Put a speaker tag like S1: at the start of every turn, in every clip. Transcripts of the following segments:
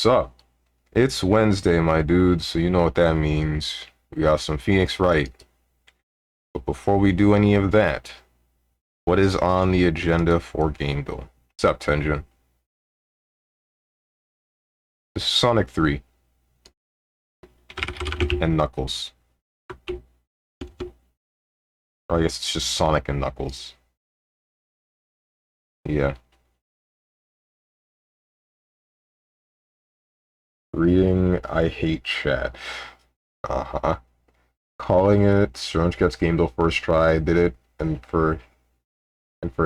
S1: So, it's Wednesday, my dudes, so you know what that means. We got some Phoenix Wright. But before we do any of that, what is on the agenda for Game Bill? What's up, Tenjin? This is Sonic 3 and Knuckles. Or I guess it's just Sonic and Knuckles. Yeah. Reading I hate chat. Uh-huh. Calling it, Strange gets Game Bill first try, did it, and for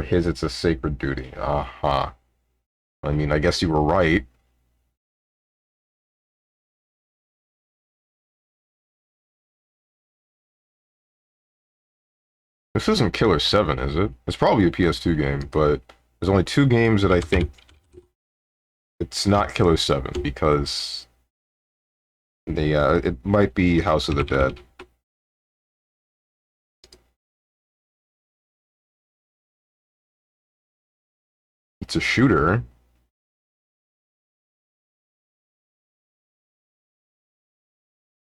S1: his it's a sacred duty. Uh-huh. I mean, I guess you were right. This isn't Killer 7, is it? It's probably a PS2 game, but there's only two games that I think it's not Killer 7 because it might be House of the Dead. It's a shooter.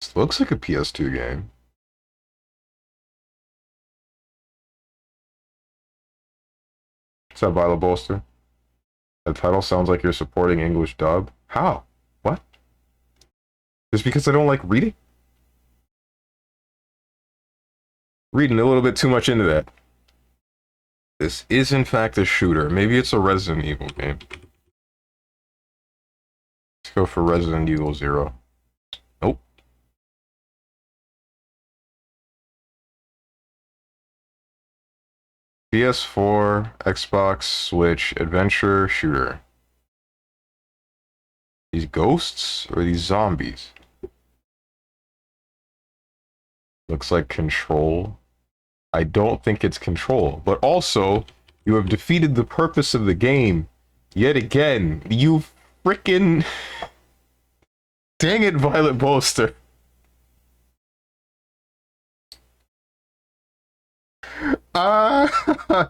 S1: This looks like a PS2 game. What's up, Violet Bolster? The title sounds like you're supporting English dub. How? What? Just because I don't like reading? Reading a little bit too much into that. This is in fact a shooter. Maybe it's a Resident Evil game. Let's go for Resident Evil 0. Nope. PS4, Xbox, Switch, adventure, shooter. These ghosts or these zombies? Looks like Control. I don't think it's Control, but also you have defeated the purpose of the game yet again. You frickin' dang it, Violet Bolster. Ah.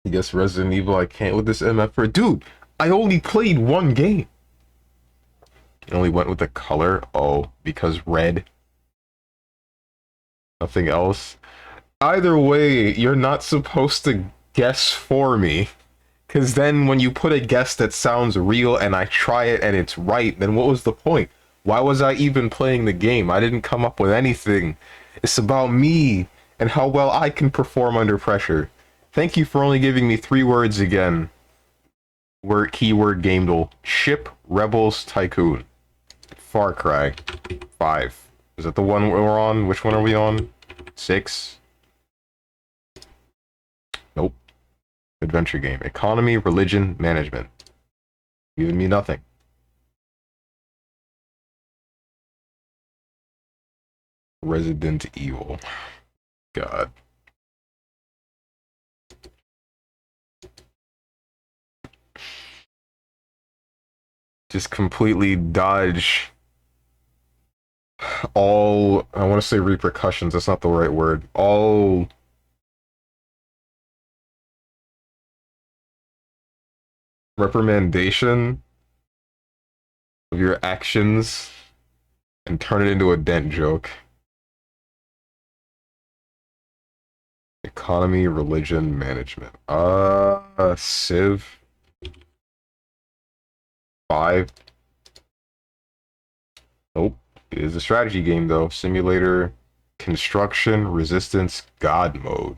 S1: I guess Resident Evil, I can't with this MF for dude. I only played one game. I only went with the color. Oh, because red. Nothing else. Either way, you're not supposed to guess for me. Because then when you put a guess that sounds real and I try it and it's right, then what was the point? Why was I even playing the game? I didn't come up with anything. It's about me and how well I can perform under pressure. Thank you for only giving me 3 words again. Word keyword Gamedle. Ship Rebels Tycoon. Far Cry 5. Is that the one we're on? Which one are we on? 6? Nope. Adventure game. Economy, religion, management. Giving me nothing. Resident Evil. God. Just completely dodge all, I want to say repercussions, that's not the right word. All reprimandation of your actions and turn it into a dent joke. Economy, religion, management. Civ 5. Nope. It is a strategy game though. Simulator, construction, resistance, god mode.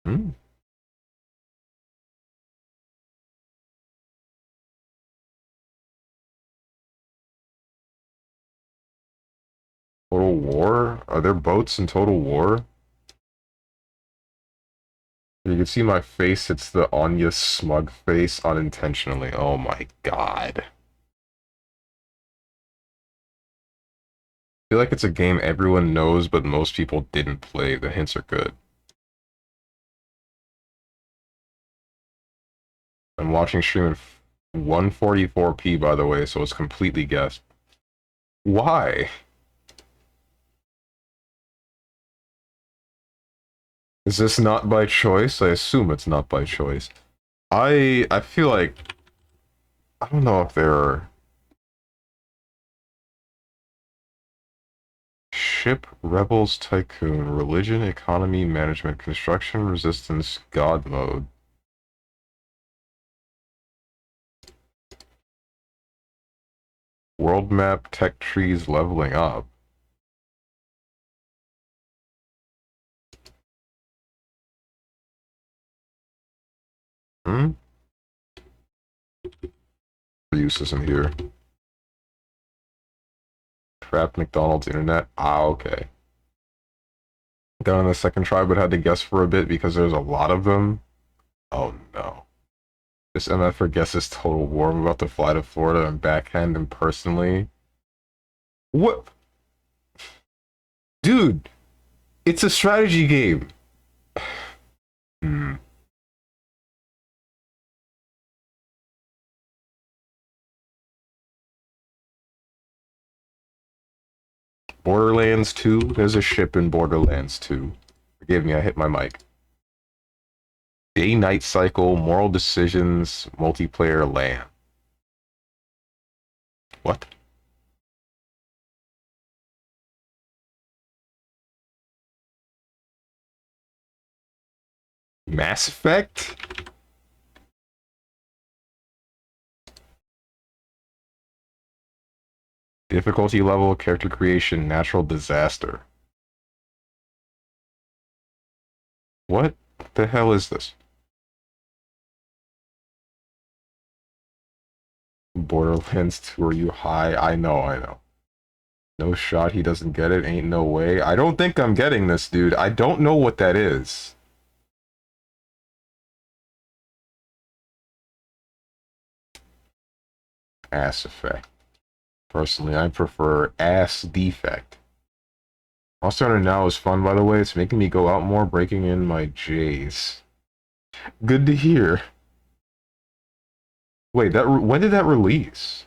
S1: Hmm. Total War? Are there boats in Total War? You can see my face, it's the Anya smug face unintentionally. Oh my god. I feel like it's a game everyone knows, but most people didn't play. The hints are good. I'm watching stream in 144p, by the way, so it's completely guessed. Why? Is this not by choice? I assume it's not by choice. I feel like I don't know if there are ship, rebels, tycoon, religion, economy, management, construction, resistance, god mode. World map, tech trees, leveling up. Hmm? Uses in here. Crap, McDonald's internet. Ah, okay. Got on the second try, but had to guess for a bit because there's a lot of them. Oh no. This MF for guesses total war. I'm about to fly to Florida and backhand him personally. What? Dude, it's a strategy game. Hmm. Borderlands 2? There's a ship in Borderlands 2. Forgive me, I hit my mic. Day-night cycle, moral decisions, multiplayer LAN. What? Mass Effect? Difficulty level, character creation, natural disaster. What the hell is this? Borderlands 2, are you high? I know, I know. No shot he doesn't get it, ain't no way. I don't think I'm getting this, dude. I don't know what that is. Ass Effect. Personally, I prefer Ass Defect. Monster Hunter Now is fun, by the way. It's making me go out more, breaking in my J's. Good to hear. Wait, when did that release?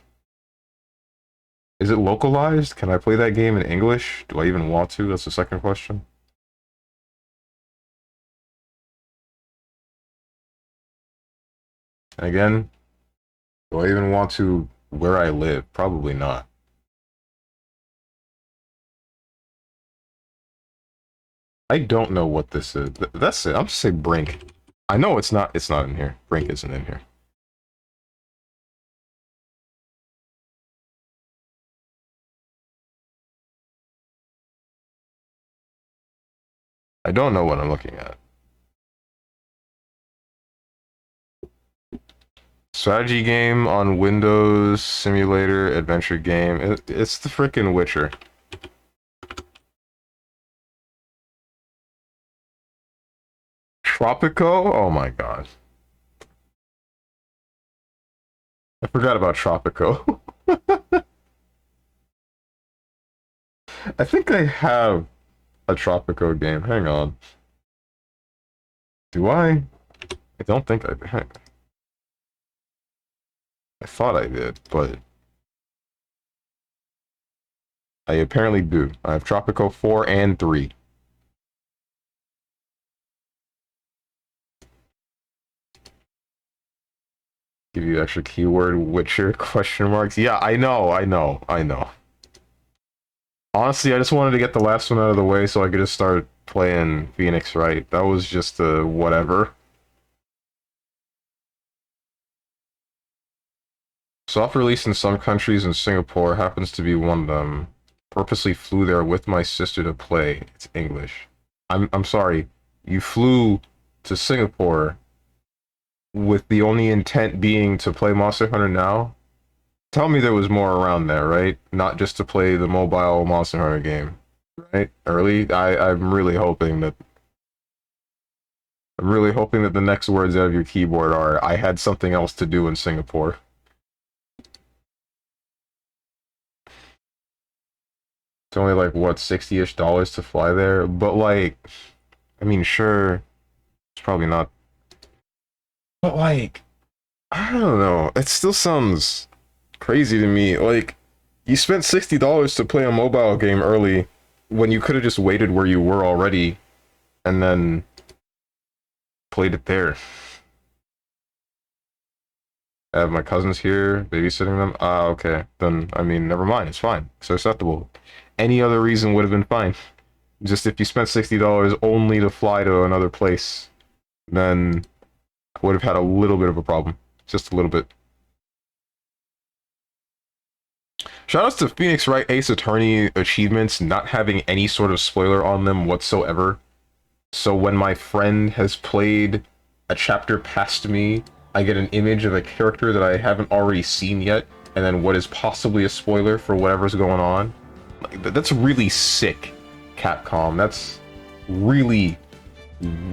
S1: Is it localized? Can I play that game in English? Do I even want to? That's the second question. And again, do I even want to where I live? Probably not. I don't know what this is. That's it. I'm just say Brink. I know it's not. It's not in here. Brink isn't in here. I don't know what I'm looking at. Strategy game on Windows, simulator, adventure game. It's the frickin' Witcher. Tropico? Oh my god. I forgot about Tropico. I think I have a Tropico game. Hang on. Do I? I don't think I did. I thought I did, but I apparently do. I have Tropico 4 and 3. Give you extra keyword Witcher question marks. Yeah, I know, I know, I know. Honestly, I just wanted to get the last one out of the way so I could just start playing Phoenix Wright. That was just a whatever. Soft release in some countries, and Singapore happens to be one of them. Purposely flew there with my sister to play. It's English. I'm sorry. You flew to Singapore with the only intent being to play Monster Hunter Now? Tell me there was more around there, right? Not just to play the mobile Monster Hunter game, right? Early, I'm really hoping that the next words out of your keyboard are, I had something else to do in Singapore. It's only like, what, $60-ish to fly there? But like, I mean, sure, it's probably not. But like, I don't know. It still sounds crazy to me. Like, you spent $60 to play a mobile game early when you could have just waited where you were already and then Played it there. I have my cousins here, babysitting them. Ah, okay. Then, I mean, never mind. It's fine. It's acceptable. Any other reason would have been fine. Just if you spent $60 only to fly to another place, then I would have had a little bit of a problem. Just a little bit. Shoutouts to Phoenix Wright Ace Attorney achievements not having any sort of spoiler on them whatsoever. So when my friend has played a chapter past me, I get an image of a character that I haven't already seen yet, and then what is possibly a spoiler for whatever's going on. Like, that's really sick, Capcom. That's really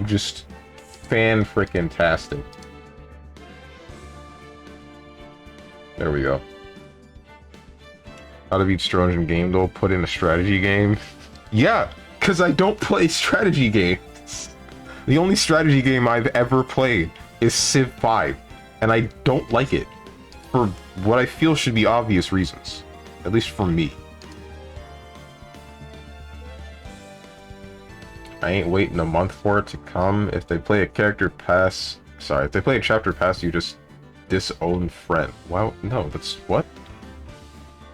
S1: just fan-frickin-tastic. There we go. How to beat Strojan game, though? Put in a strategy game? Yeah, because I don't play strategy games. The only strategy game I've ever played is Civ 5, and I don't like it. For what I feel should be obvious reasons. At least for me. I ain't waiting a month for it to come. If they play a character pass... Sorry, if they play a chapter pass, you just disown friend. Wow, no, that's... What?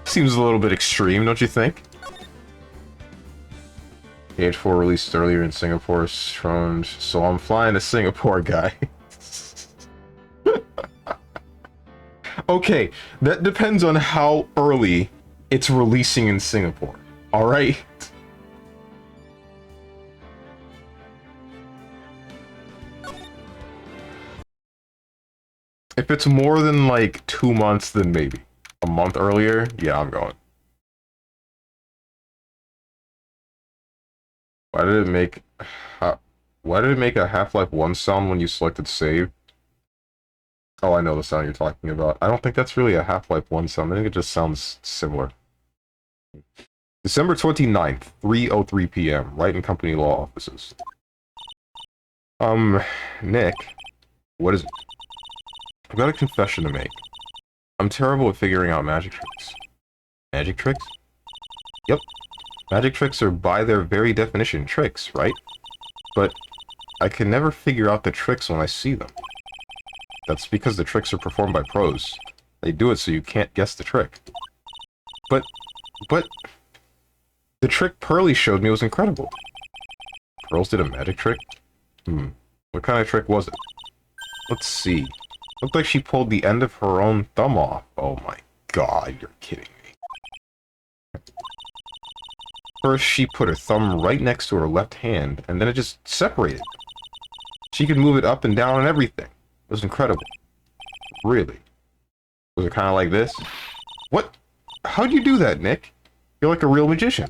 S1: Seems a little bit extreme, don't you think? H4 released earlier in Singapore, so I'm flying to Singapore, guy. Okay, that depends on how early it's releasing in Singapore. Alright? If it's more than like 2 months, then maybe. A month earlier? Yeah, I'm going. Why did it make... Why did it make a Half-Life 1 sound when you selected save? Oh, I know the sound you're talking about. I don't think that's really a Half-Life 1 sound. I think it just sounds similar. December 29th, 3:03 p.m. Wright and Company Law Offices. Nick. What is it? I've got a confession to make. I'm terrible at figuring out magic tricks. Magic tricks? Yep. Magic tricks are by their very definition tricks, right? But I can never figure out the tricks when I see them. That's because the tricks are performed by pros. They do it so you can't guess the trick. But... The trick Pearly showed me was incredible. Pearls did a magic trick? What kind of trick was it? Let's see. Looked like she pulled the end of her own thumb off. Oh my god, you're kidding me. First, she put her thumb right next to her left hand, and then it just separated. She could move it up and down and everything. It was incredible. Really. Was it kind of like this? What? How'd you do that, Nick? You're like a real magician.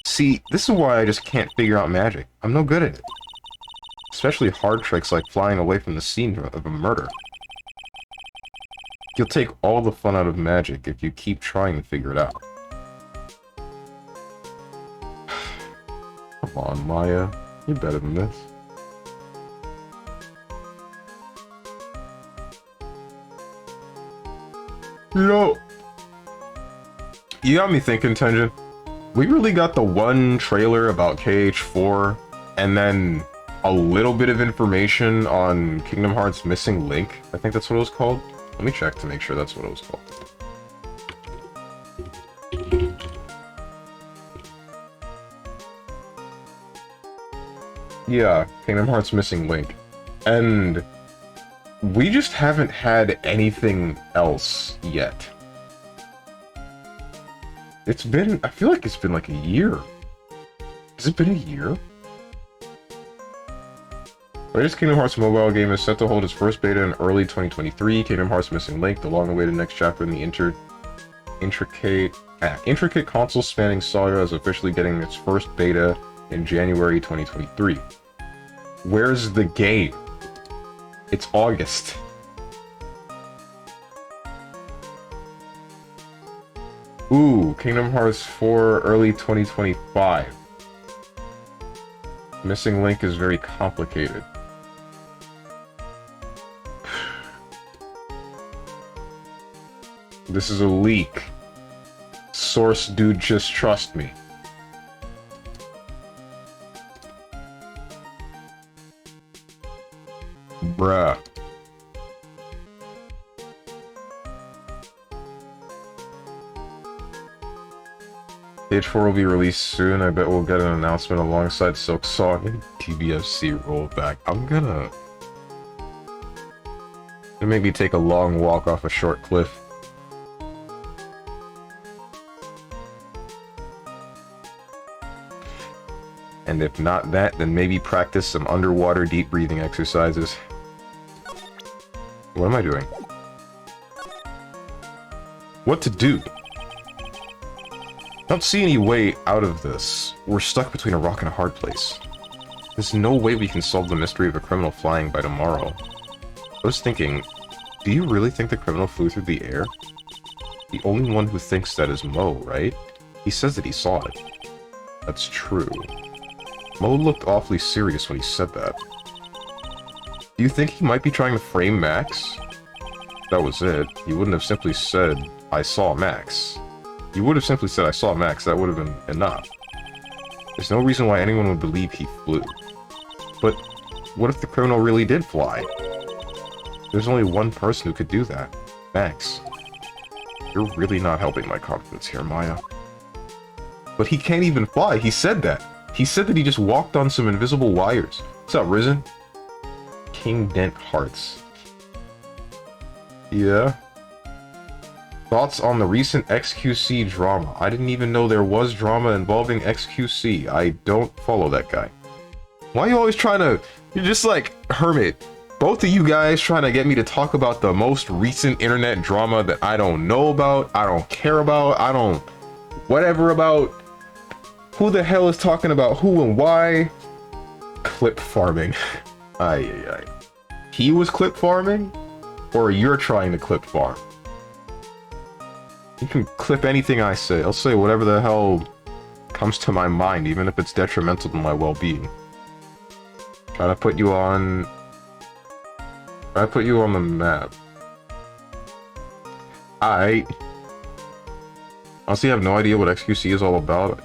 S1: See, this is why I just can't figure out magic. I'm no good at it. Especially hard tricks like flying away from the scene of a murder. You'll take all the fun out of magic if you keep trying to figure it out. Come on, Maya. You're better than this. You know, you got me thinking, Tenjin. We really got the one trailer about KH4, and then a little bit of information on Kingdom Hearts Missing Link. I think that's what it was called. Let me check to make sure that's what it was called. Yeah, Kingdom Hearts Missing Link. And we just haven't had anything else yet. It's been... I feel like it's been like a year. Has it been a year? The latest Kingdom Hearts mobile game is set to hold its first beta in early 2023. Kingdom Hearts Missing Link, the long-awaited next chapter in the intricate console-spanning saga, is officially getting its first beta in January 2023. Where's the game? It's August. Ooh, Kingdom Hearts 4 early 2025. Missing Link is very complicated. This is a leak. Source dude, just trust me. Bruh. Stage 4 will be released soon. I bet we'll get an announcement alongside Silk Song and TBFC rollback. I'm gonna make me take a long walk off a short cliff. And if not that, then maybe practice some underwater deep breathing exercises. What am I doing? What to do? I don't see any way out of this. We're stuck between a rock and a hard place. There's no way we can solve the mystery of a criminal flying by tomorrow. I was thinking, do you really think the criminal flew through the air? The only one who thinks that is Mo, right? He says that he saw it. That's true. Mo looked awfully serious when he said that. Do you think he might be trying to frame Max? That was it. He wouldn't have simply said, I saw Max. He would have simply said, I saw Max. That would have been enough. There's no reason why anyone would believe he flew. But what if the criminal really did fly? There's only one person who could do that. Max. You're really not helping my confidence here, Maya. But he can't even fly. He said that. He said that he just walked on some invisible wires. What's up, Risen? King Dent Hearts. Yeah? Thoughts on the recent XQC drama? I didn't even know there was drama involving XQC. I don't follow that guy. Why are you always trying to... You're just like, Hermit. Both of you guys trying to get me to talk about the most recent internet drama that I don't know about, I don't care about, I don't... whatever about. Who the hell is talking about who and why? Clip farming. Ay. He was clip farming? Or you're trying to clip farm? You can clip anything I say. I'll say whatever the hell comes to my mind, even if it's detrimental to my well-being. Trying to put you on... I put you on the map. I honestly have no idea what XQC is all about.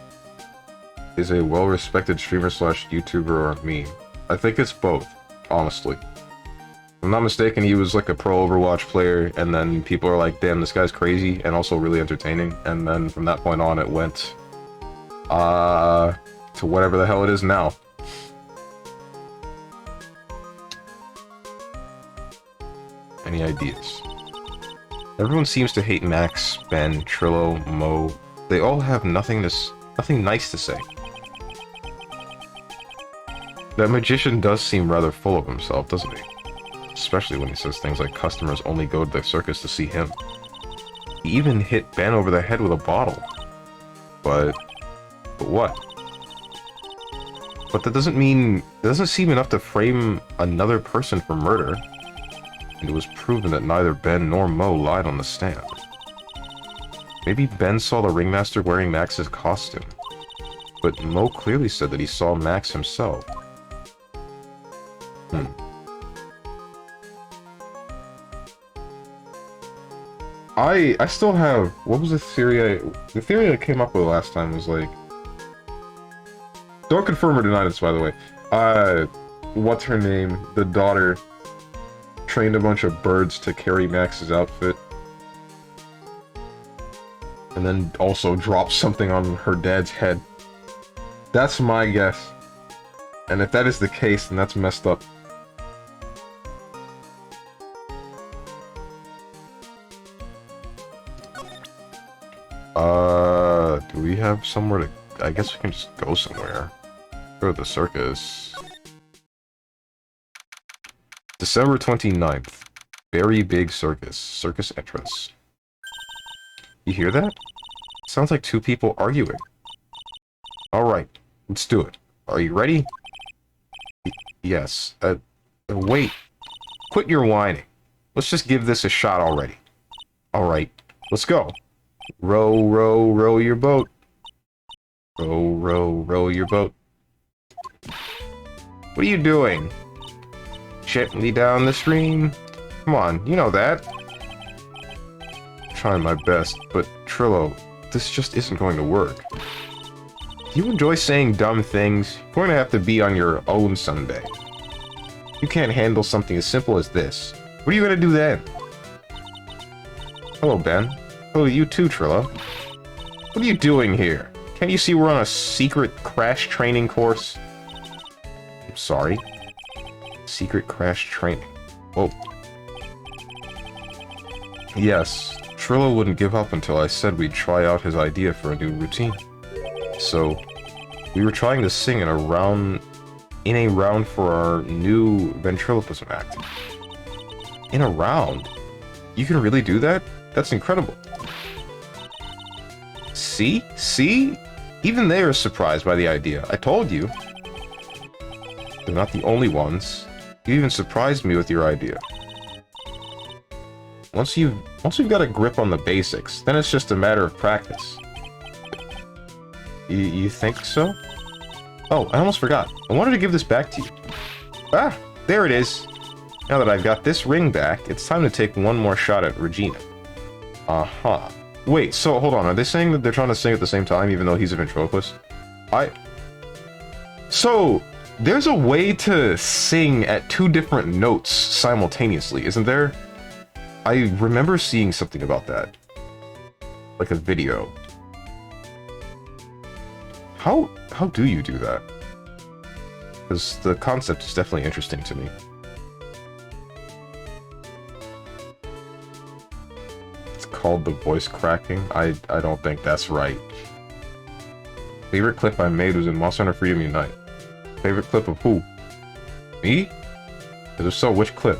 S1: Is a well-respected streamer slash YouTuber or a meme? I think it's both, honestly. If I'm not mistaken, he was like a pro Overwatch player, and then people are like, damn, this guy's crazy, and also really entertaining. And then from that point on, it went to whatever the hell it is now. Any ideas? Everyone seems to hate Max, Ben, Trillo, Mo. They all have nothing nice to say. That magician does seem rather full of himself, doesn't he? Especially when he says things like customers only go to the circus to see him. He even hit Ben over the head with a bottle. But what? But that doesn't mean... It doesn't seem enough to frame another person for murder. And it was proven that neither Ben nor Mo lied on the stand. Maybe Ben saw the ringmaster wearing Max's costume. But Mo clearly said that he saw Max himself. I still have... What was the theory The theory I came up with last time was like... Don't confirm or deny this, by the way. What's her name? The daughter trained a bunch of birds to carry Max's outfit. And then also dropped something on her dad's head. That's my guess. And if that is the case, then that's messed up. Do we have somewhere to... I guess we can just go somewhere. Go to the circus. December 29th. Very big circus. Circus entrance. You hear that? Sounds like two people arguing. Alright, let's do it. Are you ready? Yes. Wait. Quit your whining. Let's just give this a shot already. Alright, let's go. Row, row, row your boat. Row, row, row your boat. What are you doing? Gently down the stream. Come on, you know that. Trying my best, but Trillo, this just isn't going to work. Do you enjoy saying dumb things? You're going to have to be on your own someday. You can't handle something as simple as this. What are you gonna do then? Hello, Ben. Hello, you too, Trillo. What are you doing here? Can't you see we're on a secret crash training course? I'm sorry. Secret crash training. Whoa. Yes, Trillo wouldn't give up until I said we'd try out his idea for a new routine. So, we were trying to sing in a round for our new ventriloquism act. In a round? You can really do that? That's incredible. See? See? Even they are surprised by the idea. I told you. They're not the only ones. You even surprised me with your idea. Once we've got a grip on the basics, then it's just a matter of practice. You think so? Oh, I almost forgot. I wanted to give this back to you. Ah, there it is. Now that I've got this ring back, it's time to take one more shot at Regina. Uh-huh. Wait, so hold on. Are they saying that they're trying to sing at the same time, even though he's a ventriloquist? So, there's a way to sing at 2 different notes simultaneously, isn't there? I remember seeing something about that. Like a video. How do you do that? Because the concept is definitely interesting to me. It's called the voice cracking. I don't think that's right. Favorite clip I made was in Monster Hunter Freedom Unite. Favorite clip of who? Me? If so, which clip?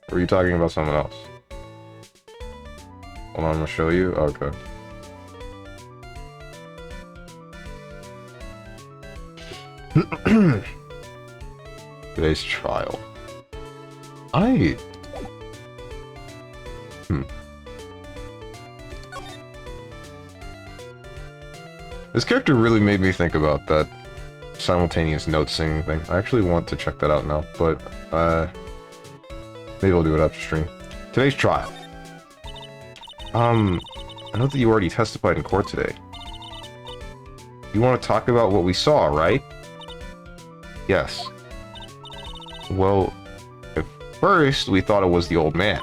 S1: Or are you talking about someone else? Hold on, I'm gonna show you. Okay. Today's trial. This character really made me think about that simultaneous note singing thing. I actually want to check that out now, but maybe I'll do it after stream. Today's trial. I know that you already testified in court today. You want to talk about what we saw, right? Yes. Well, at first we thought it was the old man.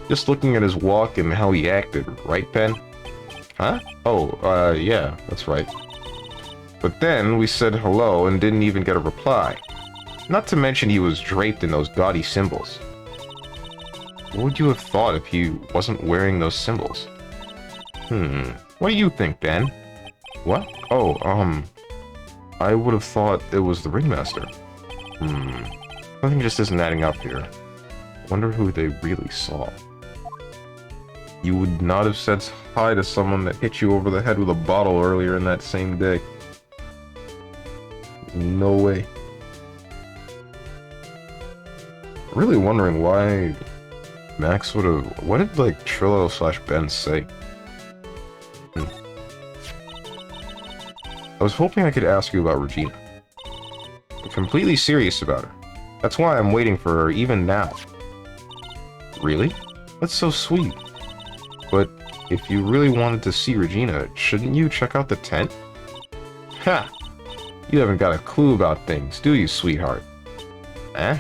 S1: Just looking at his walk and how he acted, right, Ben? Huh? Oh, yeah, that's right. But then we said hello and didn't even get a reply. Not to mention he was draped in those gaudy symbols. What would you have thought if he wasn't wearing those symbols? What do you think, Ben? What? Oh, I would have thought it was the ringmaster. Something just isn't adding up here. Wonder who they really saw. You would not have said hi to someone that hit you over the head with a bottle earlier in that same day. No way. Really wondering why Max would have... What did, like, Trillo/Ben say? I was hoping I could ask you about Regina. I'm completely serious about her. That's why I'm waiting for her even now. Really? That's so sweet. But if you really wanted to see Regina, shouldn't you check out the tent? Ha! You haven't got a clue about things, do you, sweetheart? Eh?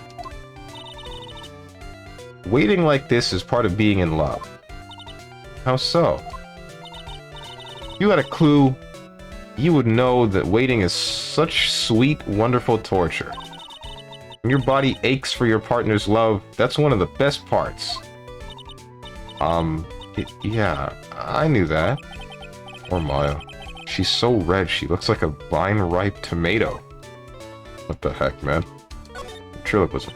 S1: Waiting like this is part of being in love. How so? If you had a clue, you would know that waiting is such sweet, wonderful torture. When your body aches for your partner's love, that's one of the best parts. Yeah, I knew that. Poor Maya. She's so red, she looks like a vine-ripe tomato. What the heck, man? Ventriloquism.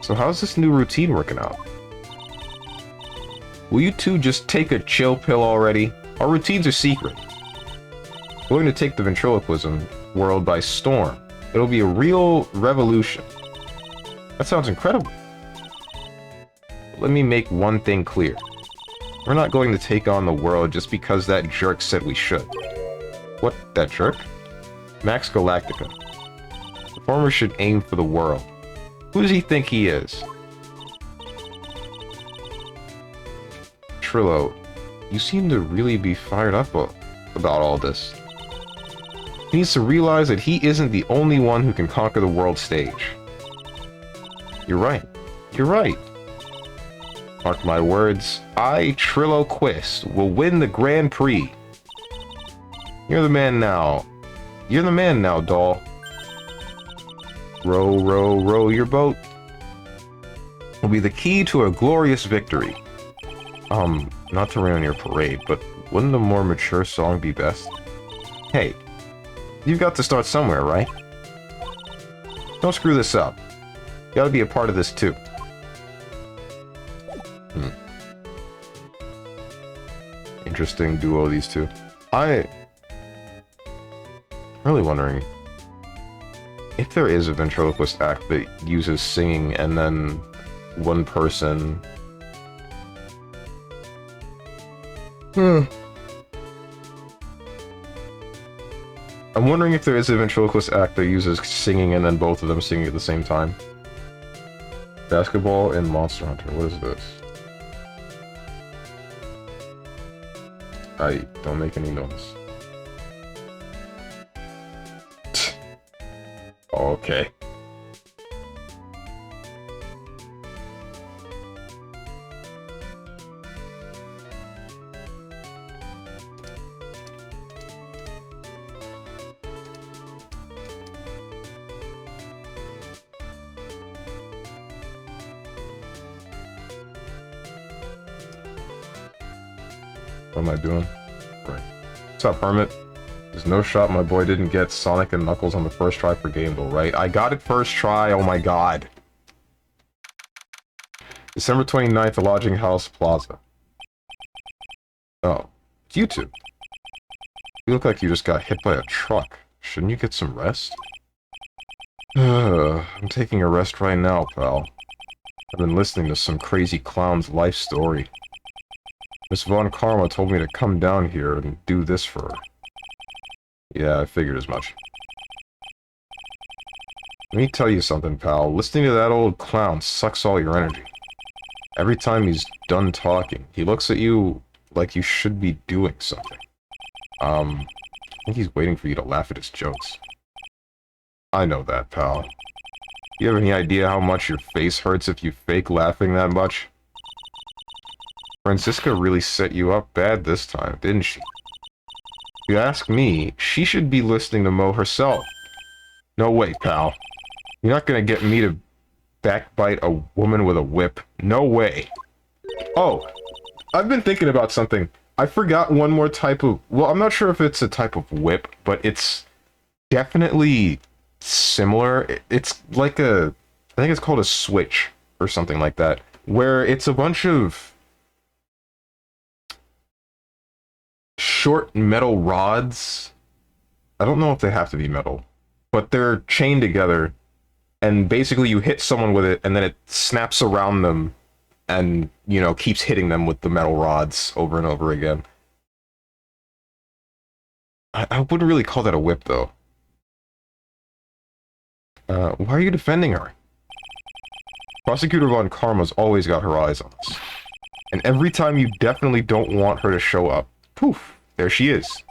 S1: So how's this new routine working out? Will you two just take a chill pill already? Our routines are secret. We're going to take the ventriloquism world by storm. It'll be a real revolution. That sounds incredible. Let me make one thing clear. We're not going to take on the world just because that jerk said we should. What, that jerk? Max Galactica. The former should aim for the world. Who does he think he is? Trillo, you seem to really be fired up about all this. He needs to realize that he isn't the only one who can conquer the world stage. You're right. You're right. Mark my words, I, Trilloquist, will win the Grand Prix. You're the man now. You're the man now, doll. Row, row, row your boat. Will be the key to a glorious victory. Not to rain on your parade, but wouldn't a more mature song be best? Hey, you've got to start somewhere, right? Don't screw this up. You gotta be a part of this too. Interesting duo, these two. I'm really wondering if there is a ventriloquist act that uses singing and then one person... I'm wondering if there is a ventriloquist act that uses singing and then both of them singing at the same time. Basketball in Monster Hunter. What is this? I don't make any noise. Okay. What am I doing? Right. What's up, Hermit? There's no shot my boy didn't get Sonic and Knuckles on the first try for game, though, right? I got it first try, oh my god. December 29th, the Lodging House Plaza. Oh, it's you two. You look like you just got hit by a truck. Shouldn't you get some rest? I'm taking a rest right now, pal. I've been listening to some crazy clown's life story. Miss Von Karma told me to come down here and do this for her. Yeah, I figured as much. Let me tell you something, pal. Listening to that old clown sucks all your energy. Every time he's done talking, he looks at you like you should be doing something. I think he's waiting for you to laugh at his jokes. I know that, pal. You have any idea how much your face hurts if you fake laughing that much? Francisca really set you up bad this time, didn't she? If you ask me, she should be listening to Mo herself. No way, pal. You're not gonna get me to backbite a woman with a whip. No way. Oh, I've been thinking about something. I forgot one more type of... Well, I'm not sure if it's a type of whip, but it's definitely similar. It's like a... I think it's called a switch or something like that, where it's a bunch of short metal rods. I don't know if they have to be metal, but they're chained together, and basically you hit someone with it, and then it snaps around them, and, you know, keeps hitting them with the metal rods over and over again. I wouldn't really call that a whip, though. Why are you defending her? Prosecutor Von Karma's always got her eyes on us. And every time you definitely don't want her to show up, poof, there she is.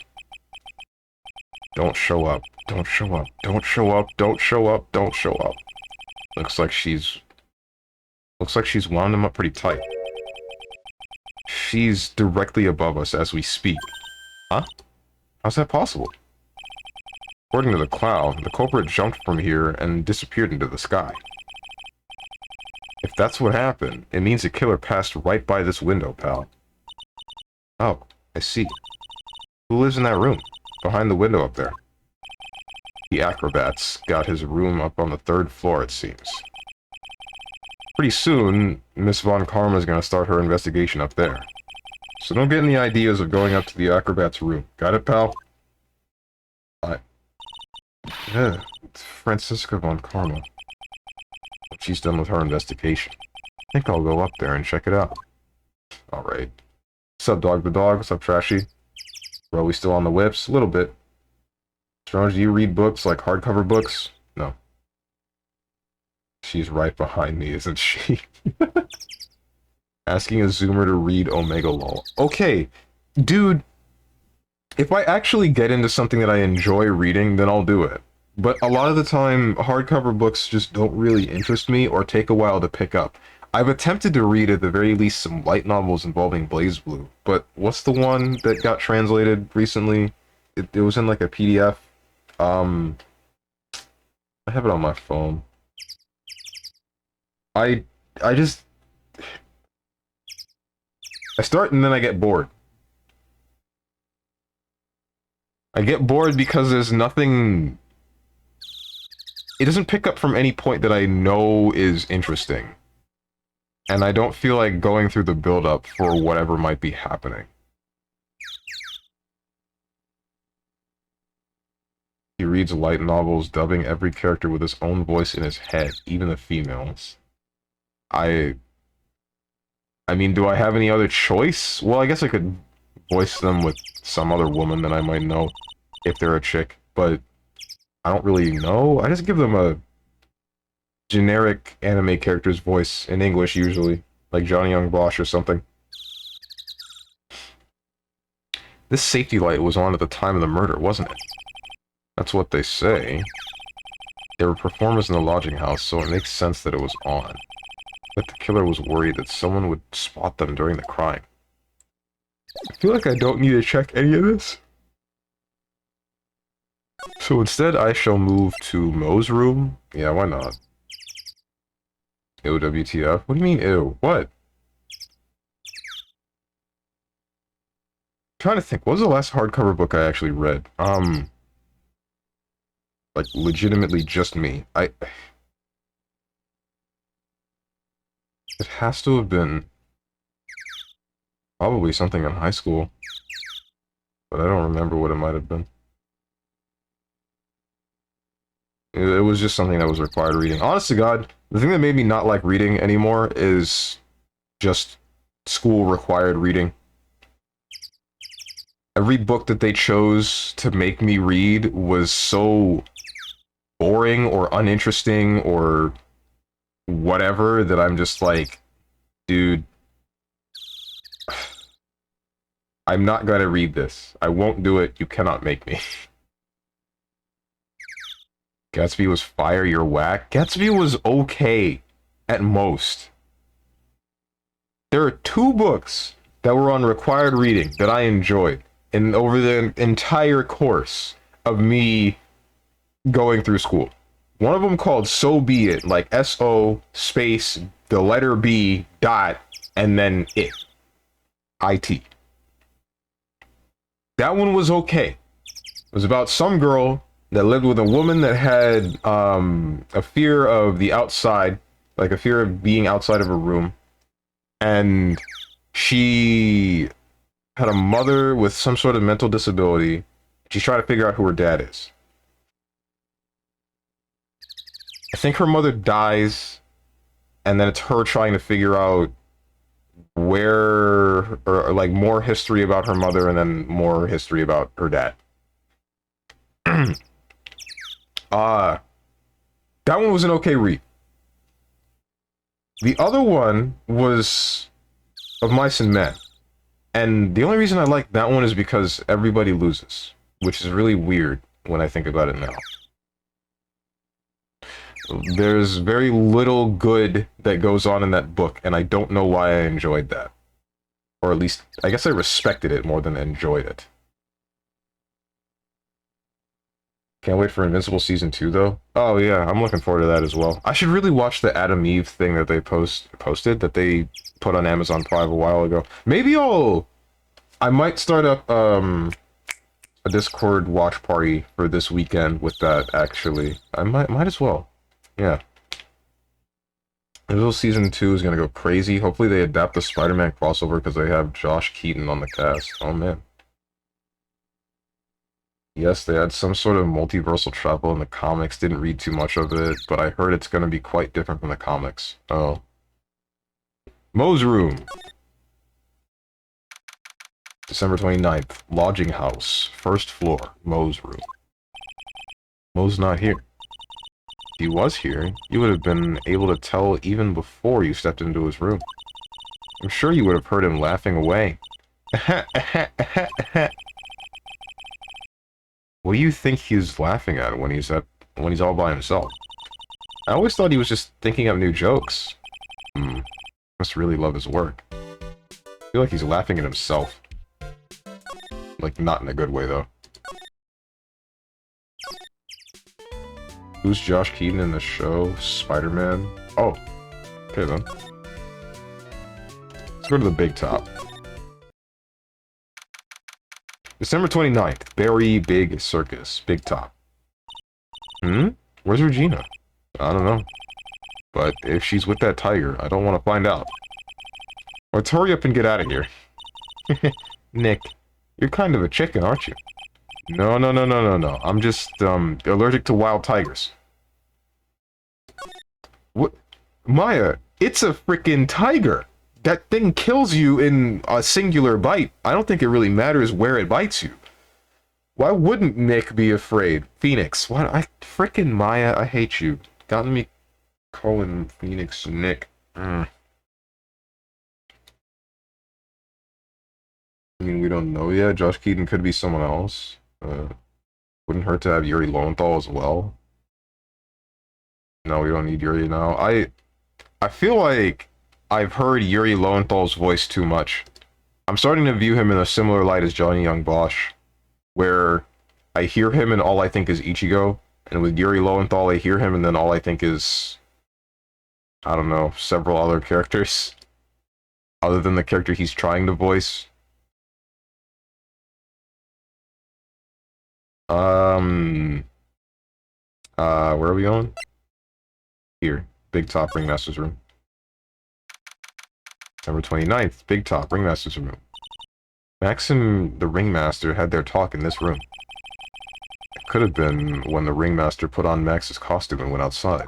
S1: Don't show up. Don't show up. Don't show up. Don't show up. Don't show up. Looks like she's wound him up pretty tight. She's directly above us as we speak. Huh? How's that possible? According to the cloud, the culprit jumped from here and disappeared into the sky. If that's what happened, it means the killer passed right by this window, pal. Oh, I see. Who lives in that room? Behind the window up there. The acrobat's got his room up on the 3rd floor, it seems. Pretty soon, Miss Von Karma's gonna start her investigation up there. So don't get any ideas of going up to the acrobat's room. Got it, pal? Yeah, it's Francisca Von Karma. She's done with her investigation. I think I'll go up there and check it out. Alright. What's up, Dog the Dog? What's up, Trashy? Bro, we still on the whips? A little bit. Strange, do you read books, like hardcover books? No. She's right behind me, isn't she? Asking a Zoomer to read Omega Law. Okay, dude. If I actually get into something that I enjoy reading, then I'll do it. But a lot of the time, hardcover books just don't really interest me or take a while to pick up. I've attempted to read at the very least some light novels involving BlazBlue, but what's the one that got translated recently? It was in like a PDF. Um, I have it on my phone. I I just I start and then I get bored. I get bored because there's nothing. It doesn't pick up from any point that I know is interesting. And I don't feel like going through the build-up for whatever might be happening. He reads light novels, dubbing every character with his own voice in his head, even the females. I mean, do I have any other choice? Well, I guess I could voice them with some other woman that I might know, if they're a chick, but I don't really know. I just give them a generic anime character's voice in English, usually. Like Johnny Young Bosch or something. This safety light was on at the time of the murder, wasn't it? That's what they say. There were performers in the lodging house, so it makes sense that it was on. But the killer was worried that someone would spot them during the crime. I feel like I don't need to check any of this. So instead, I shall move to Mo's room. Yeah, why not? Ew, WTF? What do you mean, ew? What? I'm trying to think. What was the last hardcover book I actually read? Like, legitimately just me. It has to have been probably something in high school. But I don't remember what it might have been. It was just something that was required reading. Honest to God, the thing that made me not like reading anymore is just school required reading. Every book that they chose to make me read was so boring or uninteresting or whatever that I'm just like, dude, I'm not gonna read this. I won't do it. You cannot make me. Gatsby was fire, you're whack. Gatsby was okay, at most. There are 2 books that were on required reading that I enjoyed, and over the entire course of me going through school. One of them called So Be It, like S-O space, the letter B, dot, and then it. I-T. That one was okay. It was about some girl that lived with a woman that had a fear of the outside, like a fear of being outside of her room. And she had a mother with some sort of mental disability. She's trying to figure out who her dad is. I think her mother dies, and then it's her trying to figure out where, or like more history about her mother, and then more history about her dad. That one was an okay read. The other one was Of Mice and Men. And the only reason I like that one is because everybody loses, which is really weird when I think about it now. There's very little good that goes on in that book, and I don't know why I enjoyed that. Or at least, I guess I respected it more than enjoyed it. Can't wait for Invincible Season 2, though. Oh, yeah, I'm looking forward to that as well. I should really watch the Adam Eve thing that they posted, that they put on Amazon Prime a while ago. Maybe I might start up, a Discord watch party for this weekend with that, actually. I might as well. Yeah. Invincible Season 2 is gonna go crazy. Hopefully they adapt the Spider-Man crossover because they have Josh Keaton on the cast. Oh, man. Yes, they had some sort of multiversal travel in the comics. Didn't read too much of it, but I heard it's going to be quite different from the comics. Oh. Mo's room. December 29th. Lodging house. First floor. Mo's room. Mo's not here. If he was here, you would have been able to tell even before you stepped into his room. I'm sure you would have heard him laughing away. What do you think he's laughing at when he's all by himself? I always thought he was just thinking up new jokes. Must really love his work. I feel like he's laughing at himself. Like, not in a good way, though. Who's Josh Keaton in the show? Spider-Man? Oh. Okay, then. Let's go to the big top. December 29th. Berry Big Circus. Big top. Where's Regina? I don't know. But if she's with that tiger, I don't want to find out. Let's hurry up and get out of here. Nick, you're kind of a chicken, aren't you? No. I'm just, allergic to wild tigers. What? Maya, it's a freaking tiger! That thing kills you in a singular bite. I don't think it really matters where it bites you. Why wouldn't Nick be afraid? Phoenix, what? Frickin' Maya, I hate you. Gotten me calling Phoenix Nick. I mean, we don't know yet. Josh Keaton could be someone else. Wouldn't hurt to have Yuri Lowenthal as well. No, we don't need Yuri now. I feel like I've heard Yuri Lowenthal's voice too much. I'm starting to view him in a similar light as Johnny Young Bosch, where I hear him and all I think is Ichigo, and with Yuri Lowenthal I hear him and then all I think is, I don't know, several other characters, other than the character he's trying to voice. Where are we going? Here, Big Top Ringmaster's room. December 29th, Big Top Ringmaster's room. Max and the Ringmaster had their talk in this room. It could have been when the Ringmaster put on Max's costume and went outside.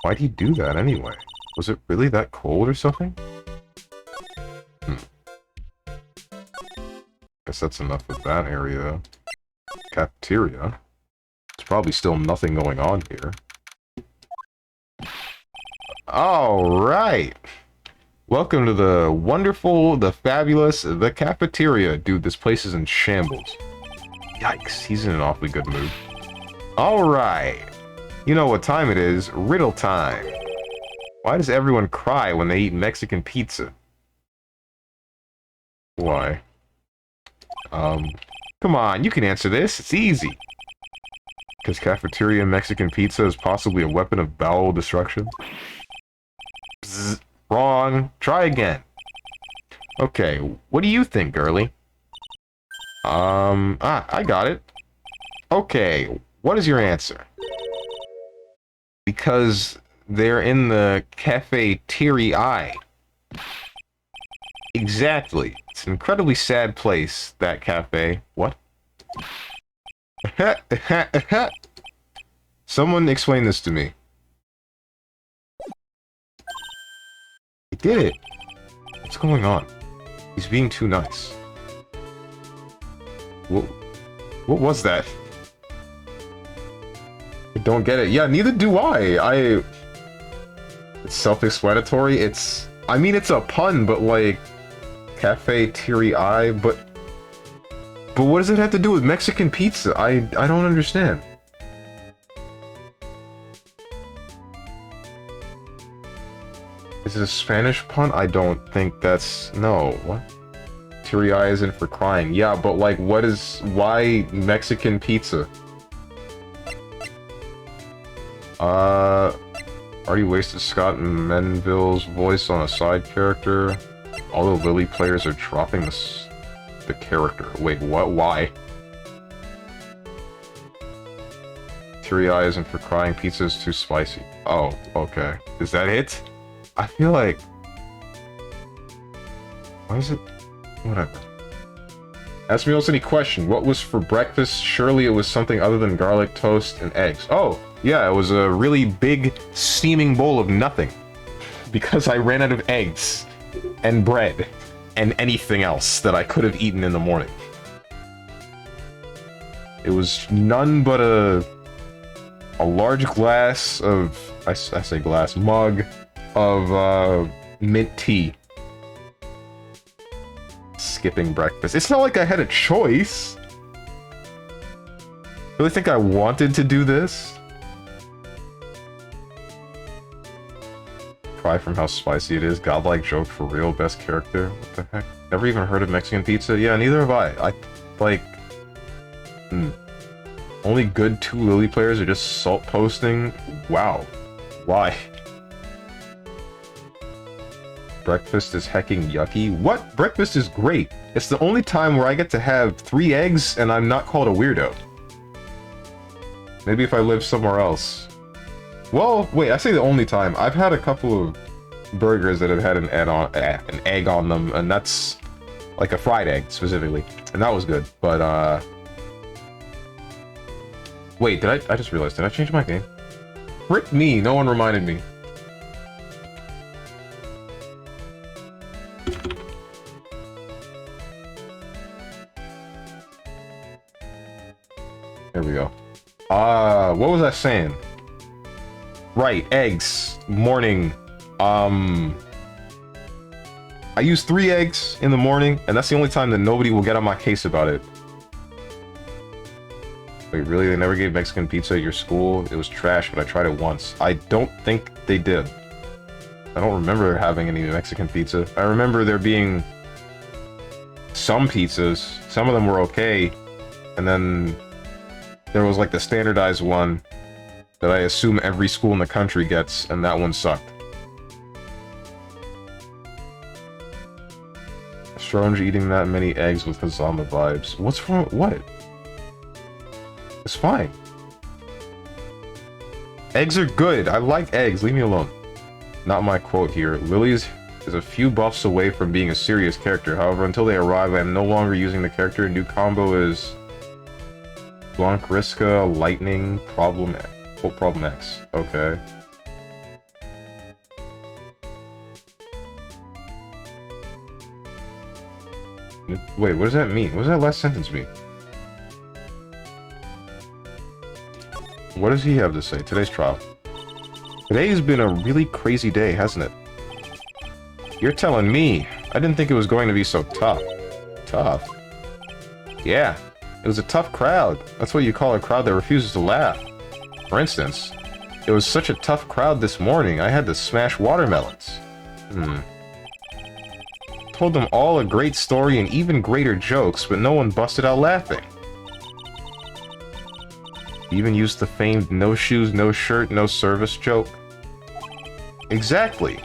S1: Why'd he do that anyway? Was it really that cold or something? Guess that's enough of that area. Cafeteria. There's probably still nothing going on here. Alright! Welcome to the wonderful, the fabulous, the cafeteria. Dude, this place is in shambles. Yikes, he's in an awfully good mood. Alright. You know what time it is. Riddle time. Why does everyone cry when they eat Mexican pizza? Why? Come on, you can answer this. It's easy. Because cafeteria Mexican pizza is possibly a weapon of bowel destruction? Bzz, wrong. Try again. Okay, what do you think, girly? I got it. Okay, what is your answer? Because they're in the cafeteria. Exactly. It's an incredibly sad place, that cafe. What? Someone explain this to me. He did it. What's going on? He's being too nice. What was that? I don't get it. Yeah, neither do I. It's self-explanatory. I mean, it's a pun, but like... Cafeteria, but what does it have to do with Mexican pizza? I don't understand. Is it a Spanish pun? I don't think that's... No, what? Teary-eye isn't for crying. Yeah, but like, why Mexican pizza? Already wasted Scott Menville's voice on a side character. All the Lily players are dropping the character. Wait, what? Why? Teary-eye isn't for crying. Pizza is too spicy. Oh, okay. Is that it? I feel like... Why is it... Whatever. Ask me else any question. What was for breakfast? Surely it was something other than garlic toast and eggs. Oh, yeah, it was a really big steaming bowl of nothing. Because I ran out of eggs. And bread. And anything else that I could have eaten in the morning. It was none but a large glass of... I say glass, mug of mint tea. Skipping breakfast. It's not like I had a choice. Really think I wanted to do this? Cry from how spicy it is. Godlike joke for real. Best character. What the heck? Never even heard of Mexican pizza? Yeah, neither have I. Like... Only good 2 Lily players are just salt posting? Wow. Why? Breakfast is hecking yucky? What? Breakfast is great. It's the only time where I get to have 3 eggs and I'm not called a weirdo. Maybe if I live somewhere else. Well, wait, I say the only time. I've had a couple of burgers that have had an egg on them, and that's like a fried egg, specifically. And that was good, but, wait, I just realized, did I change my game? Frick me, no one reminded me. There we go. What was I saying? Right, eggs. Morning. I use 3 eggs in the morning, and that's the only time that nobody will get on my case about it. Wait, really? They never gave Mexican pizza at your school? It was trash, but I tried it once. I don't think they did. I don't remember having any Mexican pizza. I remember there being some pizzas. Some of them were okay, and then there was like the standardized one that I assume every school in the country gets, and that one sucked. Strange eating that many eggs with Hazama vibes. What's wrong? What? It's fine. Eggs are good. I like eggs. Leave me alone. Not my quote here. Lily's is a few buffs away from being a serious character. However, until they arrive, I am no longer using the character. A new combo is Blanc Riska, Lightning, Problem X. Okay. Wait, what does that mean? What does that last sentence mean? What does he have to say? Today's trial. Today's been a really crazy day, hasn't it? You're telling me. I didn't think it was going to be so tough. Tough? Yeah. It was a tough crowd. That's what you call a crowd that refuses to laugh. For instance, it was such a tough crowd this morning, I had to smash watermelons. Told them all a great story and even greater jokes, but no one busted out laughing. Even used the famed no shoes, no shirt, no service joke. Exactly.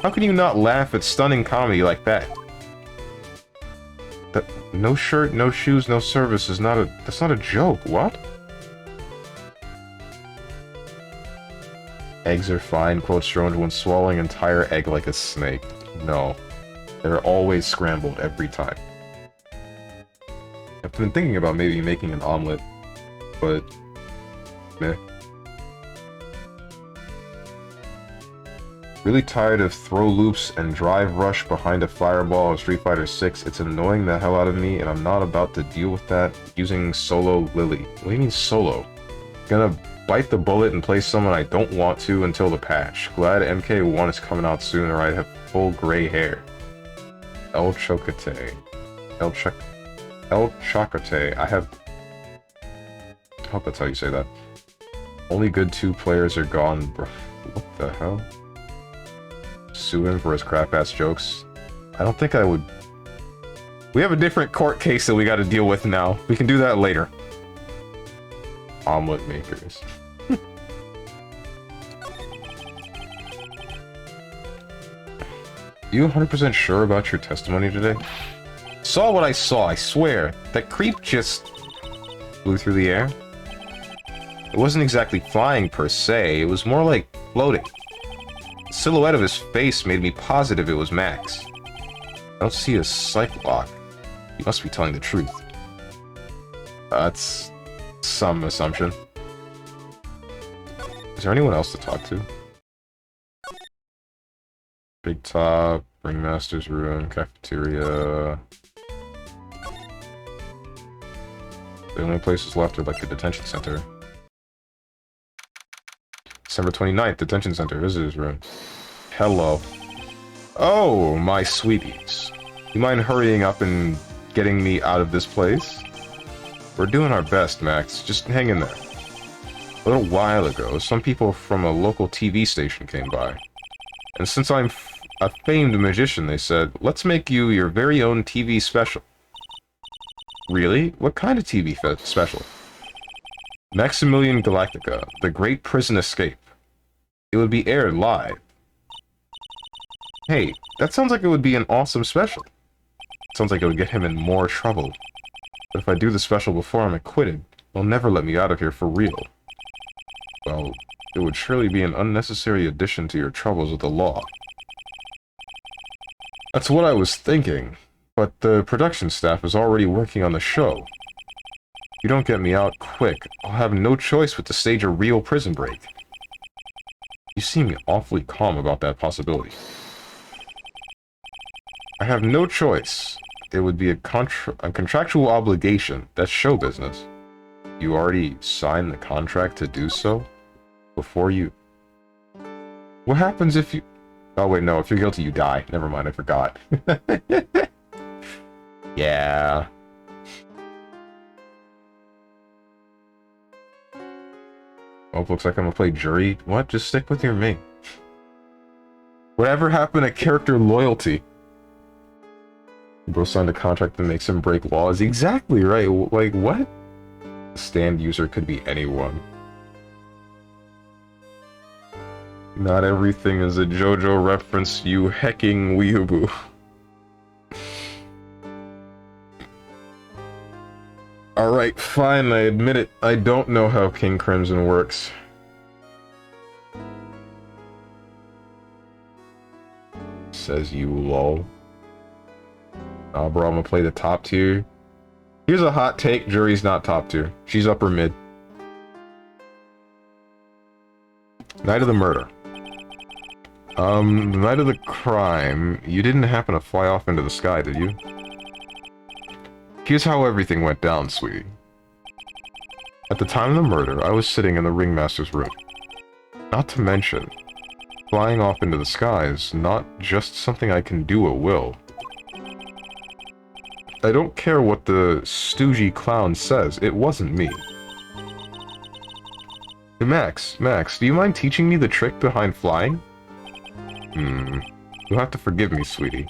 S1: How can you not laugh at stunning comedy like that? That no shirt, no shoes, no service is that's not a joke. What? Eggs are fine, quote Strange, when swallowing entire egg like a snake. No. They're always scrambled every time. I've been thinking about maybe making an omelet, but meh. Really tired of throw loops and drive rush behind a fireball of Street Fighter 6. It's annoying the hell out of me, and I'm not about to deal with that using solo Lily. What do you mean solo? Gonna bite the bullet and play someone I don't want to until the patch. Glad MK1 is coming out soon, or I have full gray hair. El Chocote. El Chocote. I hope that's how you say that. Only good 2 players are gone, bro. What the hell? Sue him for his crap-ass jokes. I don't think I would... We have a different court case that we gotta deal with now. We can do that later. Omelet makers. You 100% sure about your testimony today? Saw what I saw, I swear. That creep just flew through the air. It wasn't exactly flying per se, it was more like floating. The silhouette of his face made me positive it was Max. I don't see a Cyclock. You must be telling the truth. That's some assumption. Is there anyone else to talk to? Big Top, Ringmaster's Room, Cafeteria... The only places left are like the detention center. December 29th, detention center, visitor's room. Hello. Oh, my sweeties. You mind hurrying up and getting me out of this place? We're doing our best, Max. Just hang in there. A little while ago, some people from a local TV station came by. And since I'm a famed magician, they said, let's make you your very own TV special. Really? What kind of TV special? Maximilian Galactica, The Great Prison Escape. It would be aired live. Hey, that sounds like it would be an awesome special. Sounds like it would get him in more trouble. But if I do the special before I'm acquitted, they'll never let me out of here for real. Well, it would surely be an unnecessary addition to your troubles with the law. That's what I was thinking, but the production staff is already working on the show. If you don't get me out quick, I'll have no choice but to stage a real prison break. You seem awfully calm about that possibility. I have no choice. It would be a contractual obligation. That's show business. You already signed the contract to do so? Before you... What happens if you... Oh wait, no, if you're guilty you die. Never mind, I forgot. Yeah. Oh, looks like I'm gonna play jury. What? Just stick with your mate. Whatever happened to character loyalty? Bro signed a contract that makes him break laws. Exactly right. Like, what? The stand user could be anyone. Not everything is a JoJo reference, you hecking weeaboo. Alright, fine, I admit it. I don't know how King Crimson works. Says you, lol. Nah, bro, I'm gonna play the top tier. Here's a hot take, Jury's not top tier. She's upper mid. Night of the murder. The night of the crime, you didn't happen to fly off into the sky, did you? Here's how everything went down, sweetie. At the time of the murder, I was sitting in the ringmaster's room. Not to mention, flying off into the sky is not just something I can do at will. I don't care what the stoogy clown says, it wasn't me. Hey Max, do you mind teaching me the trick behind flying? You'll have to forgive me, sweetie.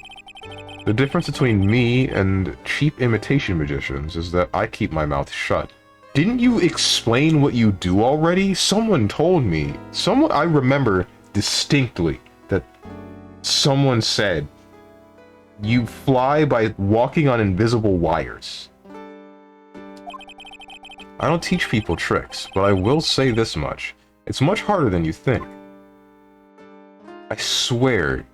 S1: The difference between me and cheap imitation magicians is that I keep my mouth shut. Didn't you explain what you do already? Someone told me. I remember distinctly that someone said, you fly by walking on invisible wires. I don't teach people tricks, but I will say this much. It's much harder than you think. I swear.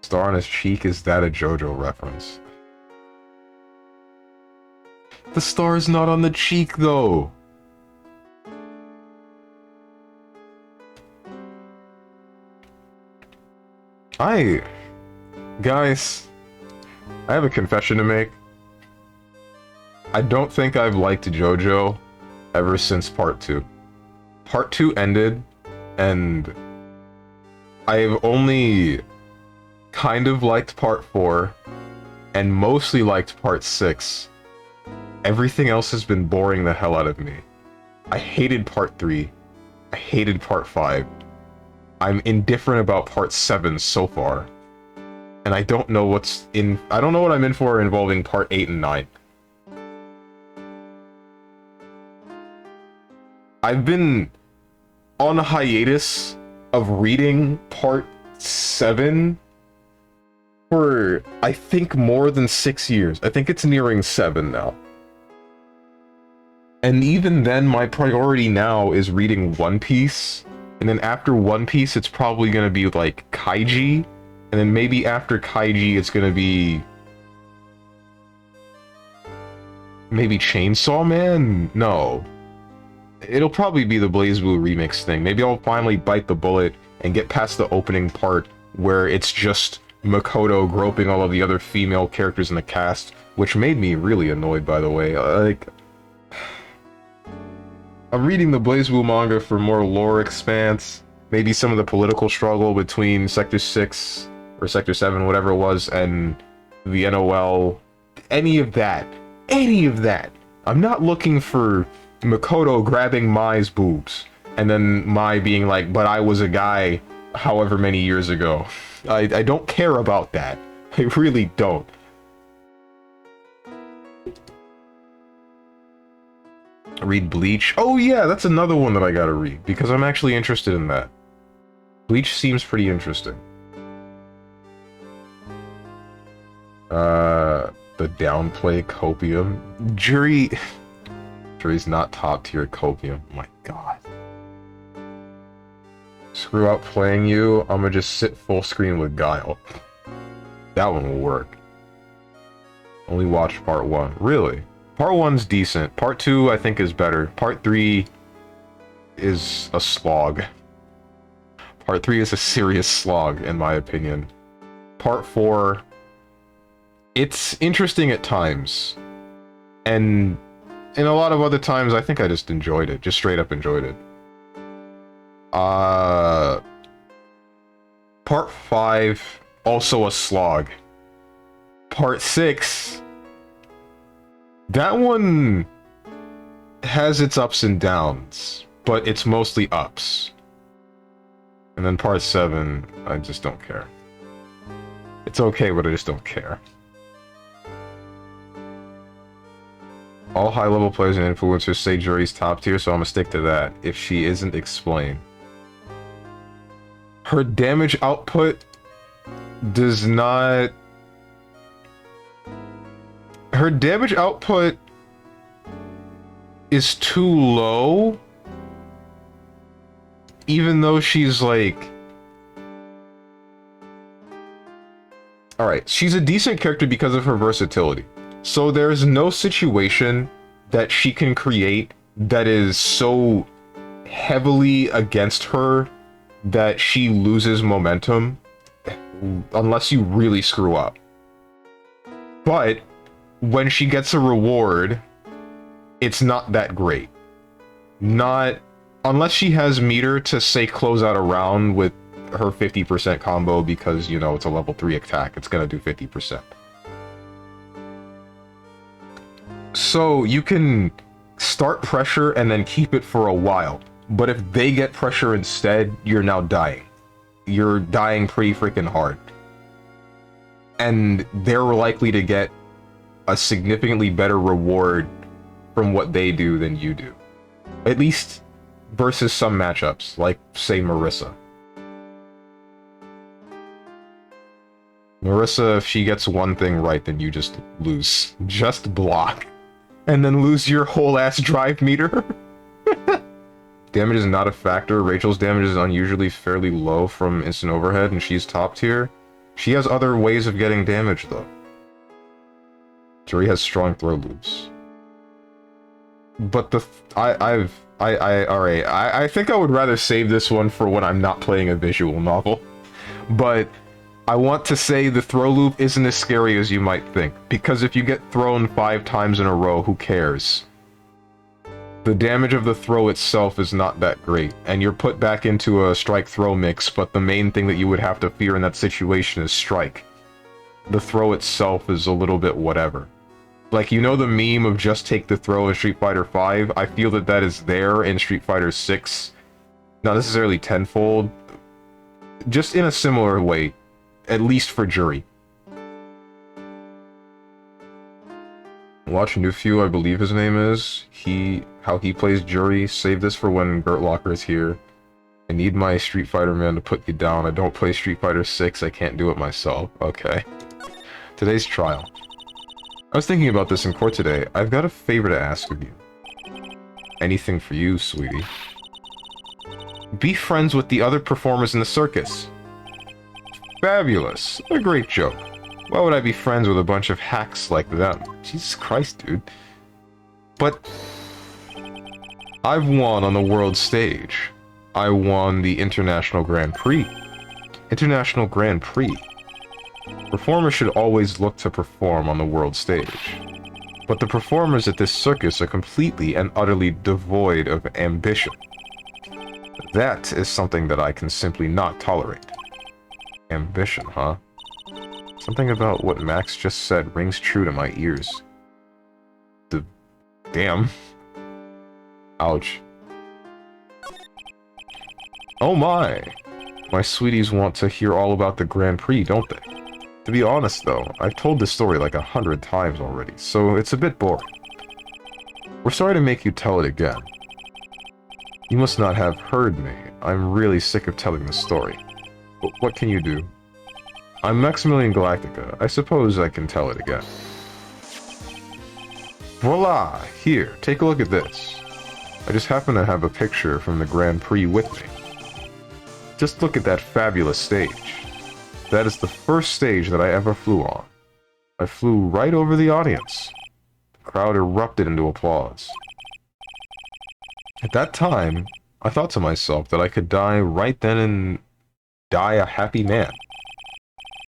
S1: Star on his cheek, is that a JoJo reference? The star is not on the cheek, though! Guys, I have a confession to make. I don't think I've liked JoJo ever since Part 2. Part 2 ended, and I've only kind of liked Part 4, and mostly liked Part 6. Everything else has been boring the hell out of me. I hated Part 3. I hated Part 5. I'm indifferent about Part 7 so far. And I don't know what I'm in for involving Part 8 and 9. I've been on a hiatus of reading Part 7 for, I think, more than 6 years. I think it's nearing 7 now. And even then, my priority now is reading One Piece. And then after One Piece, it's probably gonna be, like, Kaiji. And then maybe after Kaiji, it's gonna be... maybe Chainsaw Man? No. It'll probably be the BlazBlue remix thing. Maybe I'll finally bite the bullet and get past the opening part where it's just Makoto groping all of the other female characters in the cast, which made me really annoyed, by the way. Like... I'm reading the BlazBlue manga for more lore expanse, maybe some of the political struggle between Sector 6, or Sector 7, whatever it was, and the NOL, any of that. Any of that. I'm not looking for Makoto grabbing Mai's boobs, and then Mai being like, but I was a guy however many years ago. I don't care about that. I really don't. Read Bleach. Oh yeah, that's another one that I gotta read, because I'm actually interested in that. Bleach seems pretty interesting. The downplay Copium. Jury's not top tier Copium. Oh my god. Screw out playing you, I'm gonna just sit full screen with Guile. That one will work. Only watch part 1. Really? Part 1's decent. Part 2 I think is better. Part 3 is a slog. Part 3 is a serious slog, in my opinion. Part 4... it's interesting at times. And in a lot of other times, I think I just enjoyed it. Just straight up enjoyed it. Part 5, also a slog. Part 6... that one has its ups and downs, but it's mostly ups. And then part 7, I just don't care. It's okay, but I just don't care. All high-level players and influencers say Jury's top tier, so I'm gonna stick to that. If she isn't, explain. Her damage output does not... her damage output is too low, even though she's like... alright, she's a decent character because of her versatility. So there's no situation that she can create that is so heavily against her that she loses momentum, unless you really screw up. But when she gets a reward, it's not that great. Not... unless she has meter to, say, close out a round with her 50% combo because, you know, it's a level 3 attack. It's gonna do 50%. So, you can start pressure and then keep it for a while. But if they get pressure instead, you're now dying. You're dying pretty freaking hard. And they're likely to get a significantly better reward from what they do than you do. At least versus some matchups, like, say, Marissa. Marissa, if she gets one thing right, then you just lose. Just block. And then lose your whole ass drive meter. Damage is not a factor. Rachel's damage is unusually fairly low from instant overhead, and she's top tier. She has other ways of getting damage, though. Jury has strong throw loops. But the... alright, I think I would rather save this one for when I'm not playing a visual novel. But I want to say the throw loop isn't as scary as you might think, because if you get thrown 5 times in a row, who cares? The damage of the throw itself is not that great, and you're put back into a strike-throw mix, but the main thing that you would have to fear in that situation is strike. The throw itself is a little bit whatever. Like, you know the meme of just take the throw in Street Fighter V? I feel that that is there in Street Fighter 6. Not necessarily tenfold, just in a similar way. At least for Jury. Watch Newfew, I believe his name is. How he plays Jury. Save this for when Gert Locker is here. I need my Street Fighter man to put you down. I don't play Street Fighter 6. I can't do it myself. Okay. Today's trial. I was thinking about this in court today. I've got a favor to ask of you. Anything for you, sweetie. Be friends with the other performers in the circus. Fabulous. What a great joke. Why would I be friends with a bunch of hacks like them? Jesus Christ, dude. But I've won on the world stage. I won the International Grand Prix. International Grand Prix. Performers should always look to perform on the world stage. But the performers at this circus are completely and utterly devoid of ambition. That is something that I can simply not tolerate. Ambition, huh? Something about what Max just said rings true to my ears. Damn. Ouch. Oh my! My sweeties want to hear all about the Grand Prix, don't they? To be honest though, I've told this story like 100 times already, so it's a bit boring. We're sorry to make you tell it again. You must not have heard me. I'm really sick of telling the story. But what can you do? I'm Maximilian Galactica. I suppose I can tell it again. Voila! Here, take a look at this. I just happen to have a picture from the Grand Prix with me. Just look at that fabulous stage. That is the first stage that I ever flew on. I flew right over the audience. The crowd erupted into applause. At that time, I thought to myself that I could die right then and die a happy man.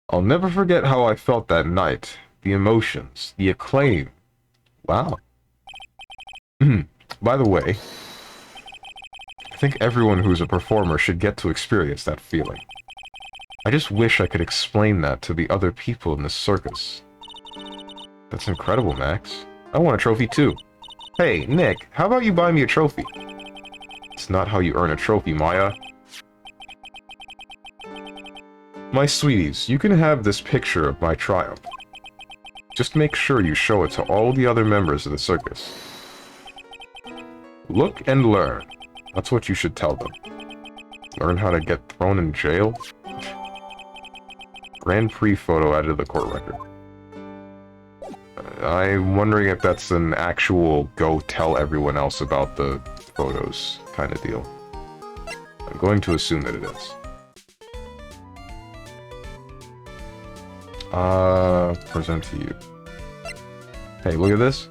S1: I'll never forget how I felt that night. The emotions, the acclaim. Wow. By the way, I think everyone who's a performer should get to experience that feeling. I just wish I could explain that to the other people in this circus. That's incredible, Max. I want a trophy too. Hey, Nick, how about you buy me a trophy? It's not how you earn a trophy, Maya. My sweeties, you can have this picture of my triumph. Just make sure you show it to all the other members of the circus. Look and learn. That's what you should tell them. Learn how to get thrown in jail? Grand Prix photo added to the court record. I'm wondering if that's an actual go tell everyone else about the photos kind of deal. I'm going to assume that it is. Present to you. Hey, look at this.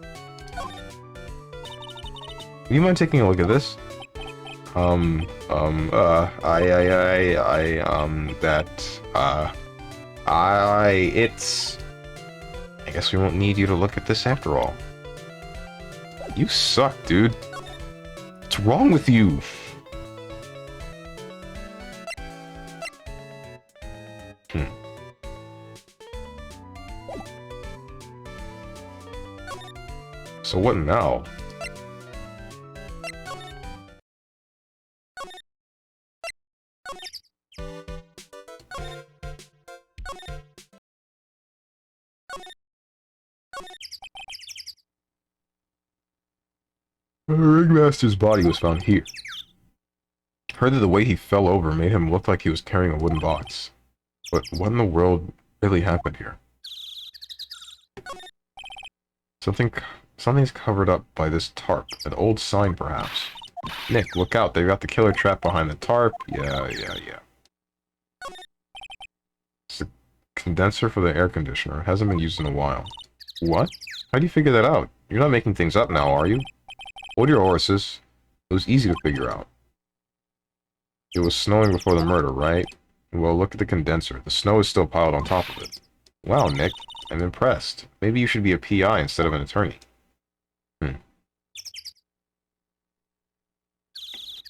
S1: Do you mind taking a look at this? I guess we won't need you to look at this after all. You suck, dude. What's wrong with you? So what now? The Ringmaster's body was found here. Heard that the way he fell over made him look like he was carrying a wooden box. But what in the world really happened here? Something's covered up by this tarp. An old sign, perhaps. Nick, look out. They've got the killer trap behind the tarp. Yeah. It's the condenser for the air conditioner. It hasn't been used in a while. What? How do you figure that out? You're not making things up now, are you? Hold your horses. It was easy to figure out. It was snowing before the murder, right? Well, look at the condenser. The snow is still piled on top of it. Wow, Nick. I'm impressed. Maybe you should be a PI instead of an attorney.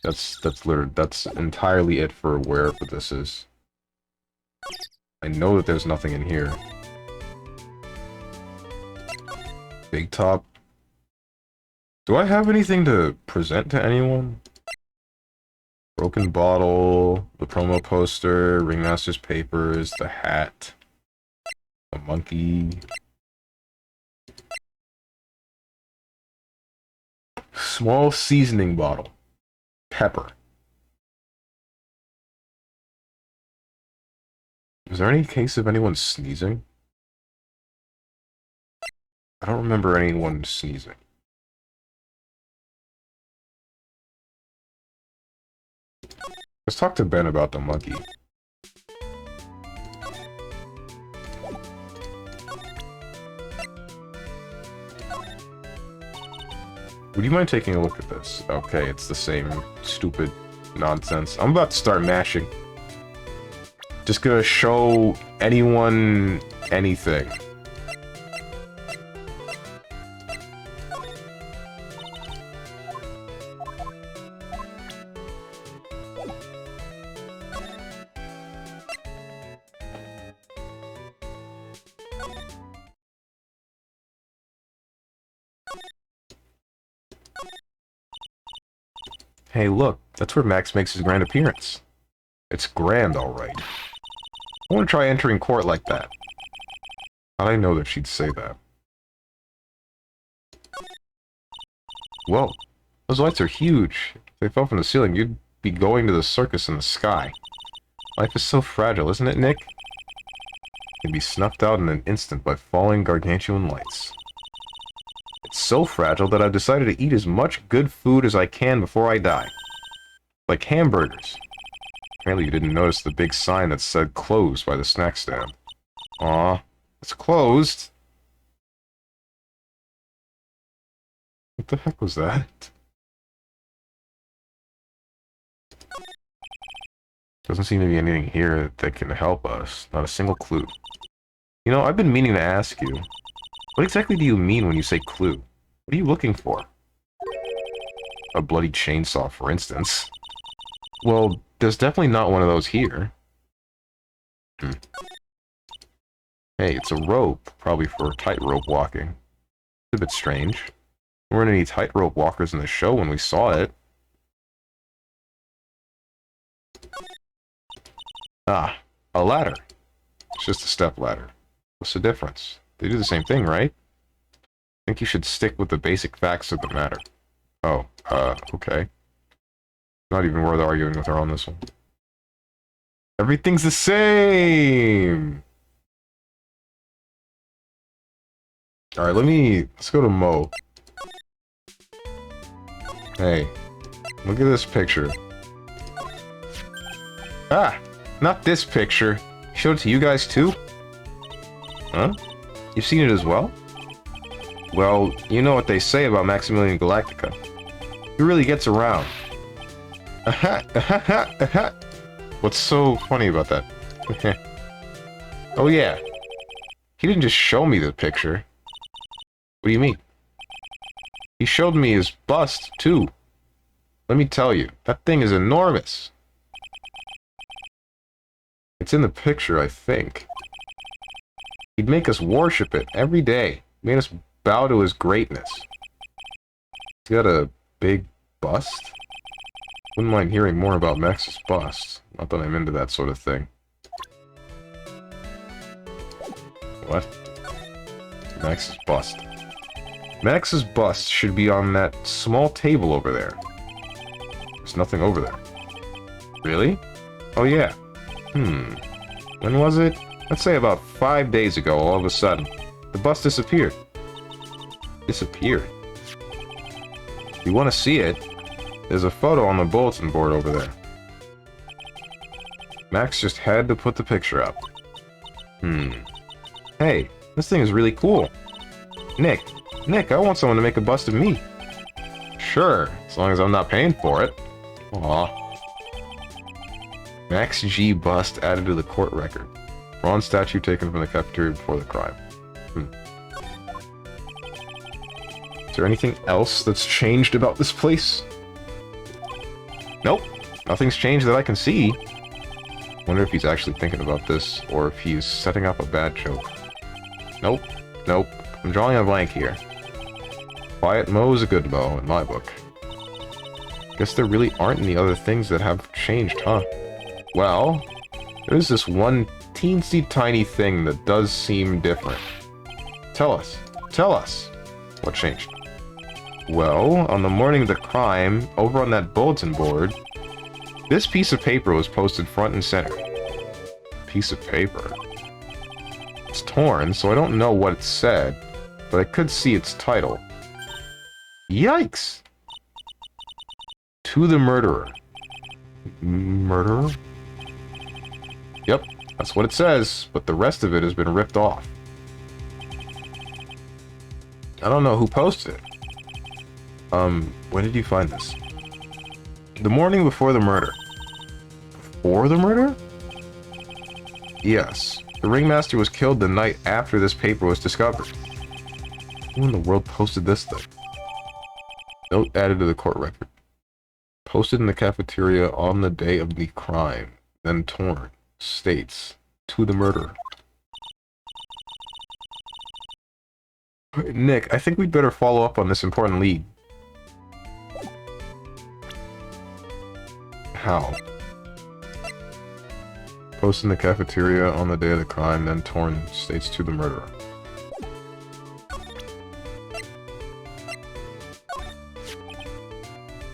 S1: That's entirely it for wherever this is. I know that there's nothing in here. Big top. Do I have anything to present to anyone? Broken bottle, the promo poster, Ringmaster's papers, the hat, a monkey. Small seasoning bottle. Pepper. Is there any case of anyone sneezing? I don't remember anyone sneezing. Let's talk to Ben about the monkey. Would you mind taking a look at this? Okay, it's the same stupid nonsense. I'm about to start mashing. Just gonna show anyone anything. Hey, look, that's where Max makes his grand appearance. It's grand, all right. I want to try entering court like that. How'd I know that she'd say that? Whoa, those lights are huge. If they fell from the ceiling, you'd be going to the circus in the sky. Life is so fragile, isn't it, Nick? It can be snuffed out in an instant by falling gargantuan lights. It's so fragile that I've decided to eat as much good food as I can before I die. Like hamburgers. Apparently you didn't notice the big sign that said closed by the snack stand. Aw, it's closed. What the heck was that? Doesn't seem to be anything here that can help us. Not a single clue. You know, I've been meaning to ask you. What exactly do you mean when you say clue? What are you looking for? A bloody chainsaw, for instance. Well, there's definitely not one of those here. Hey, it's a rope. Probably for tightrope walking. It's a bit strange. There weren't any tightrope walkers in the show when we saw it. Ah, a ladder. It's just a step ladder. What's the difference? They do the same thing, right? I think you should stick with the basic facts of the matter. Oh, okay. Not even worth arguing with her on this one. Everything's the same! Alright, let's go to Mo. Hey, look at this picture. Ah, not this picture. Showed it to you guys too? Huh? You've seen it as well? Well, you know what they say about Maximilian Galactica. He really gets around. Aha, aha, aha, aha. What's so funny about that? Oh yeah. He didn't just show me the picture. What do you mean? He showed me his bust, too. Let me tell you, that thing is enormous. It's in the picture, I think. He'd make us worship it every day. Made us bow to his greatness. He's got a big bust? Wouldn't mind hearing more about Max's bust. Not that I'm into that sort of thing. What? Max's bust. Max's bust should be on that small table over there. There's nothing over there. Really? Oh yeah. When was it? Let's say about 5 days ago, all of a sudden. The bust disappeared. Disappeared? If you want to see it, there's a photo on the bulletin board over there. Max just had to put the picture up. Hey, this thing is really cool. Nick, I want someone to make a bust of me. Sure, as long as I'm not paying for it. Aw. Max G bust added to the court record. Bronze statue taken from the cafeteria before the crime. Is there anything else that's changed about this place? Nope. Nothing's changed that I can see. Wonder if he's actually thinking about this, or if he's setting up a bad joke. Nope. I'm drawing a blank here. Quiet Mo is a good Mo, in my book. Guess there really aren't any other things that have changed, huh? Well, there's this one teensy tiny thing that does seem different. Tell us. What changed? Well, on the morning of the crime, over on that bulletin board, this piece of paper was posted front and center. Piece of paper? It's torn, so I don't know what it said, but I could see its title. Yikes! To the murderer. Murderer? Yep, that's what it says, but the rest of it has been ripped off. I don't know who posted it. When did you find this? The morning before the murder. Before the murder? Yes. The ringmaster was killed the night after this paper was discovered. Who in the world posted this thing? Note added to the court record. Posted in the cafeteria on the day of the crime. Then torn. States. To the murderer. Nick, I think we'd better follow up on this important lead. How? Posted in the cafeteria on the day of the crime, then torn states to the murderer.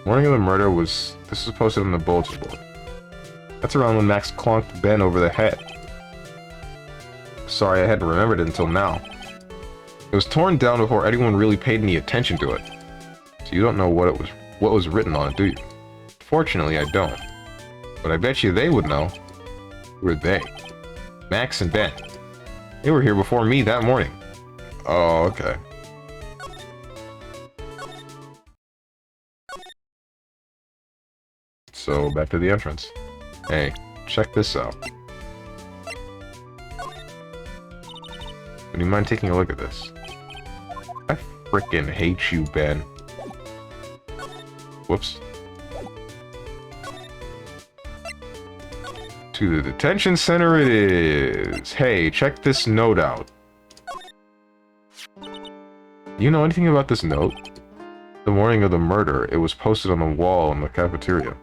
S1: Morning of the murder was... This was posted on the bulletin board. That's around when Max clonked Ben over the head. Sorry, I hadn't remembered it until now. It was torn down before anyone really paid any attention to it. So you don't know what was written on it, do you? Fortunately, I don't. But I bet you they would know. Who are they? Max and Ben. They were here before me that morning. Oh, okay. So, back to the entrance. Hey, check this out. Would you mind taking a look at this? I frickin' hate you, Ben. Whoops. To the detention center it is. Hey, check this note out. Do you know anything about this note? The morning of the murder, it was posted on the wall in the cafeteria.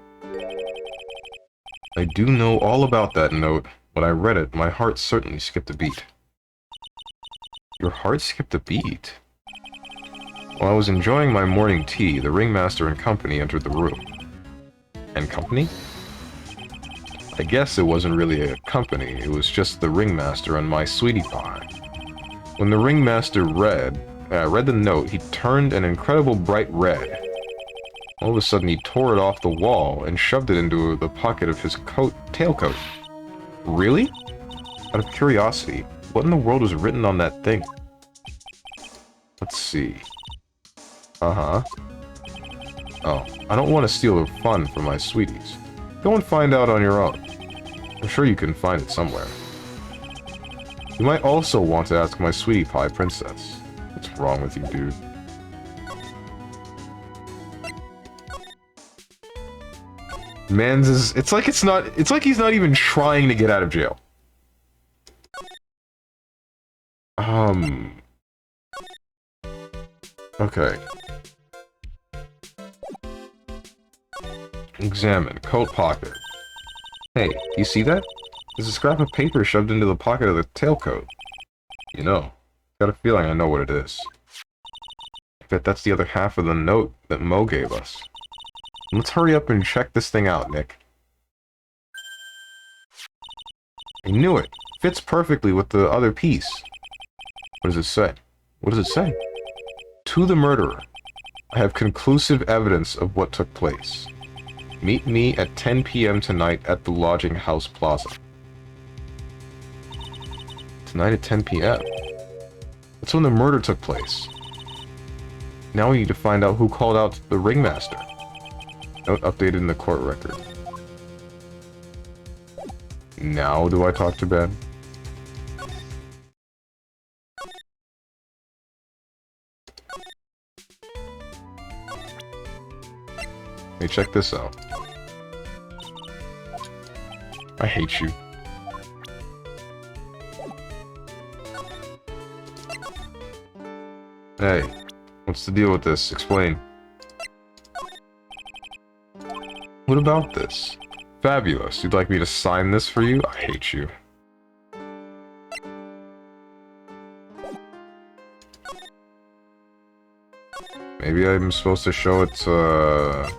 S1: I do know all about that note. When I read it, my heart certainly skipped a beat. Your heart skipped a beat? While I was enjoying my morning tea, the ringmaster and company entered the room. And company? I guess it wasn't really a company, it was just the ringmaster and my sweetie pie. When the ringmaster read the note, he turned an incredible bright red. All of a sudden, he tore it off the wall and shoved it into the pocket of his tailcoat. Really? Out of curiosity, what in the world was written on that thing? Let's see. Uh-huh. Oh, I don't want to steal the fun from my sweeties. Go and find out on your own. I'm sure you can find it somewhere. You might also want to ask my sweetie pie princess. What's wrong with you, dude? Mans is... It's like he's not even trying to get out of jail. Okay. Examine. Coat pocket. Hey, you see that? There's a scrap of paper shoved into the pocket of the tailcoat. You know, got a feeling I know what it is. I bet that's the other half of the note that Mo gave us. Let's hurry up and check this thing out, Nick. I knew it! Fits perfectly with the other piece. What does it say? What does it say? To the murderer. I have conclusive evidence of what took place. Meet me at 10 p.m. tonight at the Lodging House Plaza. Tonight at 10 p.m.? That's when the murder took place. Now we need to find out who called out the ringmaster. Note updated in the court record. Now do I talk to Ben? Hey, check this out. I hate you. Hey, what's the deal with this? Explain. What about this? Fabulous. You'd like me to sign this for you? I hate you. Maybe I'm supposed to show it to...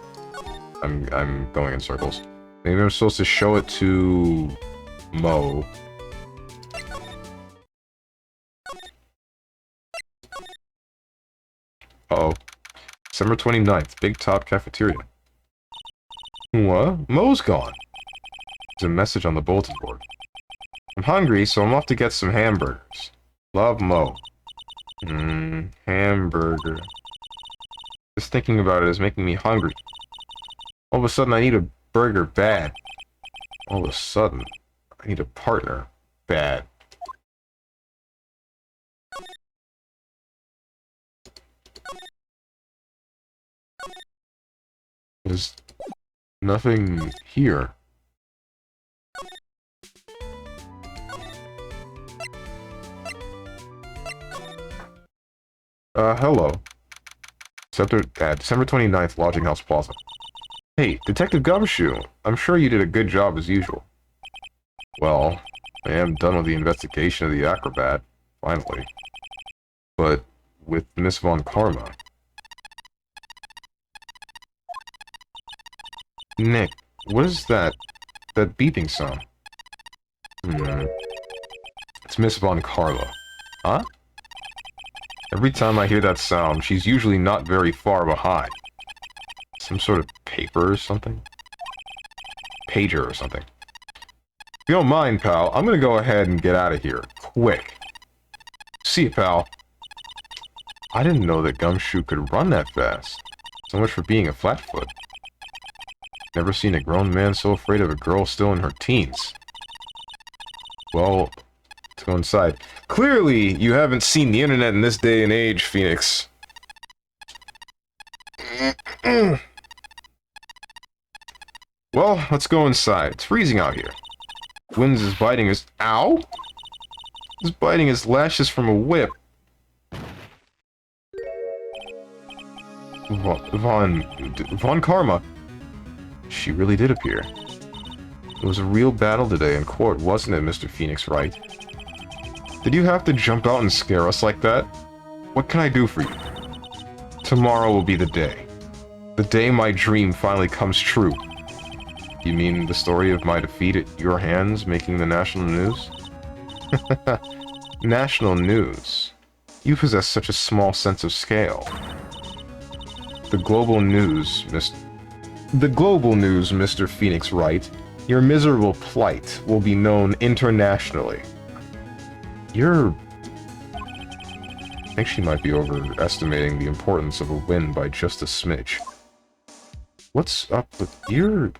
S1: I'm going in circles. Maybe I'm supposed to show it to... Mo. Uh-oh. December 29th, Big Top Cafeteria. What? Mo's gone. There's a message on the bulletin board. I'm hungry, so I'm off to get some hamburgers. Love, Mo. Hamburger. Just thinking about it is making me hungry. All of a sudden, I need a burger bad. All of a sudden, I need a partner bad. There's nothing here. Hello. December 29th, Lodging House Plaza. Hey, Detective Gumshoe, I'm sure you did a good job as usual. Well, I am done with the investigation of the acrobat, finally. But with Miss Von Karma. Nick, what is that? That beeping sound? It's Miss Von Karma. Huh? Every time I hear that sound, she's usually not very far behind. Some sort of paper or something? Pager or something. If you don't mind, pal, I'm gonna go ahead and get out of here. Quick. See you, pal. I didn't know that Gumshoe could run that fast. So much for being a flatfoot. Never seen a grown man so afraid of a girl still in her teens. Well, let's go inside. Clearly, you haven't seen the internet in this day and age, Phoenix. Well, let's go inside. It's freezing out here. Wind is biting his... Ow? He's biting his lashes from a whip. Von Karma. She really did appear. It was a real battle today in court, wasn't it, Mr. Phoenix Wright? Did you have to jump out and scare us like that? What can I do for you? Tomorrow will be the day. The day my dream finally comes true. You mean the story of my defeat at your hands making the national news? National news? You possess such a small sense of scale. The global news, Mr. Phoenix Wright. Your miserable plight will be known internationally. I think she might be overestimating the importance of a win by just a smidge. What's up with your...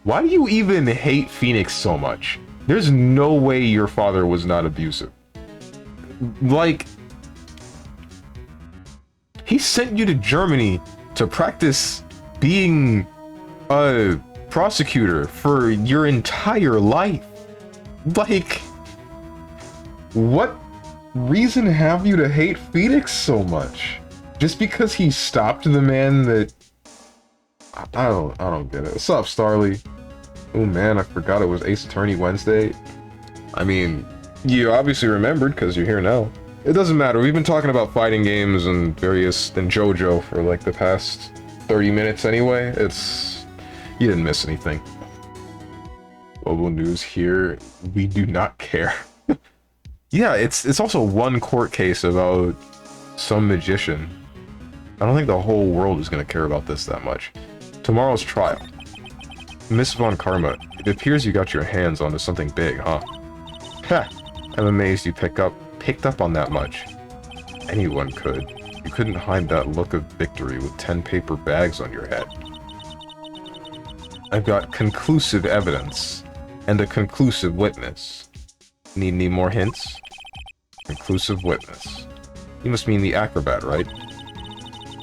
S1: Why do you even hate Phoenix so much? There's no way your father was not abusive. Like... He sent you to Germany to practice being a prosecutor for your entire life. Like, what reason have you to hate Phoenix so much? Just because he stopped the man that... I don't get it. What's up, Starly? Oh man, I forgot it was Ace Attorney Wednesday. I mean, you obviously remembered because you're here now. It doesn't matter. We've been talking about fighting games and JoJo for like the past 30 minutes anyway. You didn't miss anything. Global news here. We do not care. Yeah, it's also one court case about some magician. I don't think the whole world is going to care about this that much. Tomorrow's trial. Miss Von Karma, it appears you got your hands onto something big, huh? Ha! I'm amazed you picked up on that much. Anyone could. You couldn't hide that look of victory with 10 paper bags on your head. I've got conclusive evidence, and a conclusive witness. Need any more hints? Conclusive witness. You must mean the acrobat, right?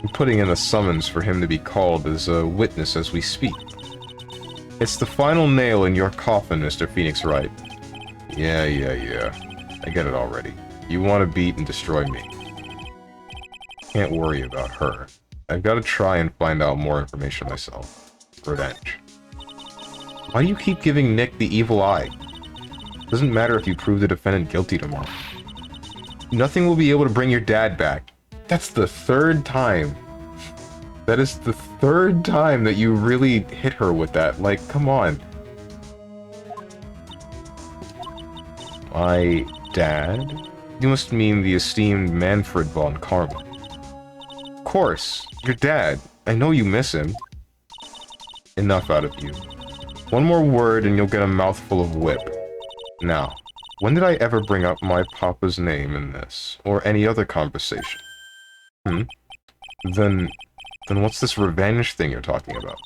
S1: I'm putting in a summons for him to be called as a witness as we speak. It's the final nail in your coffin, Mr. Phoenix Wright. Yeah. I get it already. You want to beat and destroy me. Can't worry about her. I've got to try and find out more information myself. Revenge. Why do you keep giving Nick the evil eye? Doesn't matter if you prove the defendant guilty tomorrow. Nothing will be able to bring your dad back. That's the third time. That is the third time that you really hit her with that. Like, come on. My dad? You must mean the esteemed Manfred von Karma. Of course, your dad. I know you miss him. Enough out of you. One more word and you'll get a mouthful of whip. Now, when did I ever bring up my papa's name in this, or any other conversation? Then what's this revenge thing you're talking about?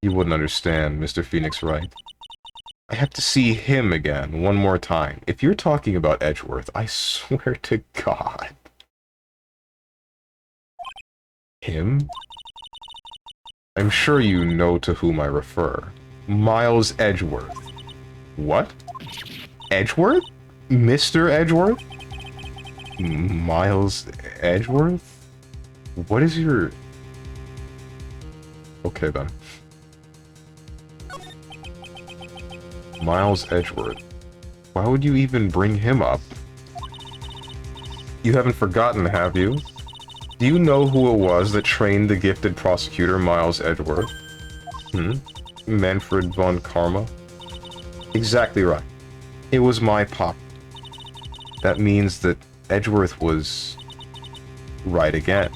S1: You wouldn't understand, Mr. Phoenix Wright. I have to see him again one more time. If you're talking about Edgeworth, I swear to God. Him? I'm sure you know to whom I refer. Miles Edgeworth. What? Edgeworth? Mr. Edgeworth? Miles Edgeworth? What is your... Okay, then. Miles Edgeworth. Why would you even bring him up? You haven't forgotten, have you? Do you know who it was that trained the gifted prosecutor Miles Edgeworth? Manfred von Karma? Exactly right. It was my pop. That means that Edgeworth was right again.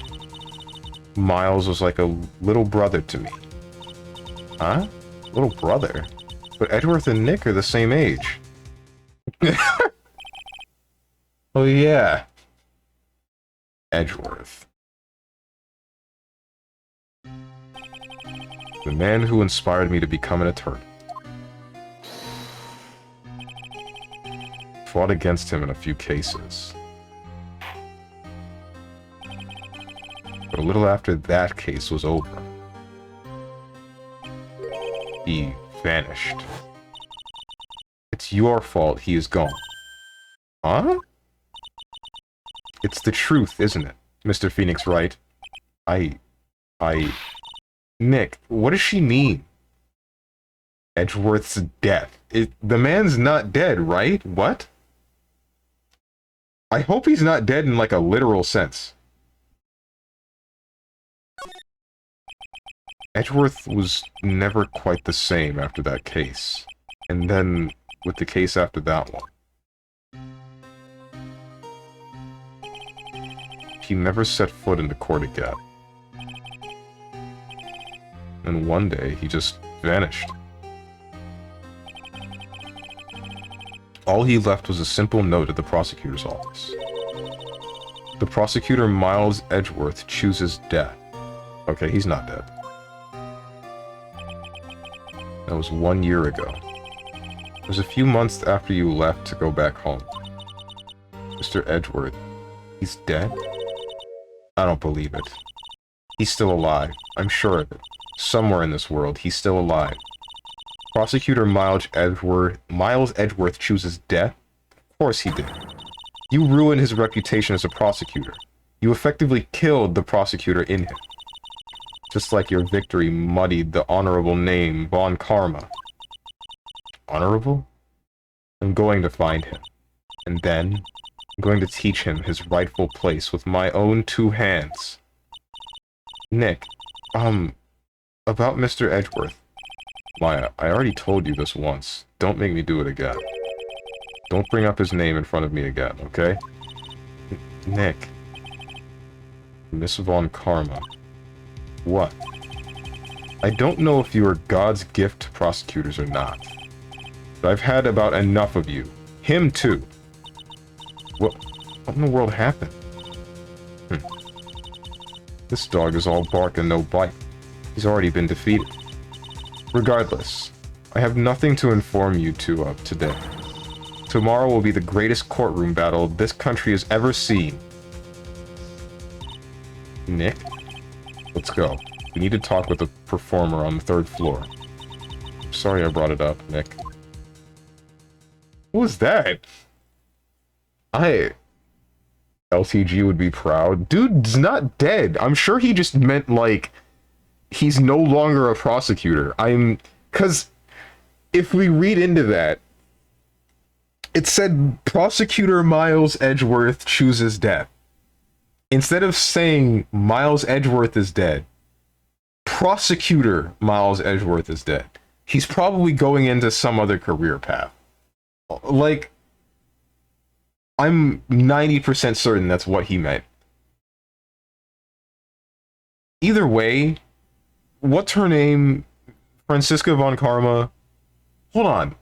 S1: Miles was like a little brother to me. Huh? Little brother? But Edgeworth and Nick are the same age. Oh yeah. Edgeworth. The man who inspired me to become an attorney. Fought against him in a few cases. But a little after that case was over, he vanished. It's your fault he is gone. Huh? It's the truth, isn't it? Mr. Phoenix Wright. Nick, what does she mean? Edgeworth's death. The man's not dead, right? What? I hope he's not dead in like a literal sense. Edgeworth was never quite the same after that case. And then with the case after that one. He never set foot into court again. And one day, he just vanished. All he left was a simple note at the prosecutor's office. The prosecutor Miles Edgeworth chooses death. Okay, he's not dead. That was 1 year ago. It was a few months after you left to go back home. Mr. Edgeworth, he's dead? I don't believe it. He's still alive. I'm sure of it. Somewhere in this world, he's still alive. Prosecutor Miles Edgeworth chooses death? Of course he did. You ruined his reputation as a prosecutor. You effectively killed the prosecutor in him. Just like your victory muddied the honorable name Von Karma. Honorable? I'm going to find him. And then, I'm going to teach him his rightful place with my own 2 hands. Nick, about Mr. Edgeworth. Maya, I already told you this once. Don't make me do it again. Don't bring up his name in front of me again, okay? Nick. Miss Von Karma. What? I don't know if you are God's gift to prosecutors or not. But I've had about enough of you. Him too. What in the world happened? This dog is all bark and no bite. He's already been defeated. Regardless, I have nothing to inform you two of today. Tomorrow will be the greatest courtroom battle this country has ever seen. Nick? Let's go. We need to talk with the performer on the 3rd floor. Sorry I brought it up, Nick. What was that? LTG would be proud. Dude's not dead. I'm sure he just meant, like, he's no longer a prosecutor. Because if we read into that, it said Prosecutor Miles Edgeworth chooses death. Instead of saying Miles Edgeworth is dead, Prosecutor Miles Edgeworth is dead. He's probably going into some other career path. Like, I'm 90% certain that's what he meant. Either way, what's her name? Franziska von Karma? Hold on.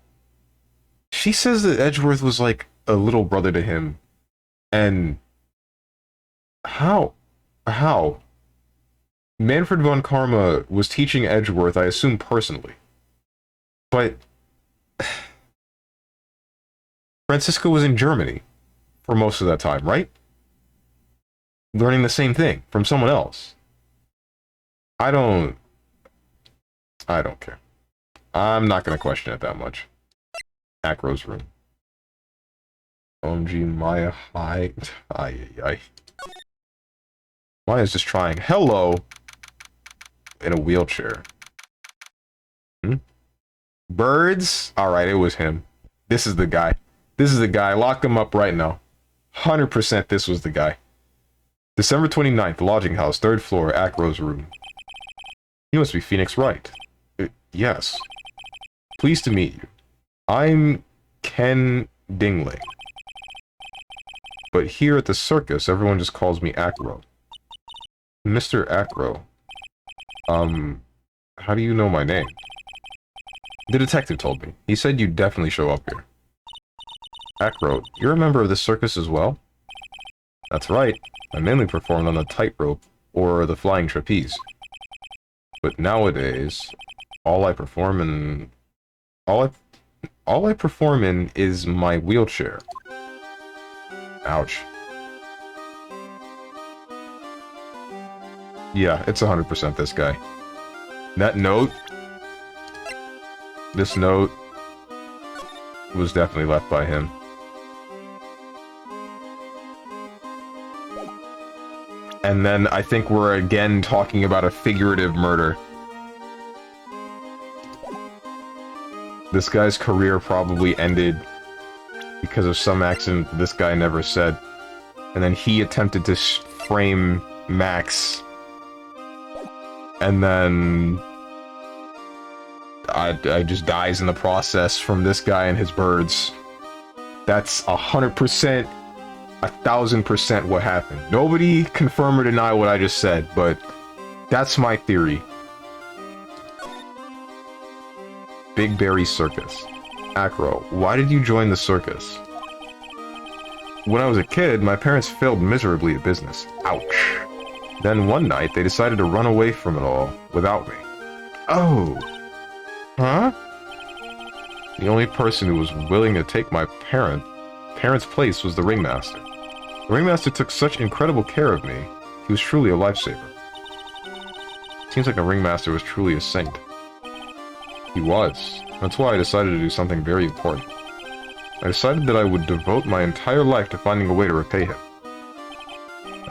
S1: She says that Edgeworth was like a little brother to him. And how? Manfred von Karma was teaching Edgeworth, I assume personally. But Franziska was in Germany for most of that time, right? Learning the same thing from someone else. I don't care. I'm not going to question it that much. Acro's room. OMG, Maya, hi. Maya's just trying. Hello. in a wheelchair. Hmm? Birds? Alright, it was him. This is the guy. This is the guy. Lock him up right now. 100% this was the guy. December 29th, lodging house, 3rd floor, Acro's room. You must be Phoenix Wright. Yes. Pleased to meet you. I'm Ken Dingley. But here at the circus, everyone just calls me Acro. Mr. Acro. How do you know my name? The detective told me. He said you'd definitely show up here. Acro, you're a member of the circus as well? That's right. I mainly performed on the tightrope or the flying trapeze. But nowadays, all I perform in is my wheelchair. Ouch. Yeah, it's 100% this guy. That note, this note was definitely left by him. And then I think we're again talking about a figurative murder. This guy's career probably ended because of some accident this guy never said. And then he attempted to frame Max. And then I just dies in the process from this guy and his birds. That's 100%, 1000% what happened. Nobody confirm or deny what I just said, but that's my theory. Big Berry Circus. Acro, why did you join the circus? When I was a kid, my parents failed miserably at business. Ouch. Then one night, they decided to run away from it all without me. Oh. Huh? The only person who was willing to take my parents' place was the ringmaster. The ringmaster took such incredible care of me. He was truly a lifesaver. Seems like the ringmaster was truly a saint. He was. That's why I decided to do something very important. I decided that I would devote my entire life to finding a way to repay him.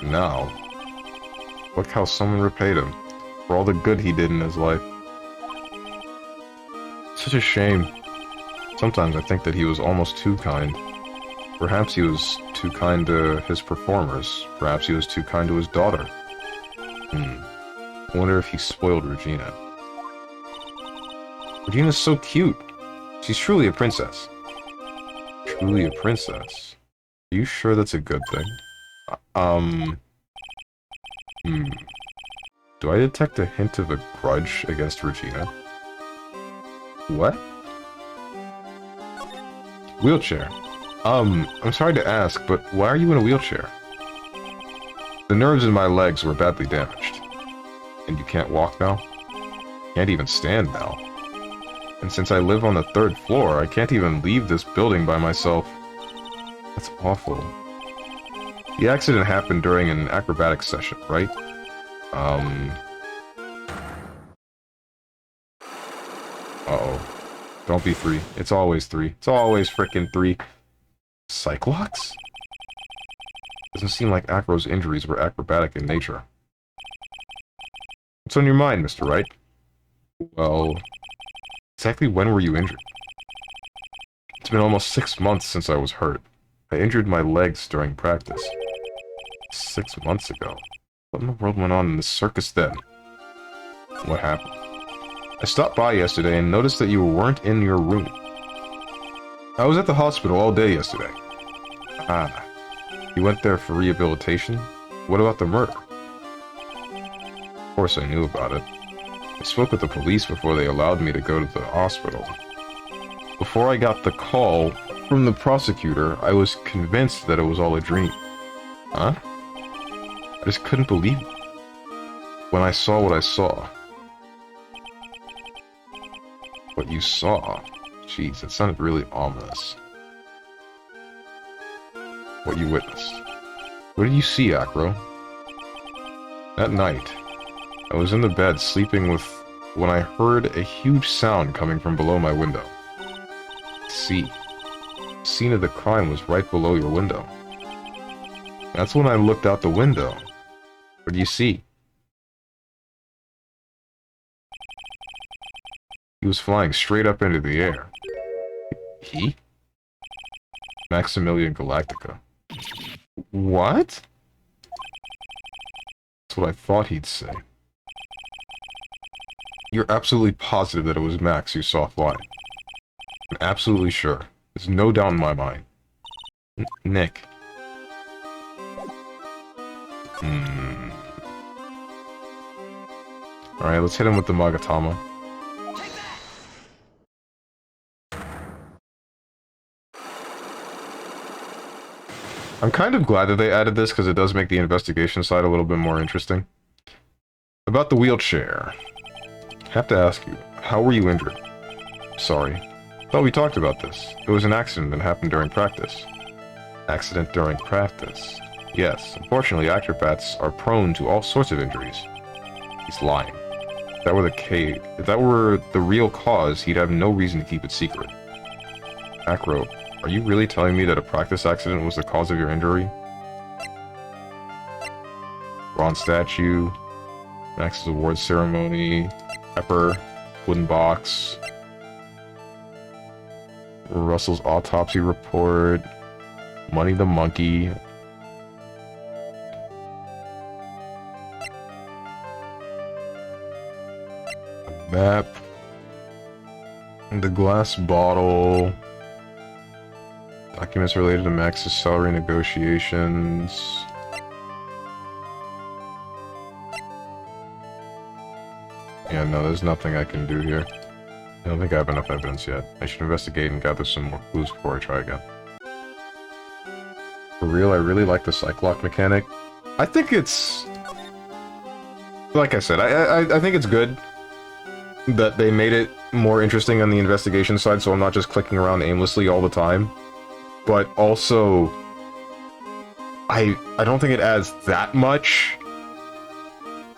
S1: And now, look how someone repaid him for all the good he did in his life. Such a shame. Sometimes I think that he was almost too kind. Perhaps he was too kind to his performers. Perhaps he was too kind to his daughter. I wonder if he spoiled Regina. Regina's so cute. She's truly a princess. Truly a princess? Are you sure that's a good thing? Do I detect a hint of a grudge against Regina? What? Wheelchair. I'm sorry to ask, but why are you in a wheelchair? The nerves in my legs were badly damaged. And you can't walk now? Can't even stand now. And since I live on the 3rd floor, I can't even leave this building by myself. That's awful. The accident happened during an acrobatics session, right? Uh-oh. Don't be 3. It's always 3. It's always frickin' 3. Cyclops? Doesn't seem like Acro's injuries were acrobatic in nature. What's on your mind, Mr. Wright? Well, exactly when were you injured? It's been almost 6 months since I was hurt. I injured my legs during practice. 6 months ago? What in the world went on in the circus then? What happened? I stopped by yesterday and noticed that you weren't in your room. I was at the hospital all day yesterday. Ah. You went there for rehabilitation? What about the murder? Of course I knew about it. I spoke with the police before they allowed me to go to the hospital. Before I got the call from the prosecutor, I was convinced that it was all a dream. Huh? I just couldn't believe it. When I saw what I saw. What you saw? Jeez, it sounded really ominous. What you witnessed. What did you see, Acro? That night, I was in the bed sleeping when I heard a huge sound coming from below my window. See. The scene of the crime was right below your window. That's when I looked out the window. What do you see? He was flying straight up into the air. He? Maximilian Galactica. What? That's what I thought he'd say. You're absolutely positive that it was Max you saw flying. I'm absolutely sure. There's no doubt in my mind. Nick. Alright, let's hit him with the Magatama. I'm kind of glad that they added this, because it does make the investigation side a little bit more interesting. About the wheelchair. I have to ask you, how were you injured? Sorry. Thought we talked about this. It was an accident that happened during practice. Accident during practice? Yes, unfortunately acrobats are prone to all sorts of injuries. He's lying. If that were the real cause, he'd have no reason to keep it secret. Acro, are you really telling me that a practice accident was the cause of your injury? Bronze statue, Max's award ceremony, pepper, wooden box, Russell's autopsy report, Money the Monkey. A map, the glass bottle. Documents related to Max's salary negotiations. Yeah, no, there's nothing I can do here. I don't think I have enough evidence yet. I should investigate and gather some more clues before I try again. For real, I really like the Cyclock mechanic. I think it's... Like I said, I think it's good that they made it more interesting on the investigation side, so I'm not just clicking around aimlessly all the time. But also, I don't think it adds that much.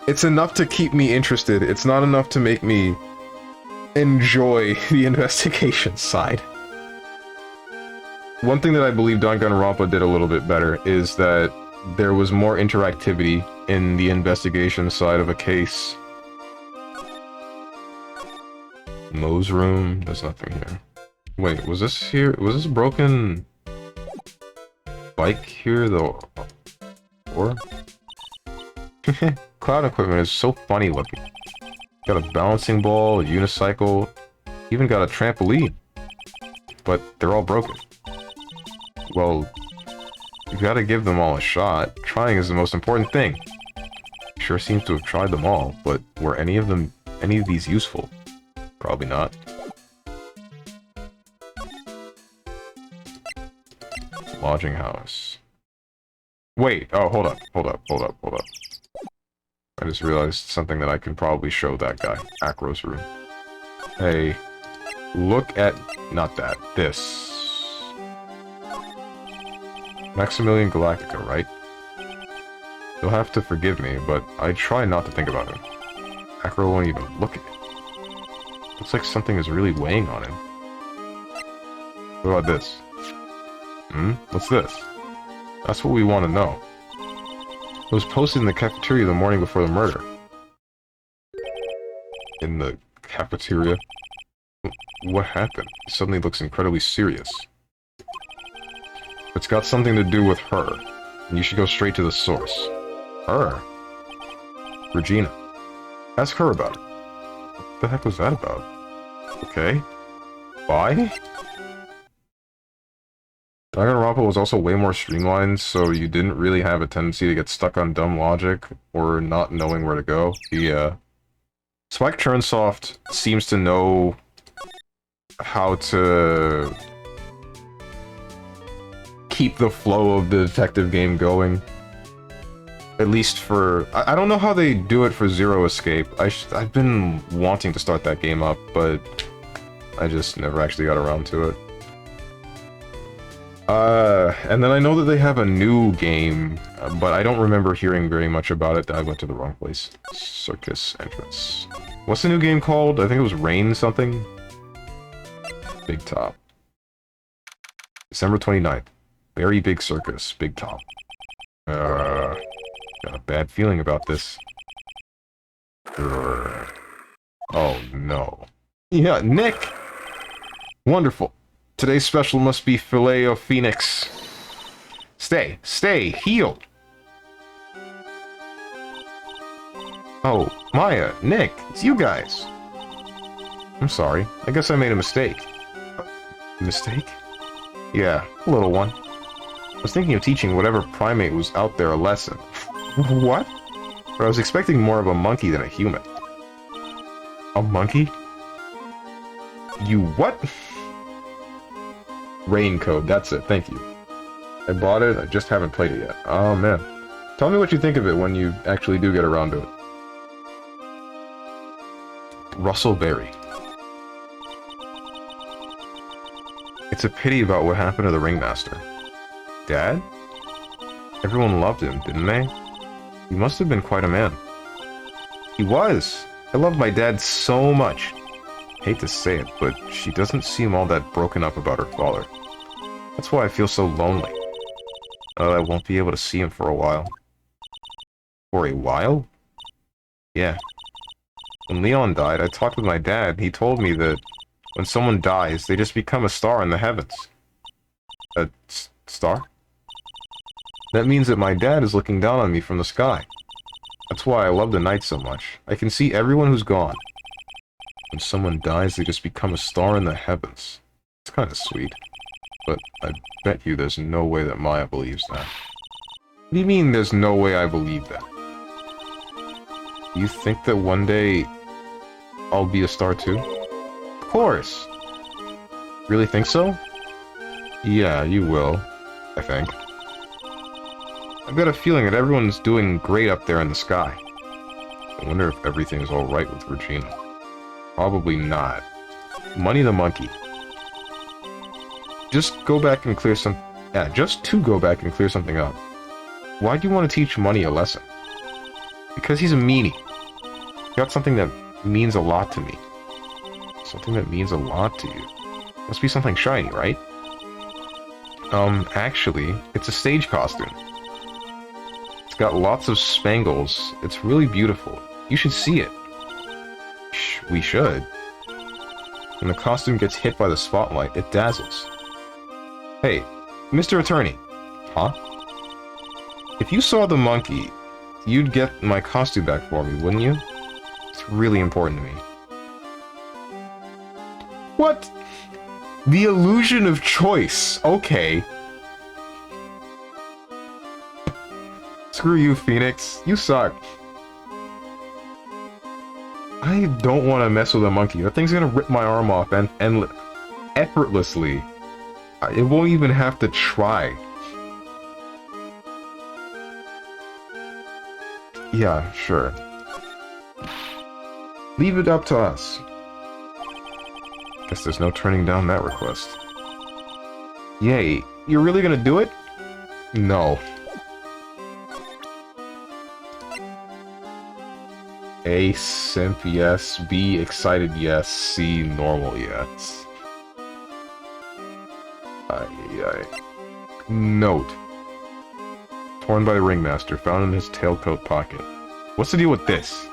S1: It's enough to keep me interested. It's not enough to make me enjoy the investigation side. One thing that I believe Danganronpa did a little bit better is that there was more interactivity in the investigation side of a case. Moe's room? There's nothing here. Wait, was this here? Was this broken bike here, though? Or? Cloud equipment is so funny looking. Got a balancing ball, a unicycle, even got a trampoline. But they're all broken. Well, you gotta give them all a shot. Trying is the most important thing. Sure seems to have tried them all, but were any of these useful? Probably not. Lodging house. Wait, oh, hold up. I just realized something that I can probably show that guy. Acro's room. Hey, look at... not that. This. Maximilian Galactica, right? You'll have to forgive me, but I try not to think about him. Acro won't even look at it. Looks like something is really weighing on him. What about this? What's this? That's what we want to know. It was posted in the cafeteria the morning before the murder. In the cafeteria? What happened? It suddenly looks incredibly serious. It's got something to do with her, and you should go straight to the source. Her? Regina. Ask her about it. What the heck was that about? Okay. Why? Danganronpa was also way more streamlined, so you didn't really have a tendency to get stuck on dumb logic or not knowing where to go. The, Spike Churnsoft seems to know how to keep the flow of the detective game going. At least for... I don't know how they do it for Zero Escape. I've been wanting to start that game up, but I just never actually got around to it. And then I know that they have a new game, but I don't remember hearing very much about it. I went to the wrong place. Circus entrance. What's the new game called? I think it was Rain something? Big Top. December 29th. Very Big Circus. Big Top. Got a bad feeling about this. Oh no. Yeah, Nick! Wonderful. Today's special must be filet of phoenix. Stay, heal! Oh, Maya, Nick, it's you guys. I'm sorry. I guess I made a mistake. Mistake? Yeah, a little one. I was thinking of teaching whatever primate was out there a lesson. What? But I was expecting more of a monkey than a human. A monkey? You what? Raincoat, that's it, thank you. I bought it, I just haven't played it yet. Oh man. Tell me what you think of it when you actually do get around to it. Russell Berry. It's a pity about what happened to the ringmaster. Dad? Everyone loved him, didn't they? He must have been quite a man. He was! I love my dad so much. Hate to say it, but she doesn't seem all that broken up about her father. That's why I feel so lonely. I won't be able to see him for a while. For a while? Yeah. When Leon died, I talked with my dad. He told me that when someone dies, they just become a star in the heavens. A star? That means that my dad is looking down on me from the sky. That's why I love the night so much. I can see everyone who's gone. When someone dies, they just become a star in the heavens. It's kind of sweet. But I bet you there's no way that Maya believes that. What do you mean there's no way I believe that? You think that one day I'll be a star too? Of course! Really think so? Yeah, you will. I think. I've got a feeling that everyone's doing great up there in the sky. I wonder if everything's alright with Regina. Probably not. Money the monkey. Just go back and clear some... Yeah, just to go back and clear something up. Why do you want to teach Money a lesson? Because he's a meanie. He got something that means a lot to me. Something that means a lot to you. Must be something shiny, right? Actually, it's a stage costume. It's got lots of spangles. It's really beautiful. You should see it. We should. When the costume gets hit by the spotlight, it dazzles. Hey, Mr. Attorney. Huh? If you saw the monkey, you'd get my costume back for me, wouldn't you? It's really important to me. What? The illusion of choice. Okay. Screw you, Phoenix. You suck. I don't want to mess with a monkey. That thing's gonna rip my arm off and effortlessly. It won't even have to try. Yeah, sure. Leave it up to us. Guess there's no turning down that request. Yay, you're really gonna do it? No. A, simp, yes. B, excited, yes. C, normal, yes. Note. Torn by the ringmaster, found in his tailcoat pocket. What's the deal with this?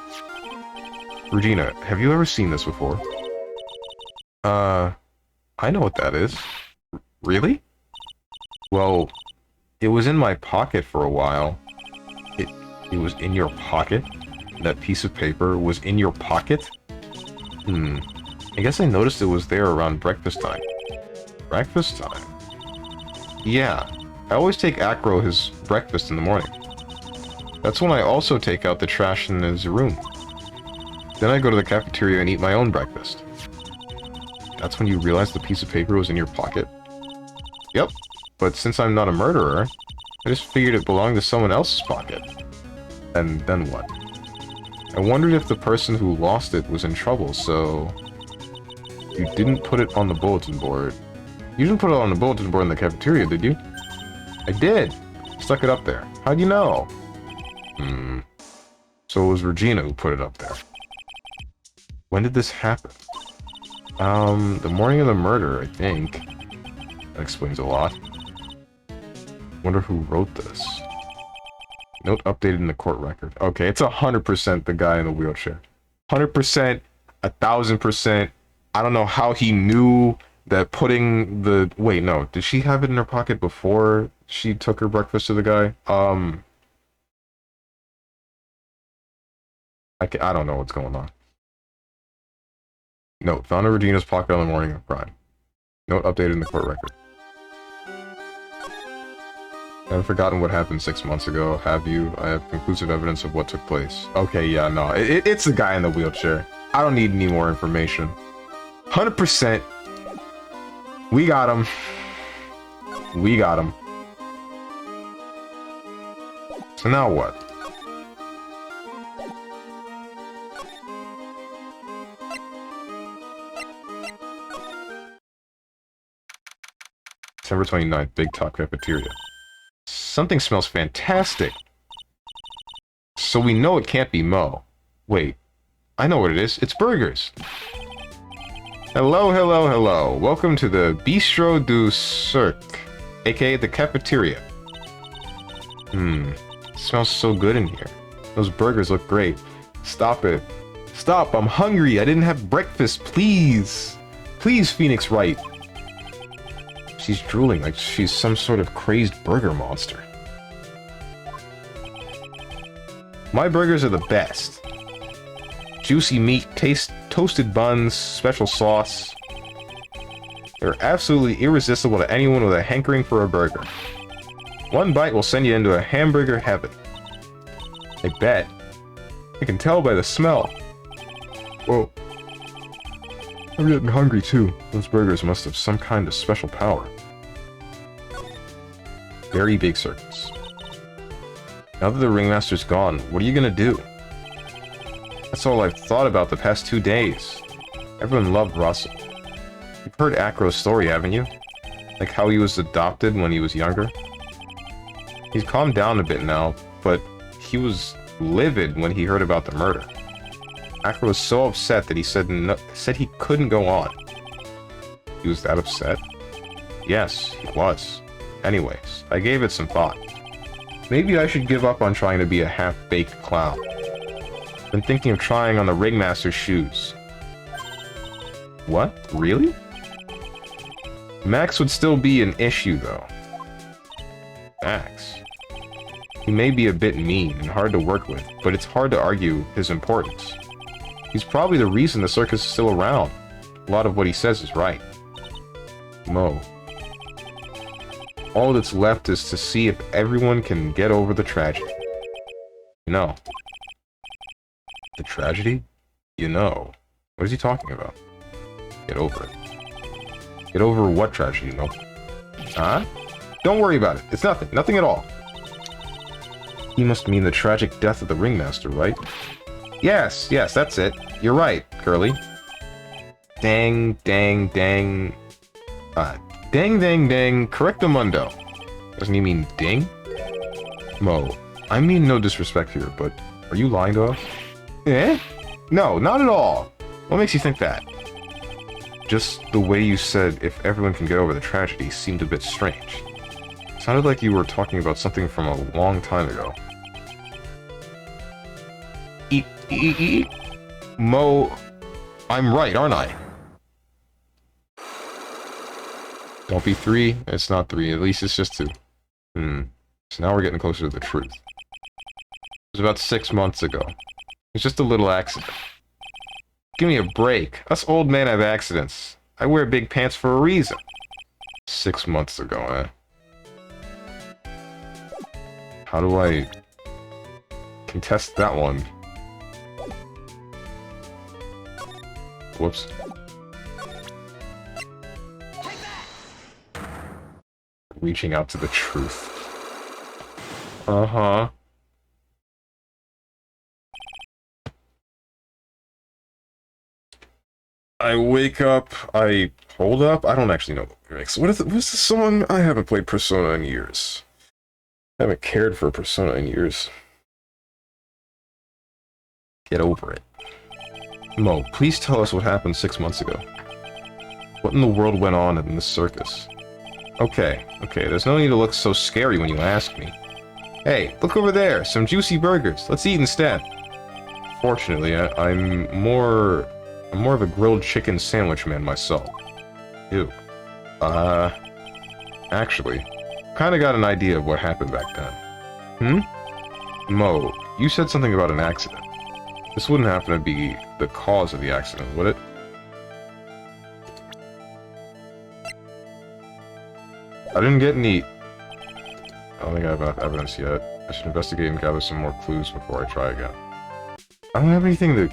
S1: Regina, have you ever seen this before? I know what that is. Really? Well, it was in my pocket for a while. It was in your pocket? That piece of paper was in your pocket? I guess I noticed it was there around breakfast time. Breakfast time? Yeah, I always take Acro his breakfast in the morning. That's when I also take out the trash in his room. Then I go to the cafeteria and eat my own breakfast. That's when you realize the piece of paper was in your pocket? Yep, but since I'm not a murderer, I just figured it belonged to someone else's pocket. And then what? I wondered if the person who lost it was in trouble, so... You didn't put it on the bulletin board. You didn't put it on the bulletin board in the cafeteria, did you? I did! Stuck it up there. How'd you know? So it was Regina who put it up there. When did this happen? The morning of the murder, I think. That explains a lot. Wonder who wrote this. Note updated in the court record. Okay, it's 100% the guy in the wheelchair. 100%, 1000%. I don't know how he knew that putting the... Wait, no. Did she have it in her pocket before she took her breakfast to the guy? I don't know what's going on. Note, found in Regina's pocket on the morning of crime. Note updated in the court record. I haven't forgotten what happened 6 months ago, have you? I have conclusive evidence of what took place. Okay, yeah, no. It's the guy in the wheelchair. I don't need any more information. 100%. We got him. We got him. So now what? December 29th, Big Top Cafeteria. Something smells fantastic. So we know it can't be Mo. Wait, I know what it is. It's burgers. Hello, hello, hello. Welcome to the Bistro du Cirque, aka the cafeteria. It smells so good in here. Those burgers look great. Stop it. Stop, I'm hungry. I didn't have breakfast, please. Please, Phoenix Wright. She's drooling like she's some sort of crazed burger monster. My burgers are the best. Juicy meat, toasted buns, special sauce. They're absolutely irresistible to anyone with a hankering for a burger. One bite will send you into a hamburger heaven. I bet. I can tell by the smell. Whoa. I'm getting hungry too. Those burgers must have some kind of special power. Very big circus. Now that the ringmaster's gone, what are you gonna do? That's all I've thought about the past 2 days. Everyone loved Russell. You've heard Acro's story, haven't you? Like how he was adopted when he was younger? He's calmed down a bit now, but he was livid when he heard about the murder. Acro was so upset that he said he couldn't go on. He was that upset? Yes, he was. Anyways, I gave it some thought. Maybe I should give up on trying to be a half-baked clown. Been thinking of trying on the ringmaster's shoes. What? Really? Max would still be an issue, though. Max? He may be a bit mean and hard to work with, but it's hard to argue his importance. He's probably the reason the circus is still around. A lot of what he says is right. Mo. All that's left is to see if everyone can get over the tragedy. You know. The tragedy? You know. What is he talking about? Get over it. Get over what tragedy, Mo? Huh? Don't worry about it. It's nothing. Nothing at all. He must mean the tragic death of the ringmaster, right? Yes, that's it. You're right, Curly. Dang, dang, dang. Dang, dang, dang, correctamundo. Doesn't he mean ding? Mo, I mean no disrespect here, but are you lying to us? Eh? No, not at all. What makes you think that? Just the way you said if everyone can get over the tragedy seemed a bit strange. Sounded like you were talking about something from a long time ago. Mo, I'm right, aren't I? Don't be 3. It's not 3. At least it's just 2. So now we're getting closer to the truth. It was about 6 months ago. It's just a little accident. Give me a break. Us old men have accidents. I wear big pants for a reason. 6 months ago, eh? How do I contest that one? Whoops. Reaching out to the truth. Uh-huh. I wake up, I hold up, I don't actually know the lyrics. What's the song? I haven't played Persona in years. I haven't cared for Persona in years. Get over it. Mo, please tell us what happened 6 months ago. What in the world went on in this circus? Okay, there's no need to look so scary when you ask me. Hey, look over there, some juicy burgers. Let's eat instead. Fortunately, I'm more I'm more of a grilled chicken sandwich man myself. Ew. Actually, kinda got an idea of what happened back then. Mo, you said something about an accident. This wouldn't happen to be the cause of the accident, would it? I didn't get any... I don't think I have enough evidence yet. I should investigate and gather some more clues before I try again. I don't have anything to...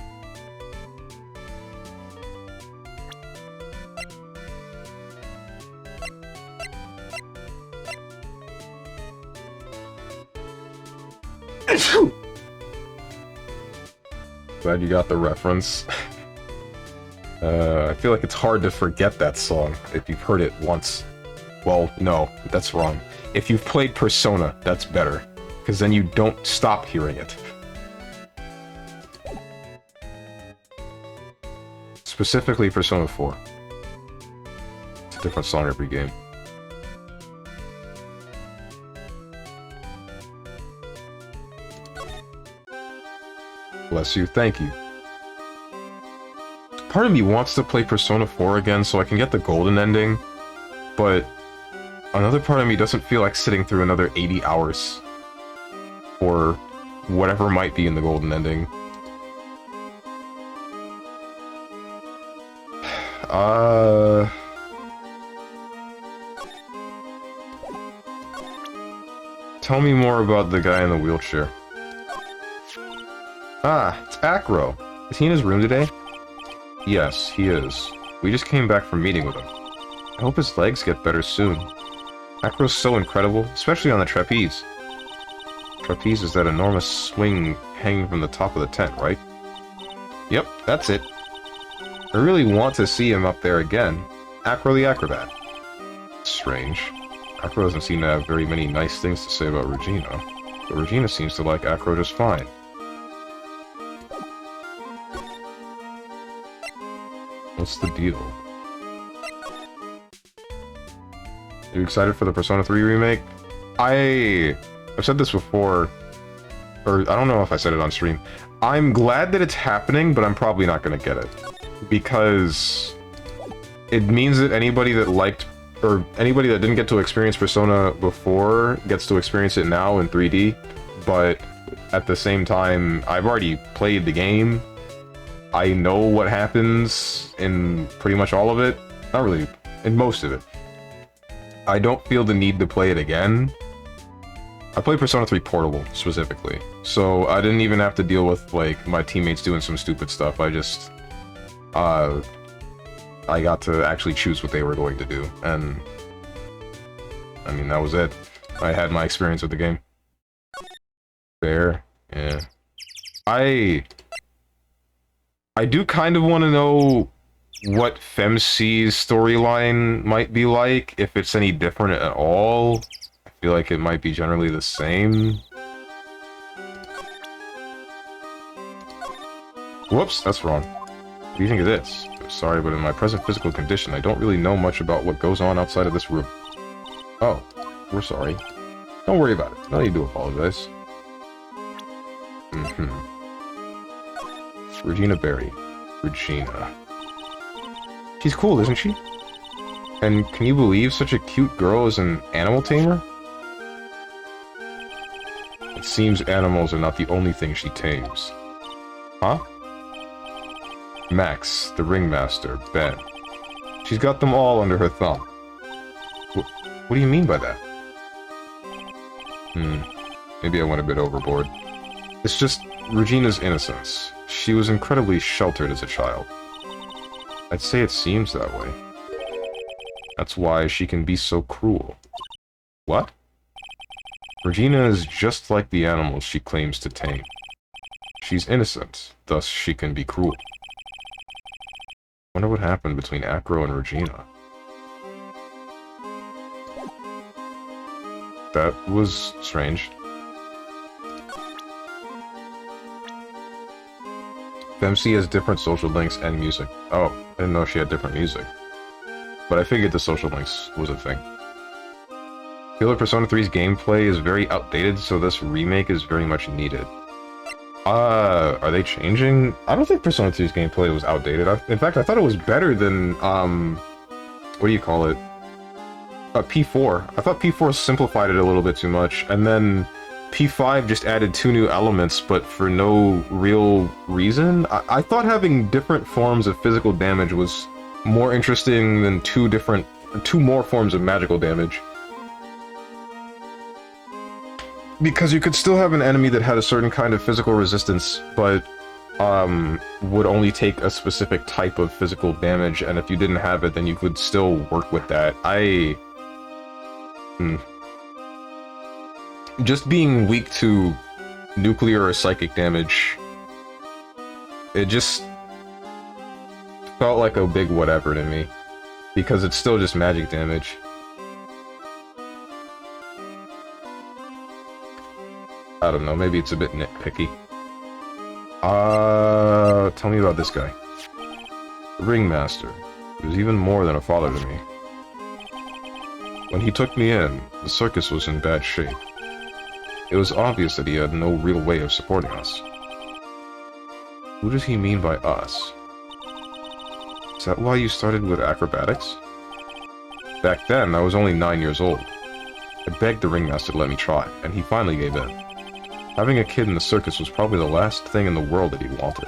S1: Glad you got the reference. I feel like it's hard to forget that song if you've heard it once. Well, no, that's wrong. If you've played Persona, that's better. Because then you don't stop hearing it. Specifically Persona 4. It's a different song every game. Bless you, thank you. Part of me wants to play Persona 4 again so I can get the golden ending, but another part of me doesn't feel like sitting through another 80 hours or whatever might be in the golden ending. Tell me more about the guy in the wheelchair. Ah, it's Acro. Is he in his room today? Yes, he is. We just came back from meeting with him. I hope his legs get better soon. Acro's so incredible, especially on the trapeze. Trapeze is that enormous swing hanging from the top of the tent, right? Yep, that's it. I really want to see him up there again. Acro the Acrobat. Strange. Acro doesn't seem to have very many nice things to say about Regina, but Regina seems to like Acro just fine. What's the deal? Are you excited for the Persona 3 remake? I've said this before, or I don't know if I said it on stream. I'm glad that it's happening, but I'm probably not going to get it. Because it means that anybody that liked, or anybody that didn't get to experience Persona before gets to experience it now in 3D, but at the same time, I've already played the game. I know what happens in pretty much all of it. Not really, in most of it. I don't feel the need to play it again. I played Persona 3 Portable, specifically. So I didn't even have to deal with, like, my teammates doing some stupid stuff. I just... I got to actually choose what they were going to do. And... I mean, that was it. I had my experience with the game. Fair. Yeah. I do kind of want to know what FemC's storyline might be like, if it's any different at all. I feel like it might be generally the same. Whoops, that's wrong. What do you think it is? Sorry, but in my present physical condition, I don't really know much about what goes on outside of this room. Oh, we're sorry. Don't worry about it. No need to apologize. Regina Berry. Regina. She's cool, isn't she? And can you believe such a cute girl is an animal tamer? It seems animals are not the only thing she tames. Huh? Max, the ringmaster, Ben. She's got them all under her thumb. What do you mean by that? Maybe I went a bit overboard. It's just Regina's innocence. She was incredibly sheltered as a child. I'd say it seems that way. That's why she can be so cruel. What? Regina is just like the animals she claims to tame. She's innocent, thus she can be cruel. Wonder what happened between Acro and Regina. That was strange. FemC has different social links and music. Oh, I didn't know she had different music. But I figured the social links was a thing. I feel like Persona 3's gameplay is very outdated, so this remake is very much needed. Are they changing? I don't think Persona 2's gameplay was outdated. In fact, I thought it was better than, what do you call it? P4. I thought P4 simplified it a little bit too much, and then P5 just added 2 new elements, but for no real reason. I thought having different forms of physical damage was more interesting than 2 more forms of magical damage. Because you could still have an enemy that had a certain kind of physical resistance, but would only take a specific type of physical damage, and if you didn't have it, then you could still work with that. Just being weak to nuclear or psychic damage, it just felt like a big whatever to me, because it's still just magic damage. I don't know, maybe it's a bit nitpicky. Tell me about this guy. The Ringmaster. He was even more than a father to me. When he took me in, the circus was in bad shape. It was obvious that he had no real way of supporting us. Who does he mean by us? Is that why you started with acrobatics? Back then, I was only 9 years old. I begged the Ringmaster to let me try, and he finally gave in. Having a kid in the circus was probably the last thing in the world that he wanted.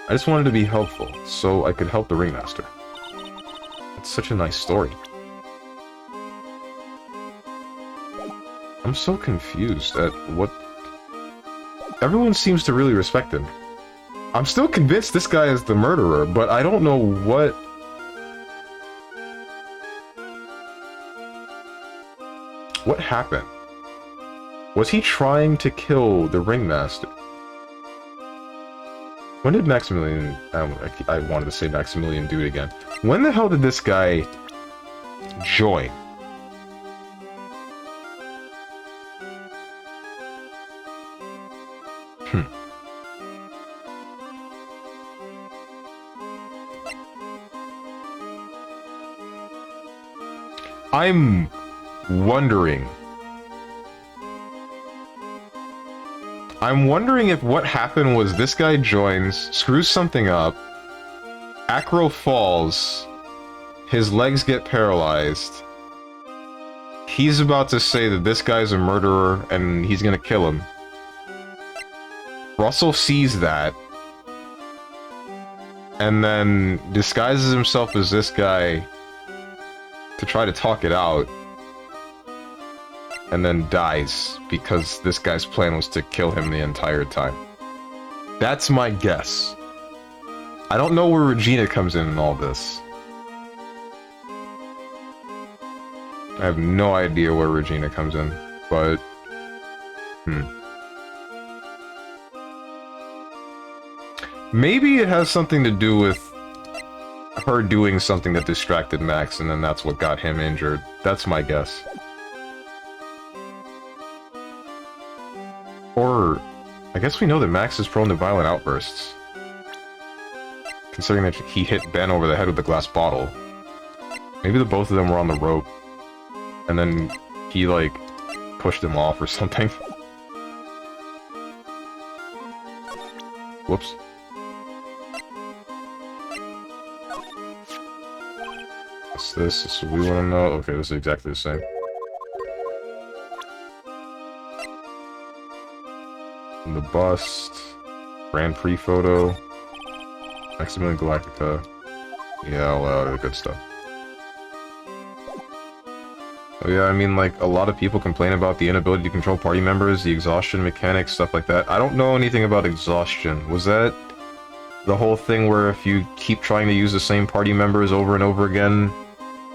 S1: I just wanted to be helpful, so I could help the Ringmaster. That's such a nice story. I'm so confused at what... Everyone seems to really respect him. I'm still convinced this guy is the murderer, but I don't know what... What happened? Was he trying to kill the Ringmaster? When did Maximilian... I wanted to say Maximilian do it again. When the hell did this guy join? I'm wondering if what happened was this guy joins, screws something up, Acro falls, his legs get paralyzed, he's about to say that this guy's a murderer and he's gonna kill him. Russell sees that, and then disguises himself as this guy to try to talk it out, and then dies because this guy's plan was to kill him the entire time. That's my guess. I don't know where Regina comes in all this. I have no idea where Regina comes in, but... Maybe it has something to do with her doing something that distracted Max, and then that's what got him injured. That's my guess. Or, I guess we know that Max is prone to violent outbursts. Considering that he hit Ben over the head with the glass bottle. Maybe the both of them were on the rope. And then he, like, pushed him off or something. Whoops. What's this? This is what we want to know. Okay, this is exactly the same. The bust, Grand Prix photo, Maximilian Galactica, yeah, all the good stuff. Oh yeah, I mean, like, a lot of people complain about the inability to control party members, the exhaustion mechanics, stuff like that. I don't know anything about exhaustion. Was that the whole thing where if you keep trying to use the same party members over and over again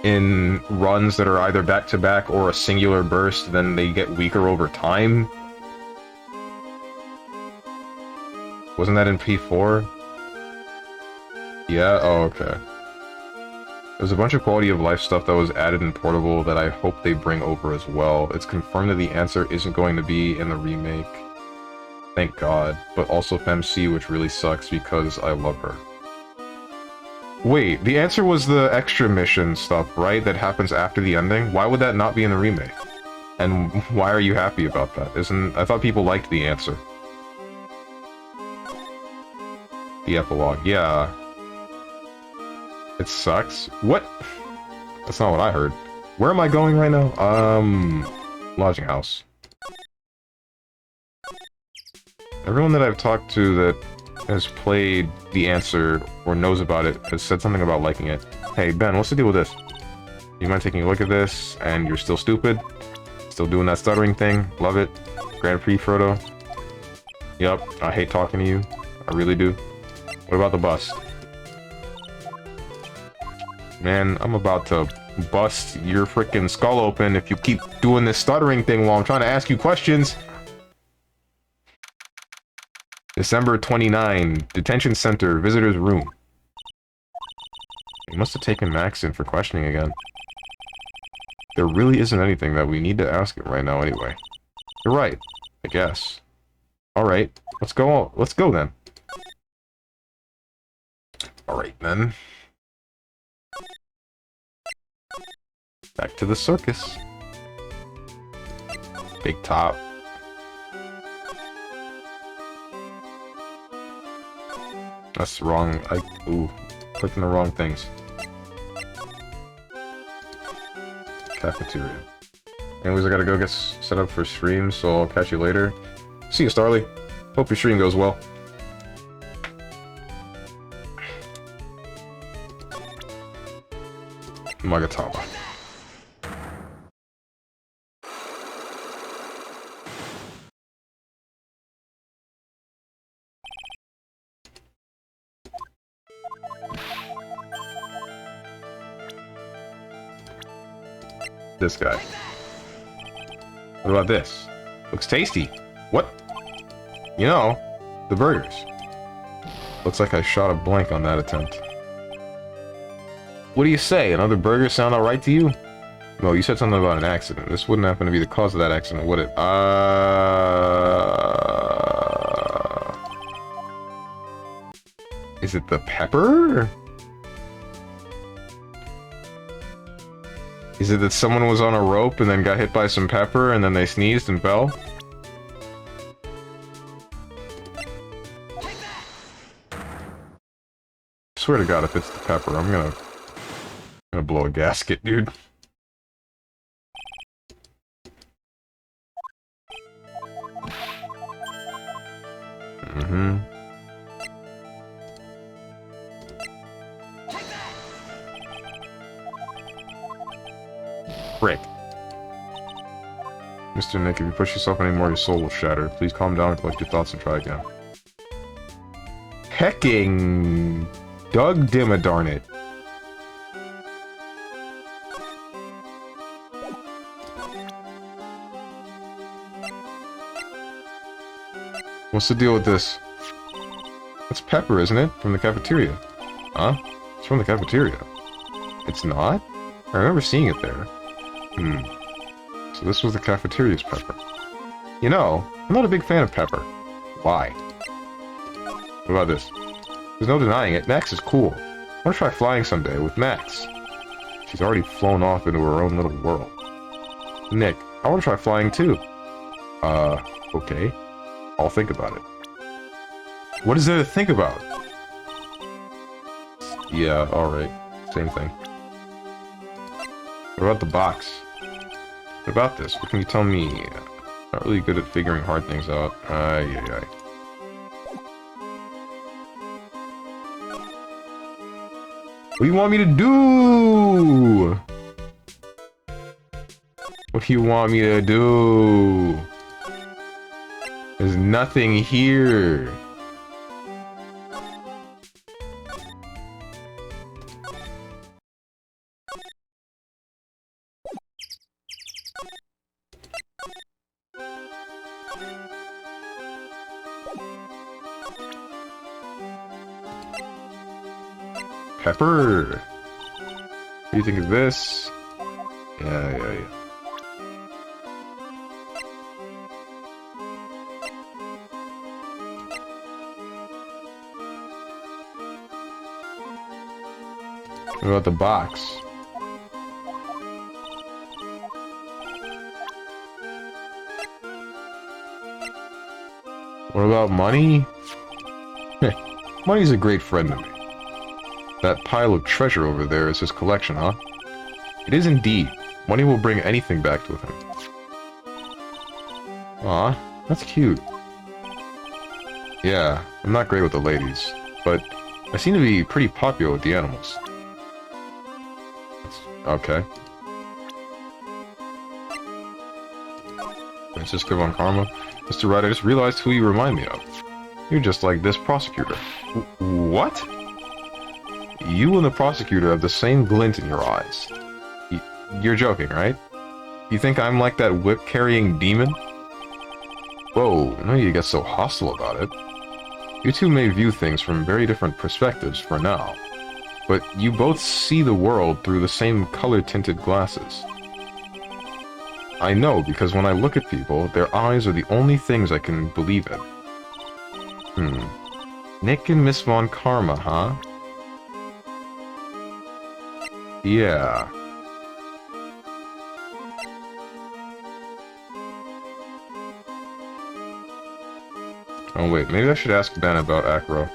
S1: in runs that are either back-to-back or a singular burst, then they get weaker over time? Wasn't that in P4? Yeah? Oh, okay. There's a bunch of quality of life stuff that was added in Portable that I hope they bring over as well. It's confirmed that the answer isn't going to be in the remake. Thank God. But also FemC, which really sucks because I love her. Wait, the answer was the extra mission stuff, right? That happens after the ending? Why would that not be in the remake? And why are you happy about that? I thought people liked the answer. The epilogue, yeah. It sucks. What? That's not what I heard. Where am I going right now? Lodging house. Everyone that I've talked to that has played the answer or knows about it has said something about liking it. Hey, Ben, what's the deal with this? You mind taking a look at this, and you're still stupid? Still doing that stuttering thing? Love it. Grand Prix, Frodo? Yup, I hate talking to you. I really do. What about the bust? Man, I'm about to bust your freaking skull open if you keep doing this stuttering thing while I'm trying to ask you questions. December 29, Detention Center, Visitor's Room. He must have taken Max in for questioning again. There really isn't anything that we need to ask him right now anyway. You're right, I guess. Alright, let's go then. Alright then. Back to the circus. Big top. That's wrong. Ooh, clicked on the wrong things. Cafeteria. Anyways, I gotta go get set up for stream, so I'll catch you later. See you, Starly. Hope your stream goes well. Magatama. This guy. What about this? Looks tasty. What? You know, the burgers. Looks like I shot a blank on that attempt. What do you say? Another burger sound alright to you? No, you said something about an accident. This wouldn't happen to be the cause of that accident, would it? Is it the pepper? Is it that someone was on a rope and then got hit by some pepper and then they sneezed and fell? I swear to God, if it's the pepper, I'm gonna blow a gasket, dude. Mm-hmm. Frick. Mr. Nick, if you push yourself anymore, your soul will shatter. Please calm down, collect your thoughts, and try again. Hecking Doug Dimmadarn it. What's the deal with this? That's pepper, isn't it? From the cafeteria. Huh? It's from the cafeteria. It's not? I remember seeing it there. So this was the cafeteria's pepper. You know, I'm not a big fan of pepper. Why? What about this? There's no denying it. Max is cool. I want to try flying someday with Max. She's already flown off into her own little world. Nick, I want to try flying too. Okay. I'll think about it. What is there to think about? Yeah, alright. Same thing. What about the box? What about this? What can you tell me? Not really good at figuring hard things out. Ay. What do you want me to do? What do you want me to do? There's nothing here. Pepper. What do you think of this? Yeah. What about the box? What about money? Money's a great friend to me. That pile of treasure over there is his collection, huh? It is indeed. Money will bring anything back to him. Aw, that's cute. Yeah, I'm not great with the ladies, but I seem to be pretty popular with the animals. Okay. Francisco von Karma. Mr. Wright, I just realized who you remind me of. You're just like this prosecutor. What? You and the prosecutor have the same glint in your eyes. You're joking, right? You think I'm like that whip-carrying demon? Whoa, no you get so hostile about it. You two may view things from very different perspectives for now, but you both see the world through the same color-tinted glasses. I know, because when I look at people, their eyes are the only things I can believe in. Nick and Miss Von Karma, huh? Yeah. Oh wait, maybe I should ask Ben about Acro.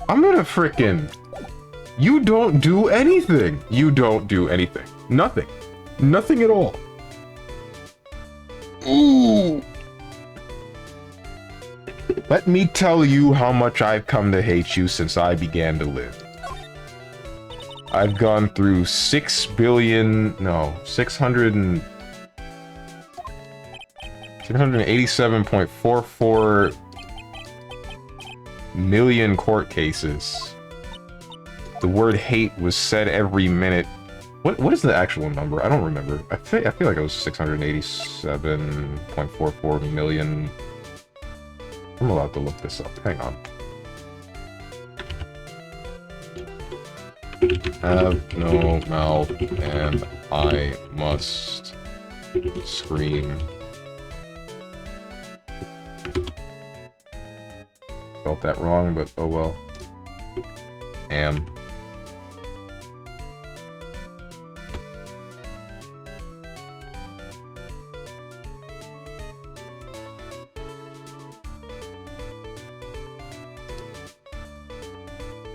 S1: I'm gonna frickin'... You don't do anything! You don't do anything. Nothing. Nothing at all. Ooh! Let me tell you how much I've come to hate you since I began to live. I've gone through 687.44 million court cases. The word hate was said every minute. What is the actual number? I don't remember. I feel like it was 687.44 million. I'm allowed to look this up. Hang on. Have no mouth and I must scream. Felt that wrong, but oh well. Am.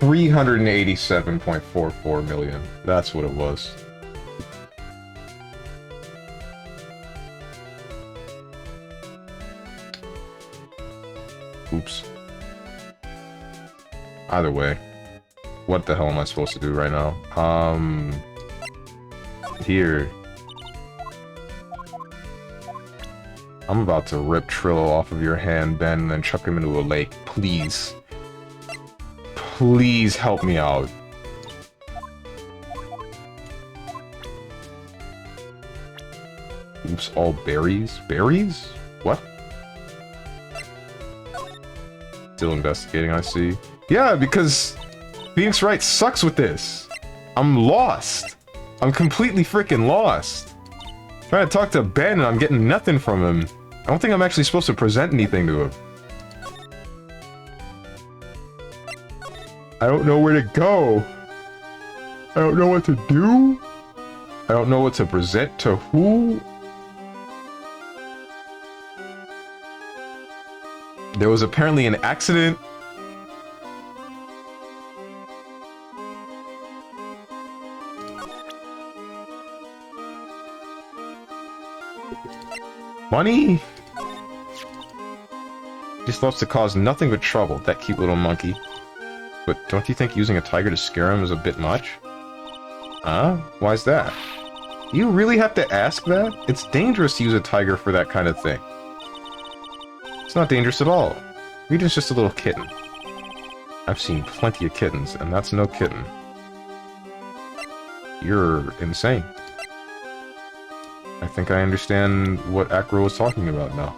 S1: $387.44 million. That's what it was. Oops. Either way. What the hell am I supposed to do right now? Here. I'm about to rip Trillo off of your hand, Ben, and then chuck him into a lake. Please. Please help me out. Oops, all berries? Berries? What? Still investigating, I see. Yeah, because Phoenix Wright sucks with this. I'm lost. I'm completely freaking lost. Trying to talk to Ben and I'm getting nothing from him. I don't think I'm actually supposed to present anything to him. I don't know where to go. I don't know what to do. I don't know what to present to who. There was apparently an accident. Money? Just loves to cause nothing but trouble, that cute little monkey. But don't you think using a tiger to scare him is a bit much? Huh? Why's that? You really have to ask that? It's dangerous to use a tiger for that kind of thing. It's not dangerous at all. Regan's just a little kitten. I've seen plenty of kittens, and that's no kitten. You're insane. I think I understand what Acro was talking about now.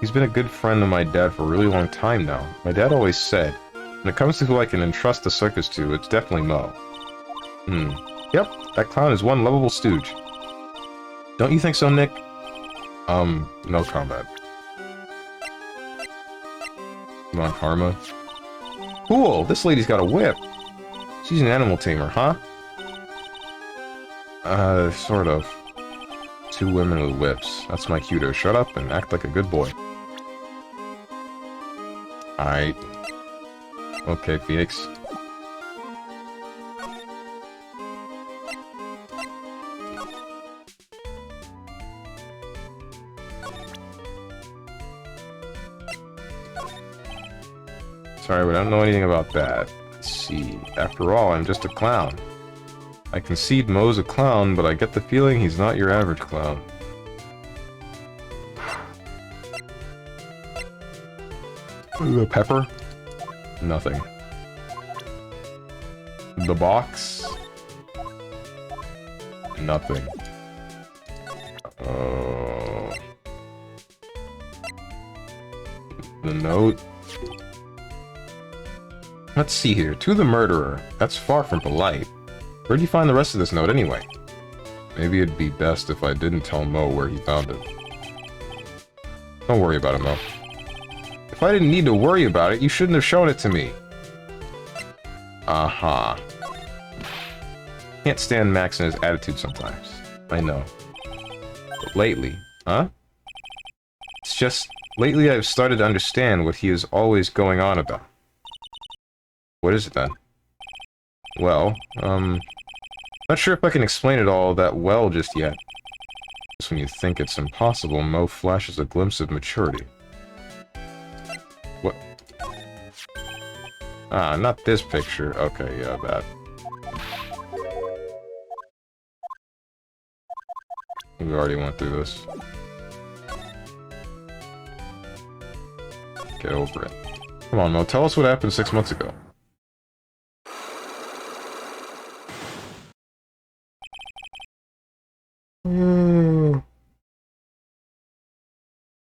S1: He's been a good friend of my dad for a really long time now. My dad always said, When it comes to who I can entrust the circus to, it's definitely Mo. Yep, that clown is one lovable stooge. Don't you think so, Nick? No comment. Come on, Karma. Cool, this lady's got a whip. She's an animal tamer, huh? Sort of. 2 women with whips. That's my cue to shut up and act like a good boy. Alright. Okay, Phoenix. Sorry, but I don't know anything about that. Let's see. After all, I'm just a clown. I concede Mo's a clown, but I get the feeling he's not your average clown. The pepper? Nothing. The box? Nothing. The note? Let's see here. To the murderer. That's far from polite. Where'd you find the rest of this note anyway? Maybe it'd be best if I didn't tell Mo where he found it. Don't worry about it, Mo. If I didn't need to worry about it, you shouldn't have shown it to me. Uh-huh. Can't stand Max and his attitude sometimes. I know. But lately, huh? It's just, lately I've started to understand what he is always going on about. What is it then? Well, not sure if I can explain it all that well just yet. Just when you think it's impossible, Mo flashes a glimpse of maturity. What? Ah, not this picture. Okay, yeah, that. We already went through this. Get over it. Come on, Mo, tell us what happened 6 months ago.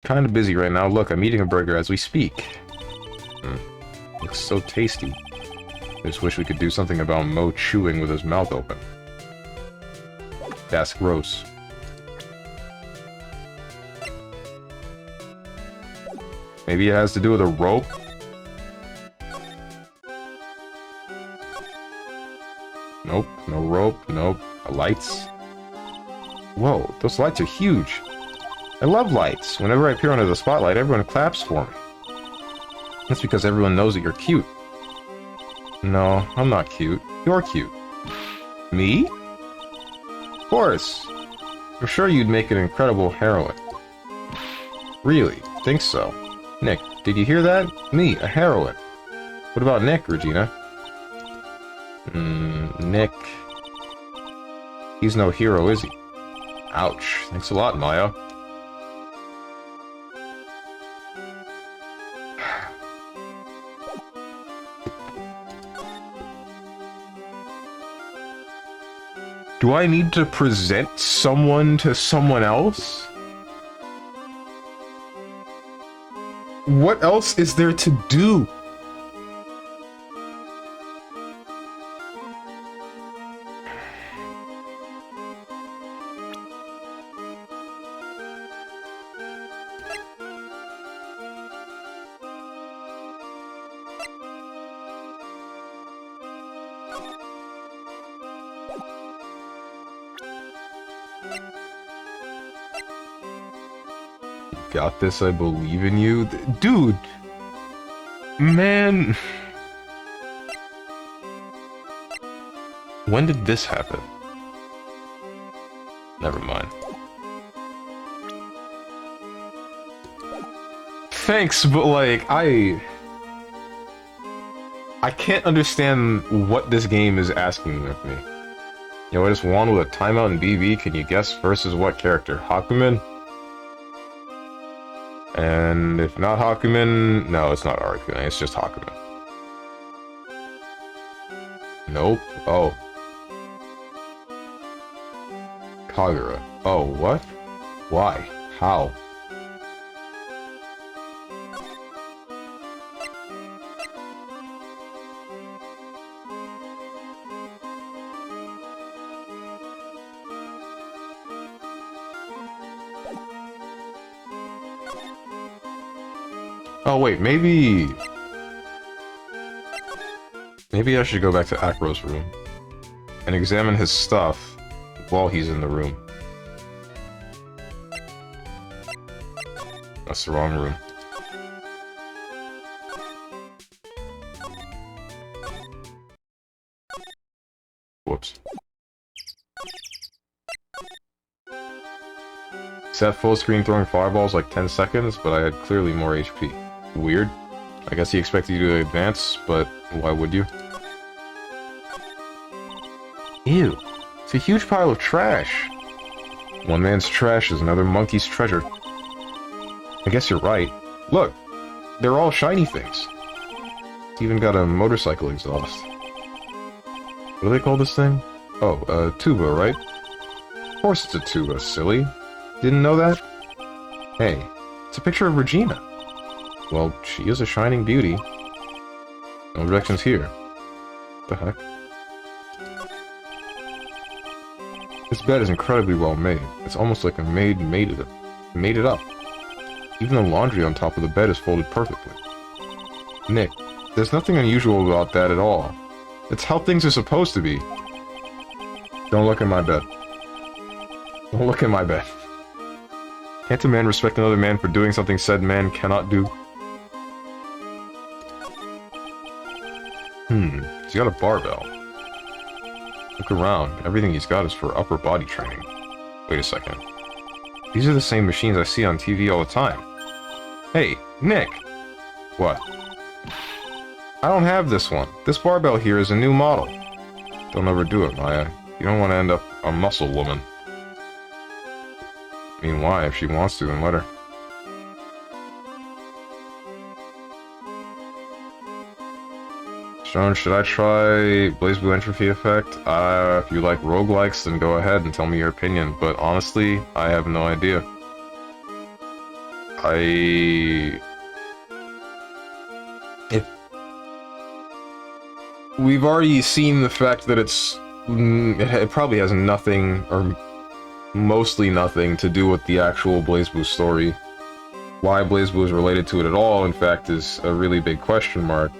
S1: Kind of busy right now. Look, I'm eating a burger as we speak. Looks so tasty. I just wish we could do something about Mo chewing with his mouth open. That's gross. Maybe it has to do with a rope? Nope, no rope, nope. Lights? Whoa, those lights are huge. I love lights. Whenever I appear under the spotlight, everyone claps for me. That's because everyone knows that you're cute. No, I'm not cute. You're cute. Me? Of course. I'm sure you'd make an incredible heroine. Really? Think so? Nick, did you hear that? Me, a heroine. What about Nick, Regina? Nick... He's no hero, is he? Ouch. Thanks a lot, Maya. Do I need to present someone to someone else? What else is there to do? Got this, I believe in you. Dude! Man... When did this happen? Never mind. Thanks, but like, I can't understand what this game is asking of me. You know, I just won with a timeout in BB. Can you guess versus what character? Hakumen? And if not Hakumen, no, it's not Arkumen, it's just Hakumen. Nope. Oh. Kagura. Oh, what? Why? How? Oh wait, maybe... Maybe I should go back to Acro's room and examine his stuff while he's in the room. That's the wrong room. Whoops. Set full screen throwing fireballs like 10 seconds, but I had clearly more HP. Weird. I guess he expected you to advance, but why would you? Ew. It's a huge pile of trash. One man's trash is another monkey's treasure. I guess you're right. Look, they're all shiny things. It's even got a motorcycle exhaust. What do they call this thing? Oh, a tuba, right? Of course it's a tuba, silly. Didn't know that? Hey, it's a picture of Regina. Well, she is a shining beauty. No objections here. What the heck? This bed is incredibly well made. It's almost like a maid made it up. Even the laundry on top of the bed is folded perfectly. Nick, there's nothing unusual about that at all. It's how things are supposed to be. Don't look in my bed. Don't look in my bed. Can't a man respect another man for doing something said man cannot do? He's got a barbell. Look around. Everything he's got is for upper body training. Wait a second. These are the same machines I see on TV all the time. Hey, Nick! What? I don't have this one. This barbell here is a new model. Don't overdo it, Maya. You don't want to end up a muscle woman. I mean, why? If she wants to, then let her. Sean, should I try Blaze Blue Entropy Effect? If you like roguelikes, then go ahead and tell me your opinion, but honestly, I have no idea. We've already seen the fact that it probably has nothing, or mostly nothing, to do with the actual Blaze Blue story. Why Blaze Blue is related to it at all, in fact, is a really big question mark.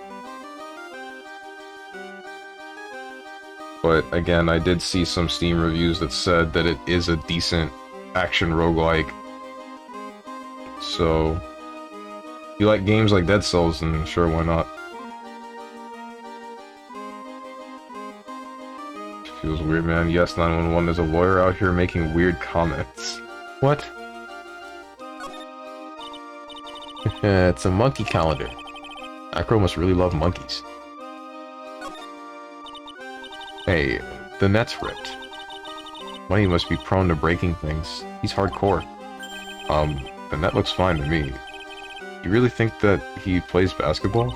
S1: But again, I did see some Steam reviews that said that it is a decent action roguelike. So, if you like games like Dead Cells, then sure, why not? Feels weird, man. Yes, 911 is a lawyer out here making weird comments. What? It's a monkey calendar. Acro must really love monkeys. Hey, the net's ripped. Money must be prone to breaking things. He's hardcore. The net looks fine to me. You really think that he plays basketball?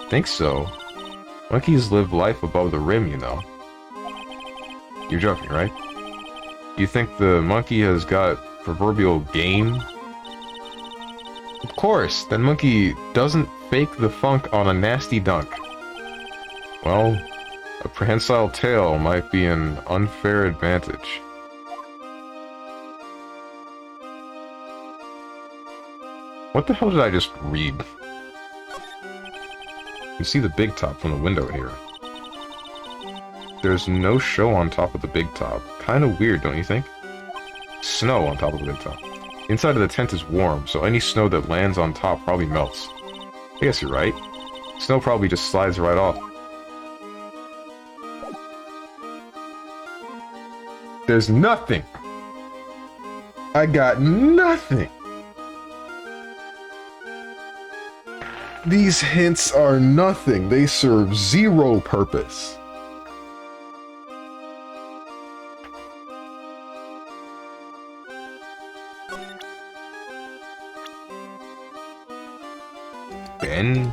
S1: Think so. Monkeys live life above the rim, you know. You're joking, right? You think the monkey has got proverbial game? Of course, that monkey doesn't fake the funk on a nasty dunk. Well, a prehensile tail might be an unfair advantage. What the hell did I just read? You see the big top from the window here. There's no show on top of the big top. Kinda weird, don't you think? Snow on top of the big top. Inside of the tent is warm, so any snow that lands on top probably melts. I guess you're right. Snow probably just slides right off. There's nothing! I got nothing! These hints are nothing. They serve zero purpose. Ben?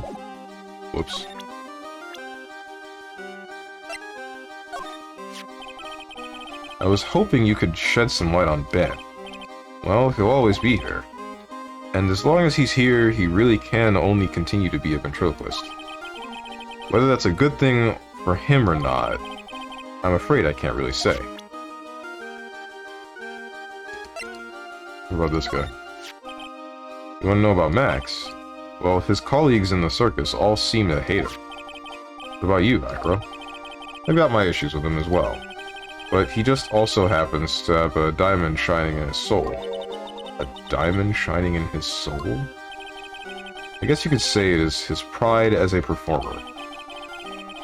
S1: Whoops. I was hoping you could shed some light on Ben. Well, he'll always be here. And as long as he's here, he really can only continue to be a ventriloquist. Whether that's a good thing for him or not, I'm afraid I can't really say. What about this guy? You want to know about Max? Well, his colleagues in the circus all seem to hate him. What about you, Acro? I've got my issues with him as well. But he just also happens to have a diamond shining in his soul. A diamond shining in his soul? I guess you could say it is his pride as a performer.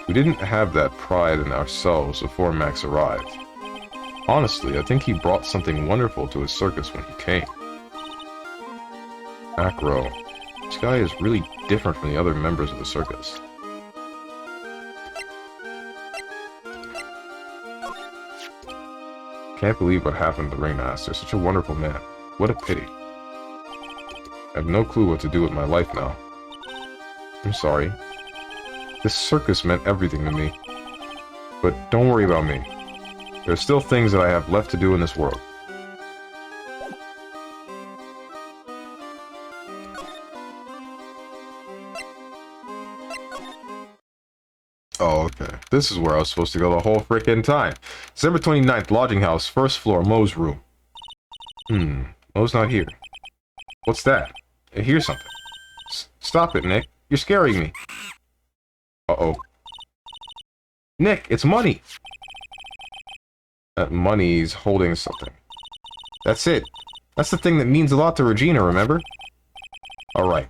S1: We didn't have that pride in ourselves before Max arrived. Honestly, I think he brought something wonderful to his circus when he came. Acro, this guy is really different from the other members of the circus. Can't believe what happened to the Ringmaster. Such a wonderful man. What a pity. I have no clue what to do with my life now. I'm sorry. This circus meant everything to me. But don't worry about me. There are still things that I have left to do in this world. Oh, okay. This is where I was supposed to go the whole frickin' time. December 29th, lodging house, first floor, Mo's room. Mo's not here. What's that? I hear something. Stop it, Nick. You're scaring me. Uh-oh. Nick, it's money! That money's holding something. That's it. That's the thing that means a lot to Regina, remember? Alright.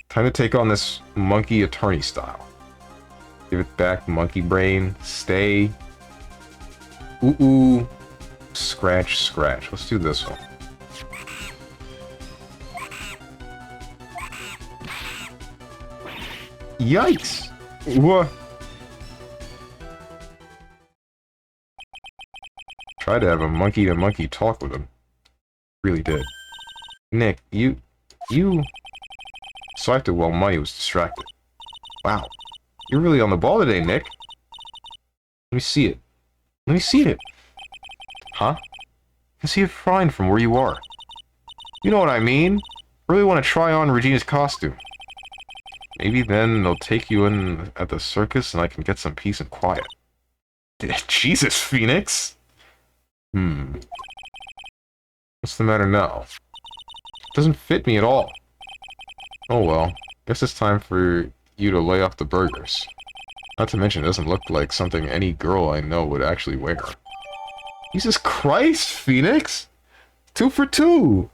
S1: Time to take on this monkey attorney style. Give it back, monkey brain. Stay. Ooh. Scratch, scratch. Let's do this one. Yikes! What? Tried to have a monkey-to-monkey talk with him. Really did. Nick, you swiped it while Money was distracted. Wow. You're really on the ball today, Nick. Let me see it. Let me see it. Huh? I can see it fine from where you are. You know what I mean? Really want to try on Regina's costume. Maybe then they'll take you in at the circus and I can get some peace and quiet. Jesus, Phoenix! What's the matter now? It doesn't fit me at all. Oh well, guess it's time for you to lay off the burgers. Not to mention it doesn't look like something any girl I know would actually wear. Jesus Christ, Phoenix! 2 for 2!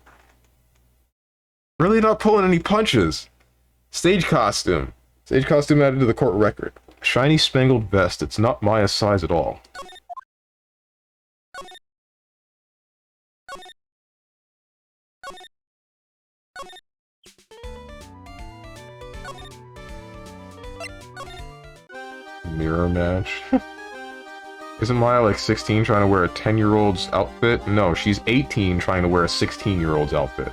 S1: Really not pulling any punches. Stage costume. Stage costume added to the court record. Shiny spangled vest. It's not Maya's size at all. Mirror match. Isn't Maya like 16 trying to wear a 10-year-old's outfit? No, she's 18 trying to wear a 16-year-old's outfit.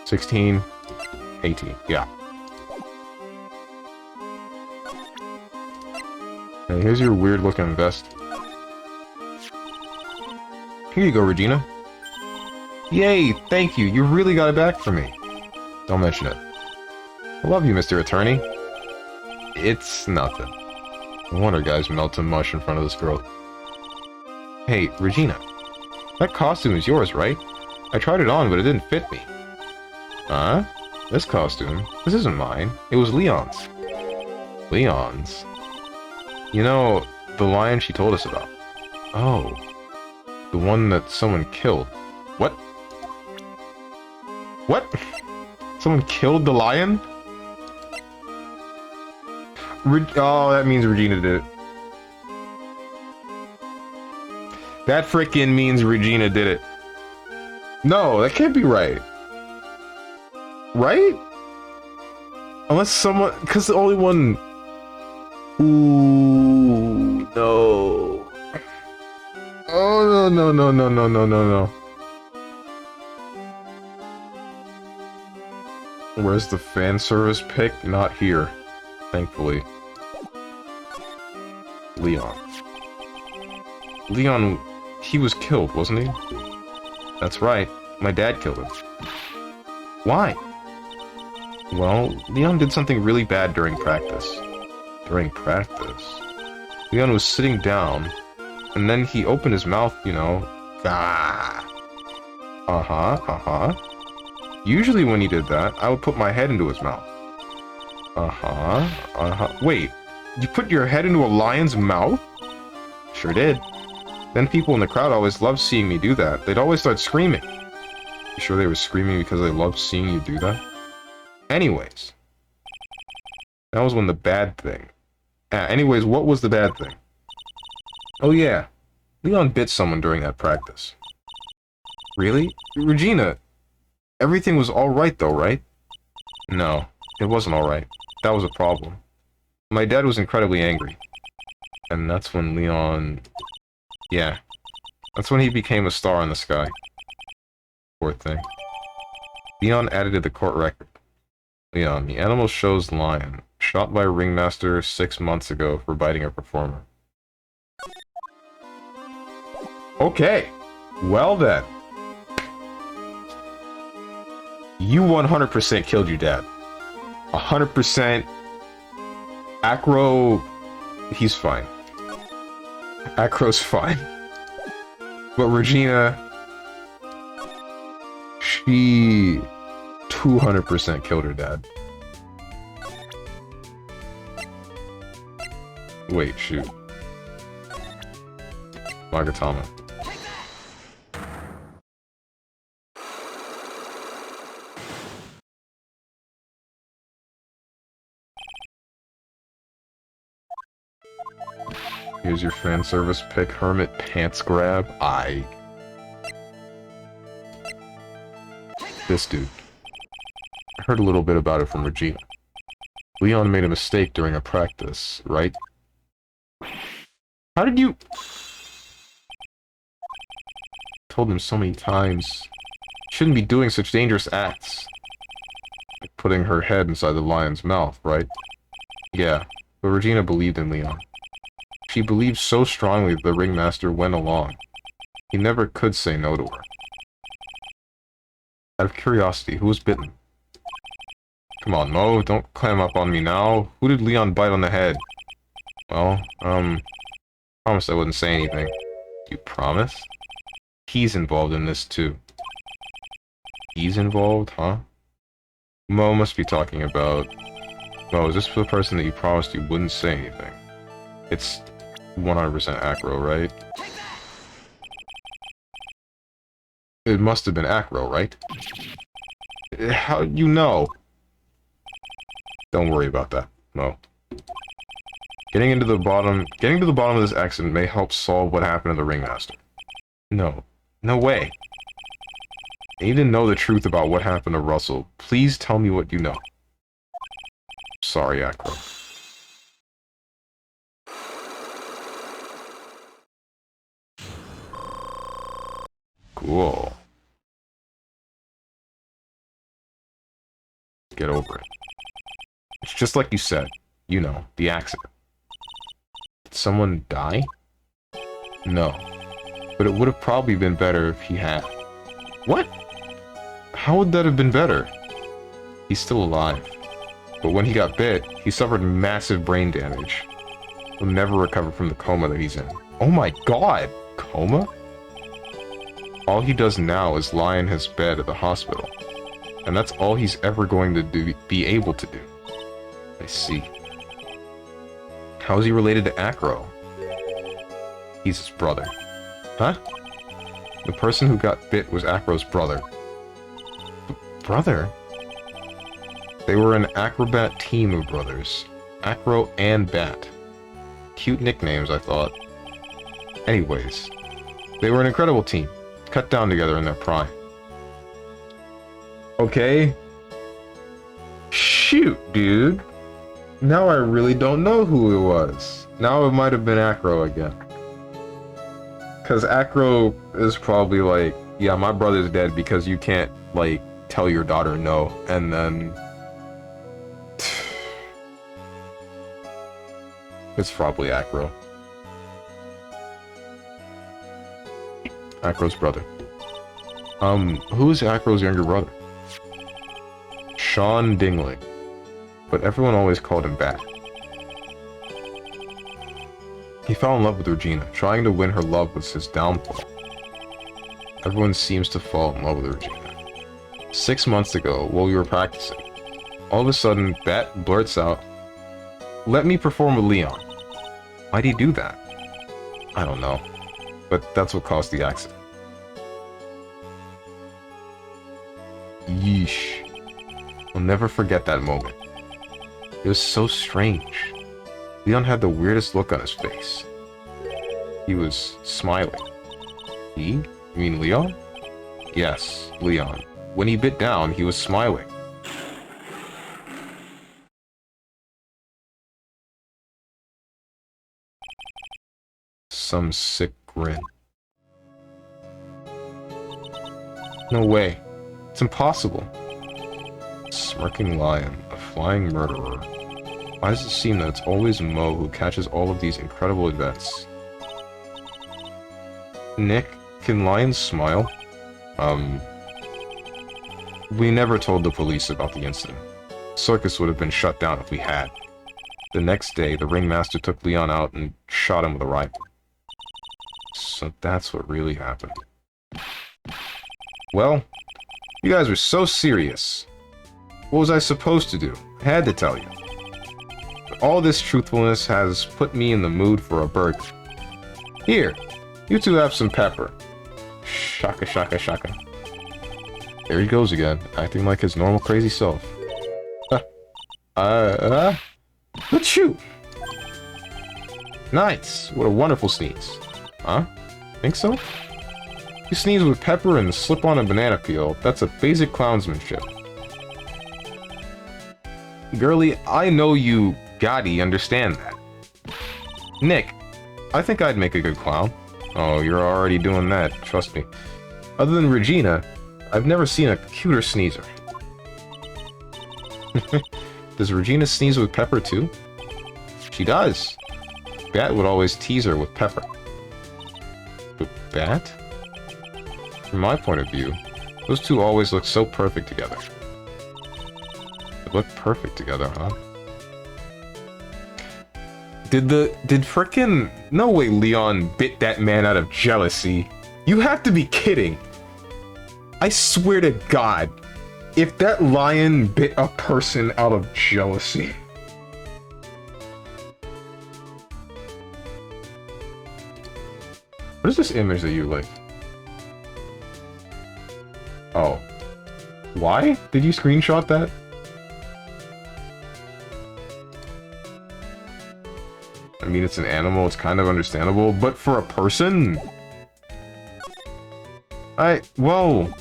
S1: 16, 18, yeah. Hey, here's your weird-looking vest. Here you go, Regina. Yay, thank you. You really got it back for me. Don't mention it. I love you, Mr. Attorney. It's nothing. No wonder guys melt to mush in front of this girl. Hey, Regina. That costume is yours, right? I tried it on, but it didn't fit me. Huh? This costume? This isn't mine. It was Leon's. Leon's? You know, the lion she told us about. Oh. The one that someone killed. What? What? Someone killed the lion? Oh, that means Regina did it. That frickin' means Regina did it. No, that can't be right. Right? Unless someone... Because the only one... Ooh, no. Oh, no. Where's the fan service pick? Not here. Thankfully. Leon. Leon, he was killed, wasn't he? That's right. My dad killed him. Why? Well, Leon did something really bad during practice. During practice? Leon was sitting down, and then he opened his mouth, you know. Usually when he did that, I would put my head into his mouth. Wait, you put your head into a lion's mouth? Sure did. Then people in the crowd always loved seeing me do that. They'd always start screaming. You sure they were screaming because they loved seeing you do that? Anyways. That was when the bad thing. Anyways, what was the bad thing? Oh yeah. Leon bit someone during that practice. Really? Regina, everything was alright though, right? No, it wasn't alright. That was a problem. My dad was incredibly angry. And that's when Leon... Yeah. That's when he became a star in the sky. Poor thing. Leon added to the court record. Leon, the animal show's lion, shot by ringmaster 6 months ago for biting a performer. Okay. Well then. You 100% killed your dad. 100%. Acro... He's fine. Acro's fine. But Regina... She... 200% killed her dad. Wait, shoot. Magatama. Here's your fan service pick, Hermit Pants Grab. This dude. I heard a little bit about it from Regina. Leon made a mistake during a practice, right? How did you... Told him so many times. Shouldn't be doing such dangerous acts. Like putting her head inside the lion's mouth, right? Yeah, but Regina believed in Leon. She believed so strongly that the ringmaster went along. He never could say no to her. Out of curiosity, who was bitten? Come on, Mo, don't clam up on me now. Who did Leon bite on the head? Well, promised I wouldn't say anything. You promise? He's involved in this too. He's involved, huh? Mo must be talking about... Mo, is this the person that you promised you wouldn't say anything? It's 100% Acro, right? It must have been Acro, right? How you know? Don't worry about that, Mo. Getting to the bottom of this accident may help solve what happened to the ringmaster. No. No way. I need to know the truth about what happened to Russell. Please tell me what you know. Sorry, Acro. Cool. Get over it. It's just like you said. You know, the accident. Did someone die? No. But it would have probably been better if he had. What? How would that have been better? He's still alive. But when he got bit, he suffered massive brain damage. He'll never recover from the coma that he's in. Oh my god! Coma? All he does now is lie in his bed at the hospital. And that's all he's ever going to be able to do. I see. How is he related to Acro? He's his brother. Huh? The person who got bit was Acro's brother. Brother? They were an acrobat team of brothers. Acro and Bat. Cute nicknames, I thought. Anyways, they were an incredible team. Cut down together in their prime. Okay. Shoot, dude. Now I really don't know who it was. Now it might have been Acro again. Because Acro is probably like, yeah, my brother's dead because you can't, like, tell your daughter no. And then... It's probably Acro. Acro's brother. Who is Acro's younger brother? Sean Dingling. But everyone always called him Bat. He fell in love with Regina. Trying to win her love was his downfall. Everyone seems to fall in love with Regina. 6 months ago, while we were practicing, all of a sudden, Bat blurts out, "Let me perform with Leon." Why'd he do that? I don't know. But that's what caused the accident. Yeesh. I'll never forget that moment. It was so strange. Leon had the weirdest look on his face. He was smiling. He? You mean Leon? Yes, Leon. When he bit down, he was smiling. Some sick grin. No way. It's impossible. Smirking lion, a flying murderer. Why does it seem that it's always Mo who catches all of these incredible events? Nick, can lions smile? We never told the police about the incident. Circus would have been shut down if we had. The next day, the ringmaster took Leon out and shot him with a rifle. So that's what really happened. Well, you guys were so serious. What was I supposed to do? I had to tell you. But all this truthfulness has put me in the mood for a burger. Here, you two have some pepper. Shaka shaka shaka. There he goes again, acting like his normal crazy self. Let's shoot! Nice! What a wonderful sneeze. Huh? Think so? You sneeze with pepper and slip on a banana peel. That's a basic clownsmanship. Girly, I know you gotta understand that. Nick, I think I'd make a good clown. Oh, you're already doing that, trust me. Other than Regina, I've never seen a cuter sneezer. Does Regina sneeze with pepper too? She does. Bat would always tease her with pepper. But Bat? From my point of view, those two always look so perfect together. They look perfect together, huh? Did frickin'... No way Leon bit that man out of jealousy. You have to be kidding. I swear to God, if that lion bit a person out of jealousy... What is this image that you like? Oh. Why? Did you screenshot that? I mean, it's an animal, it's kind of understandable, but for a person? Whoa!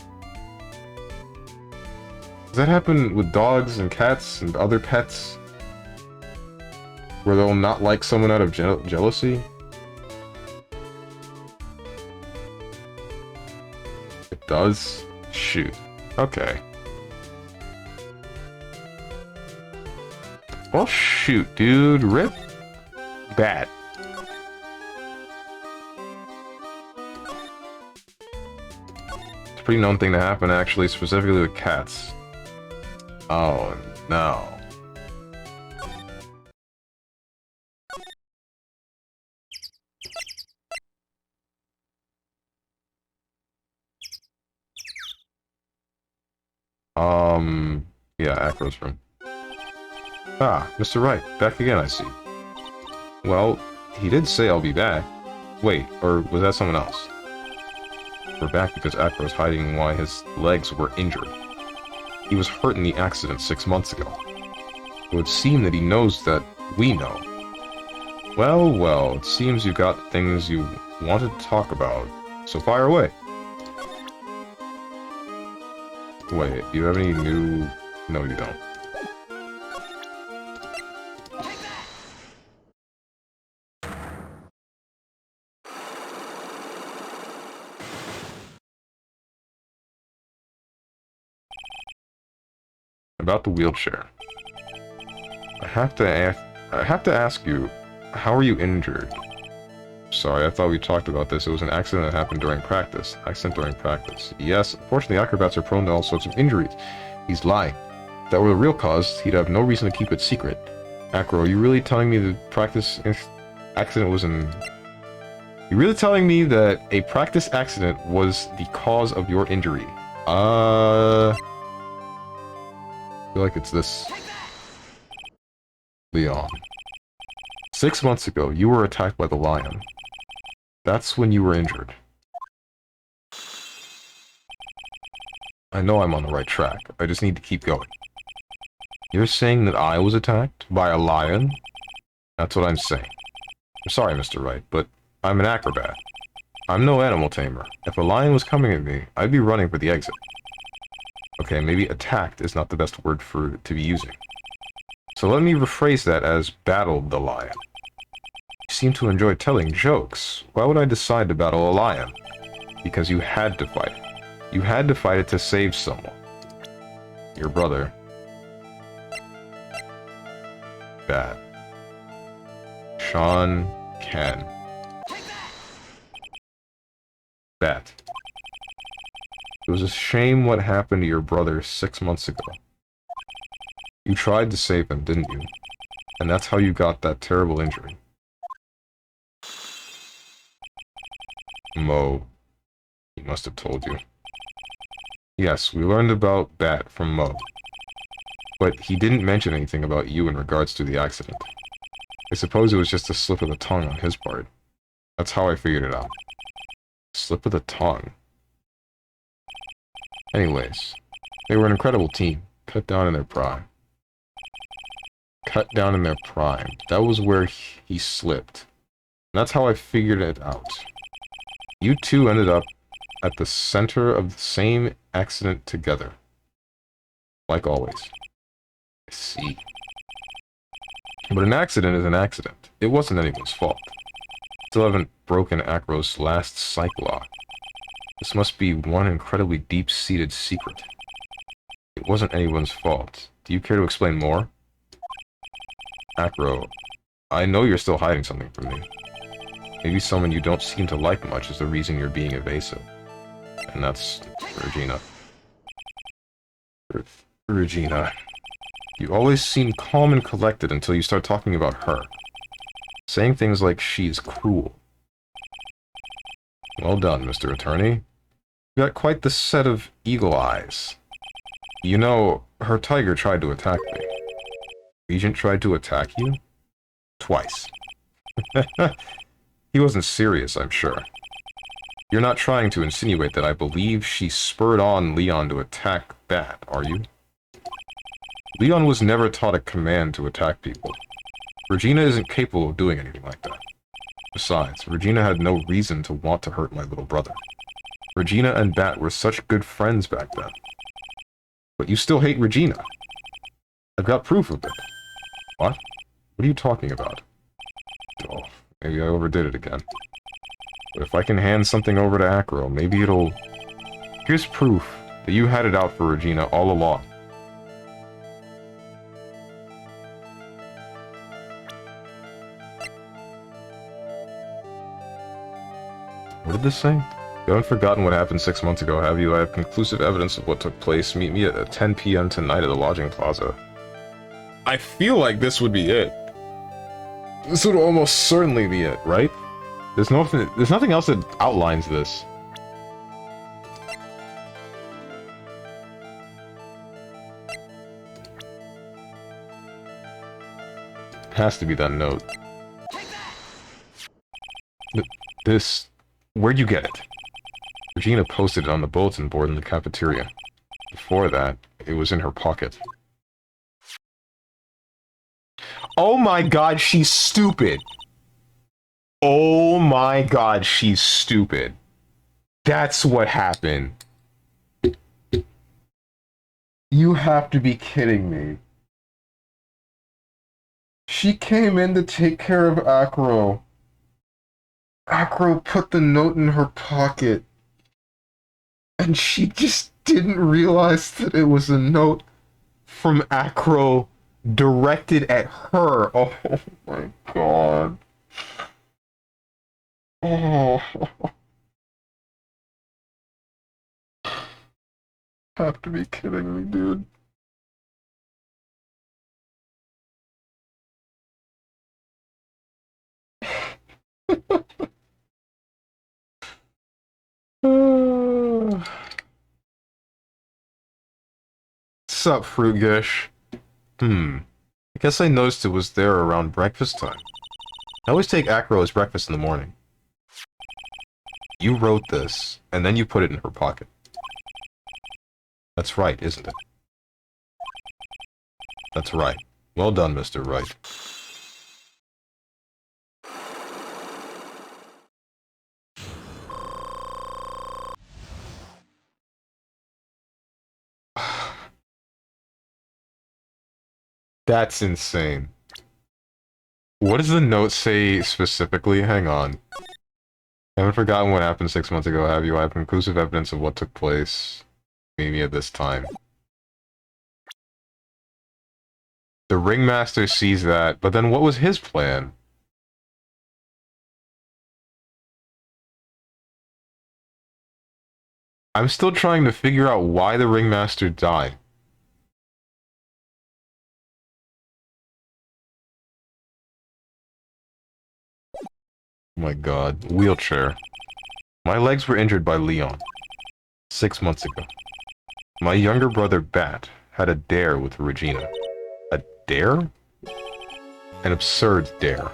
S1: Does that happen with dogs and cats and other pets? Where they'll not like someone out of jealousy? It does? Shoot. Okay. Well, shoot, dude. Rip. Bad. It's a pretty known thing to happen, actually, specifically with cats. Oh, no. Yeah, Acro's room. Ah, Mr. Wright, back again, I see. Well, he did say I'll be back. Wait, or was that someone else? We're back because Acro's hiding why his legs were injured. He was hurt in the accident 6 months ago. It would seem that he knows that we know. Well, well, it seems you got things you wanted to talk about, so fire away. Wait, do you have any new... No, you don't. About the wheelchair. I have to ask you, how are you injured? Sorry, I thought we talked about this. It was an accident that happened during practice. Accident during practice. Yes, unfortunately acrobats are prone to all sorts of injuries. He's lying. If that were the real cause, he'd have no reason to keep it secret. Acro, are you really telling me the practice accident was an... You're really telling me that a practice accident was the cause of your injury? I feel like it's this... Leon. 6 months ago, you were attacked by the lion. That's when you were injured. I know I'm on the right track. I just need to keep going. You're saying that I was attacked by a lion? That's what I'm saying. I'm sorry, Mr. Wright, but I'm an acrobat. I'm no animal tamer. If a lion was coming at me, I'd be running for the exit. Okay, maybe attacked is not the best word to be using. So let me rephrase that as battled the lion. You seem to enjoy telling jokes. Why would I decide to battle a lion? Because you had to fight it. You had to fight it to save someone. Your brother. Bad. Sean Ken. Bat. It was a shame what happened to your brother 6 months ago. You tried to save him, didn't you? And that's how you got that terrible injury. Mo. He must have told you. Yes, we learned about Bat from Mo. But he didn't mention anything about you in regards to the accident. I suppose it was just a slip of the tongue on his part. That's how I figured it out. Slip of the tongue. Anyways, they were an incredible team. Cut down in their prime. Cut down in their prime. That was where he slipped. And that's how I figured it out. You two ended up at the center of the same accident together. Like always. I see. But an accident is an accident. It wasn't anyone's fault. Still haven't broken Acro's last psych lock. This must be one incredibly deep-seated secret. It wasn't anyone's fault. Do you care to explain more? Acro, I know you're still hiding something from me. Maybe someone you don't seem to like much is the reason you're being evasive. And that's Regina. Regina. You always seem calm and collected until you start talking about her. Saying things like she's cruel. Well done, Mr. Attorney. You got quite the set of eagle eyes. You know, her tiger tried to attack me. Regent tried to attack you? Twice. He wasn't serious, I'm sure. You're not trying to insinuate that I believe she spurred on Leon to attack Bat, are you? Leon was never taught a command to attack people. Regina isn't capable of doing anything like that. Besides, Regina had no reason to want to hurt my little brother. Regina and Bat were such good friends back then. But you still hate Regina. I've got proof of it. What? What are you talking about? Oh, maybe I overdid it again. But if I can hand something over to Acro, maybe it'll... Here's proof that you had it out for Regina all along. What did this say? You haven't forgotten what happened 6 months ago, have you? I have conclusive evidence of what took place. Meet me at 10 p.m. tonight at the lodging plaza. I feel like this would be it. This would almost certainly be it, right? There's nothing else that outlines this. It has to be that note. This... Where'd you get it? Regina posted it on the bulletin board in the cafeteria. Before that, it was in her pocket. Oh my god, she's stupid! Oh my god, she's stupid. That's what happened. You have to be kidding me. She came in to take care of Acro. Acro put the note in her pocket. And she just didn't realize that it was a note from Acro directed at her. Oh my god. Oh. Have to be kidding me, dude. Sup, Fruitgish? I guess I noticed it was there around breakfast time. I always take Acro as breakfast in the morning. You wrote this, and then you put it in her pocket. That's right, isn't it? That's right. Well done, Mr. Wright. That's insane. What does the note say specifically? Hang on. I haven't forgotten what happened 6 months ago, have you? I have conclusive evidence of what took place. Maybe at this time. The ringmaster sees that, but then what was his plan? I'm still trying to figure out why the ringmaster died. Oh my god. Wheelchair. My legs were injured by Leon 6 months ago. My younger brother, Bat, had a dare with Regina. A dare? An absurd dare.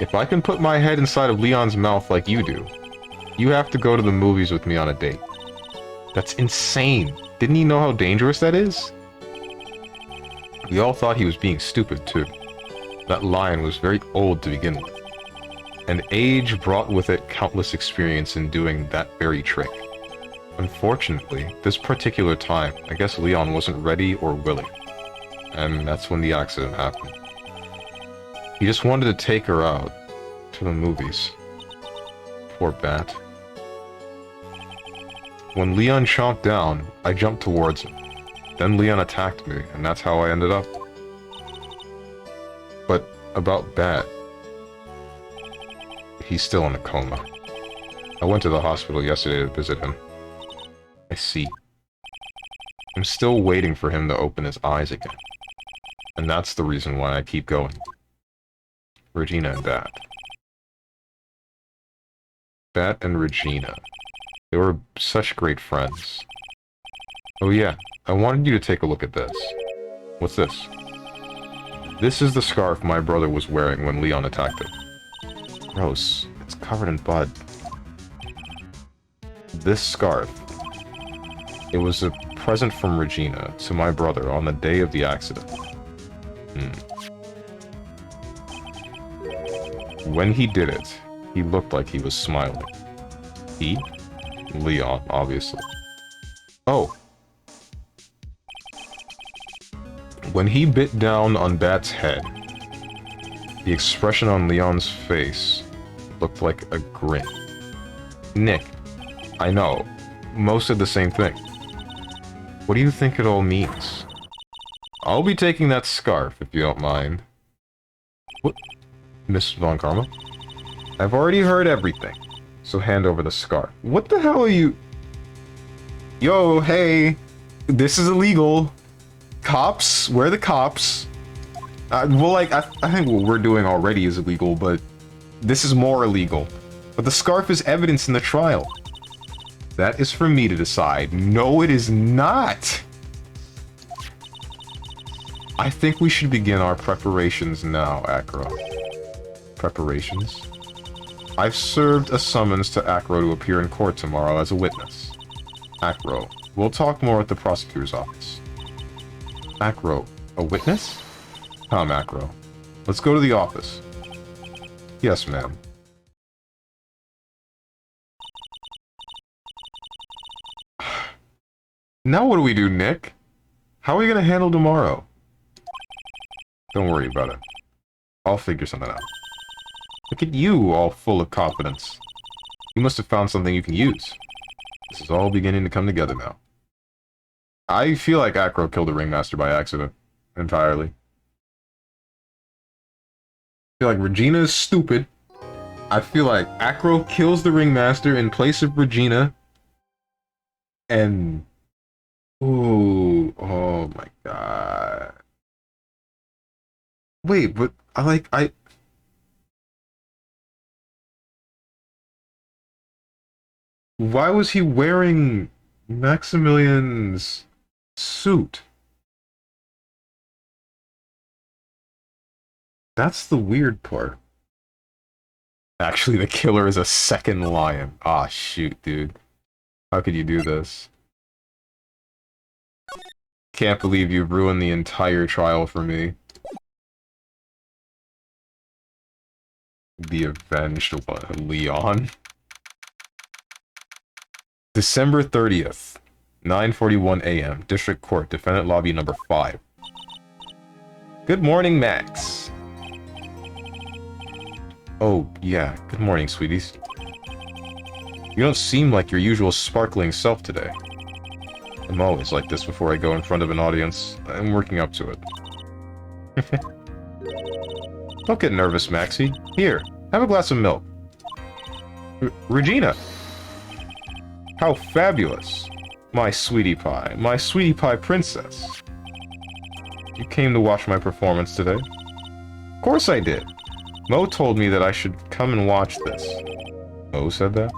S1: If I can put my head inside of Leon's mouth like you do, you have to go to the movies with me on a date. That's insane. Didn't he know how dangerous that is? We all thought he was being stupid, too. That lion was very old to begin with. And age brought with it countless experience in doing that very trick. Unfortunately, this particular time, I guess Leon wasn't ready or willing. And that's when the accident happened. He just wanted to take her out to the movies. Poor Bat. When Leon chomped down, I jumped towards him. Then Leon attacked me, and that's how I ended up. But about Bat, he's still in a coma. I went to the hospital yesterday to visit him. I see. I'm still waiting for him to open his eyes again. And that's the reason why I keep going. Regina and Bat. Bat and Regina. They were such great friends. Oh yeah, I wanted you to take a look at this. What's this? This is the scarf my brother was wearing when Leon attacked him. Gross. It's covered in blood. This scarf. It was a present from Regina to my brother on the day of the accident. When he did it, he looked like he was smiling. He? Leon, obviously. Oh. When he bit down on Bat's head, the expression on Leon's face looked like a grin. Nick, I know, most said the same thing. What do you think it all means? I'll be taking that scarf, if you don't mind. What? Miss Von Karma? I've already heard everything, so hand over the scarf. What the hell are you... Yo, hey, this is illegal. Cops? Where are the cops? Well, like, I think what we're doing already is illegal, but this is more illegal. But the scarf is evidence in the trial. That is for me to decide. No, it is not! I think we should begin our preparations now, Acro. Preparations? I've served a summons to Acro to appear in court tomorrow as a witness. Acro, we'll talk more at the prosecutor's office. Acro, a witness? Come, Acro. Let's go to the office. Yes, ma'am. Now what do we do, Nick? How are we gonna handle tomorrow? Don't worry about it. I'll figure something out. Look at you, all full of confidence. You must have found something you can use. This is all beginning to come together now. I feel like Acro killed the ringmaster by accident. Entirely. I feel like Regina is stupid. I feel like Acro kills the ringmaster in place of Regina. And... ooh, oh my god. Wait, but why was he wearing Maximilian's suit. That's the weird part. Actually, the killer is a second lion. Ah, shoot, dude. How could you do this? Can't believe you've ruined the entire trial for me. The Avenged one, Leon. December 30th, 9:41 a.m. District Court, Defendant Lobby number 5. Good morning, Max. Oh, yeah. Good morning, sweeties. You don't seem like your usual sparkling self today. I'm always like this before I go in front of an audience. I'm working up to it. Don't get nervous, Maxie. Here, have a glass of milk. Regina! How fabulous! My sweetie pie princess. You came to watch my performance today? Of course I did. Mo told me that I should come and watch this. Mo said that?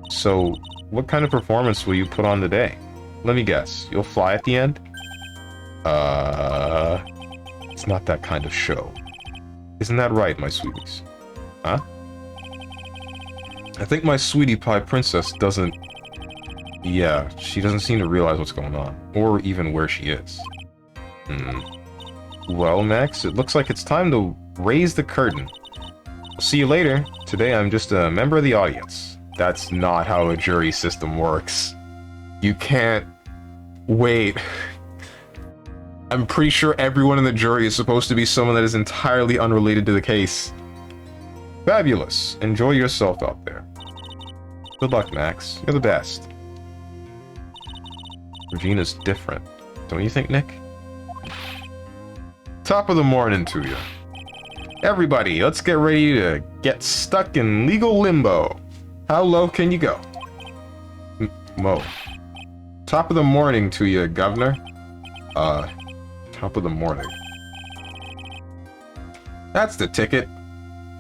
S1: So, what kind of performance will you put on today? Let me guess, you'll fly at the end? It's not that kind of show. Isn't that right, my sweeties? Huh? I think my sweetie pie princess doesn't... Yeah, she doesn't seem to realize what's going on, or even where she is. Well, Max, it looks like it's time to raise the curtain. See you later. Today I'm just a member of the audience. That's not how a jury system works. You can't... Wait. I'm pretty sure everyone in the jury is supposed to be someone that is entirely unrelated to the case. Fabulous. Enjoy yourself out there. Good luck, Max. You're the best. Regina's different. Don't you think, Nick? Top of the morning to you. Everybody, let's get ready to get stuck in legal limbo. How low can you go? Mo. Top of the morning to you, Governor. Top of the morning. That's the ticket.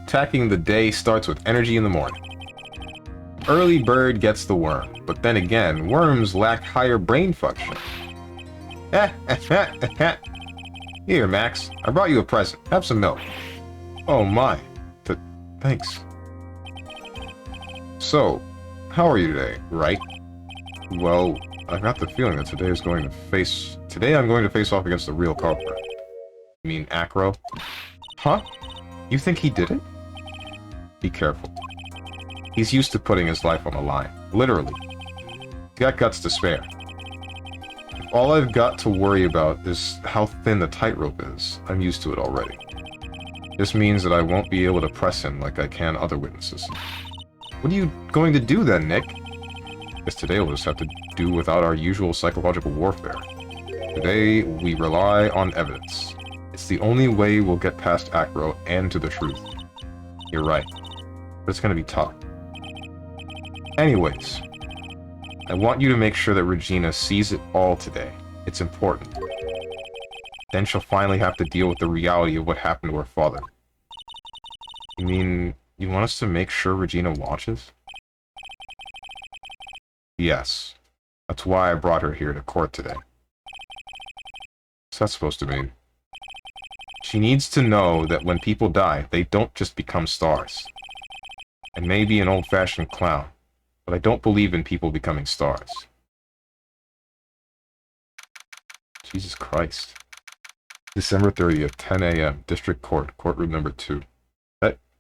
S1: Attacking the day starts with energy in the morning. Early bird gets the worm, but then again, worms lack higher brain function. Here, Max. I brought you a present. Have some milk. Oh my. Thanks. So, how are you today, right? Well, I got the feeling that today I'm going to face off against the real culprit. You mean Acro? Huh? You think he did it? Be careful. He's used to putting his life on the line. Literally. He's got guts to spare. If all I've got to worry about is how thin the tightrope is, I'm used to it already. This means that I won't be able to press him like I can other witnesses. What are you going to do then, Nick? Guess today we'll just have to do without our usual psychological warfare. Today, we rely on evidence. It's the only way we'll get past Acro and to the truth. You're right. But it's gonna be tough. Anyways, I want you to make sure that Regina sees it all today. It's important. Then she'll finally have to deal with the reality of what happened to her father. You mean, you want us to make sure Regina watches? Yes. That's why I brought her here to court today. What's that supposed to mean? She needs to know that when people die, they don't just become stars. I may be an old-fashioned clown, but I don't believe in people becoming stars. Jesus Christ. December 30th, 10 a.m., District Court, courtroom number 2.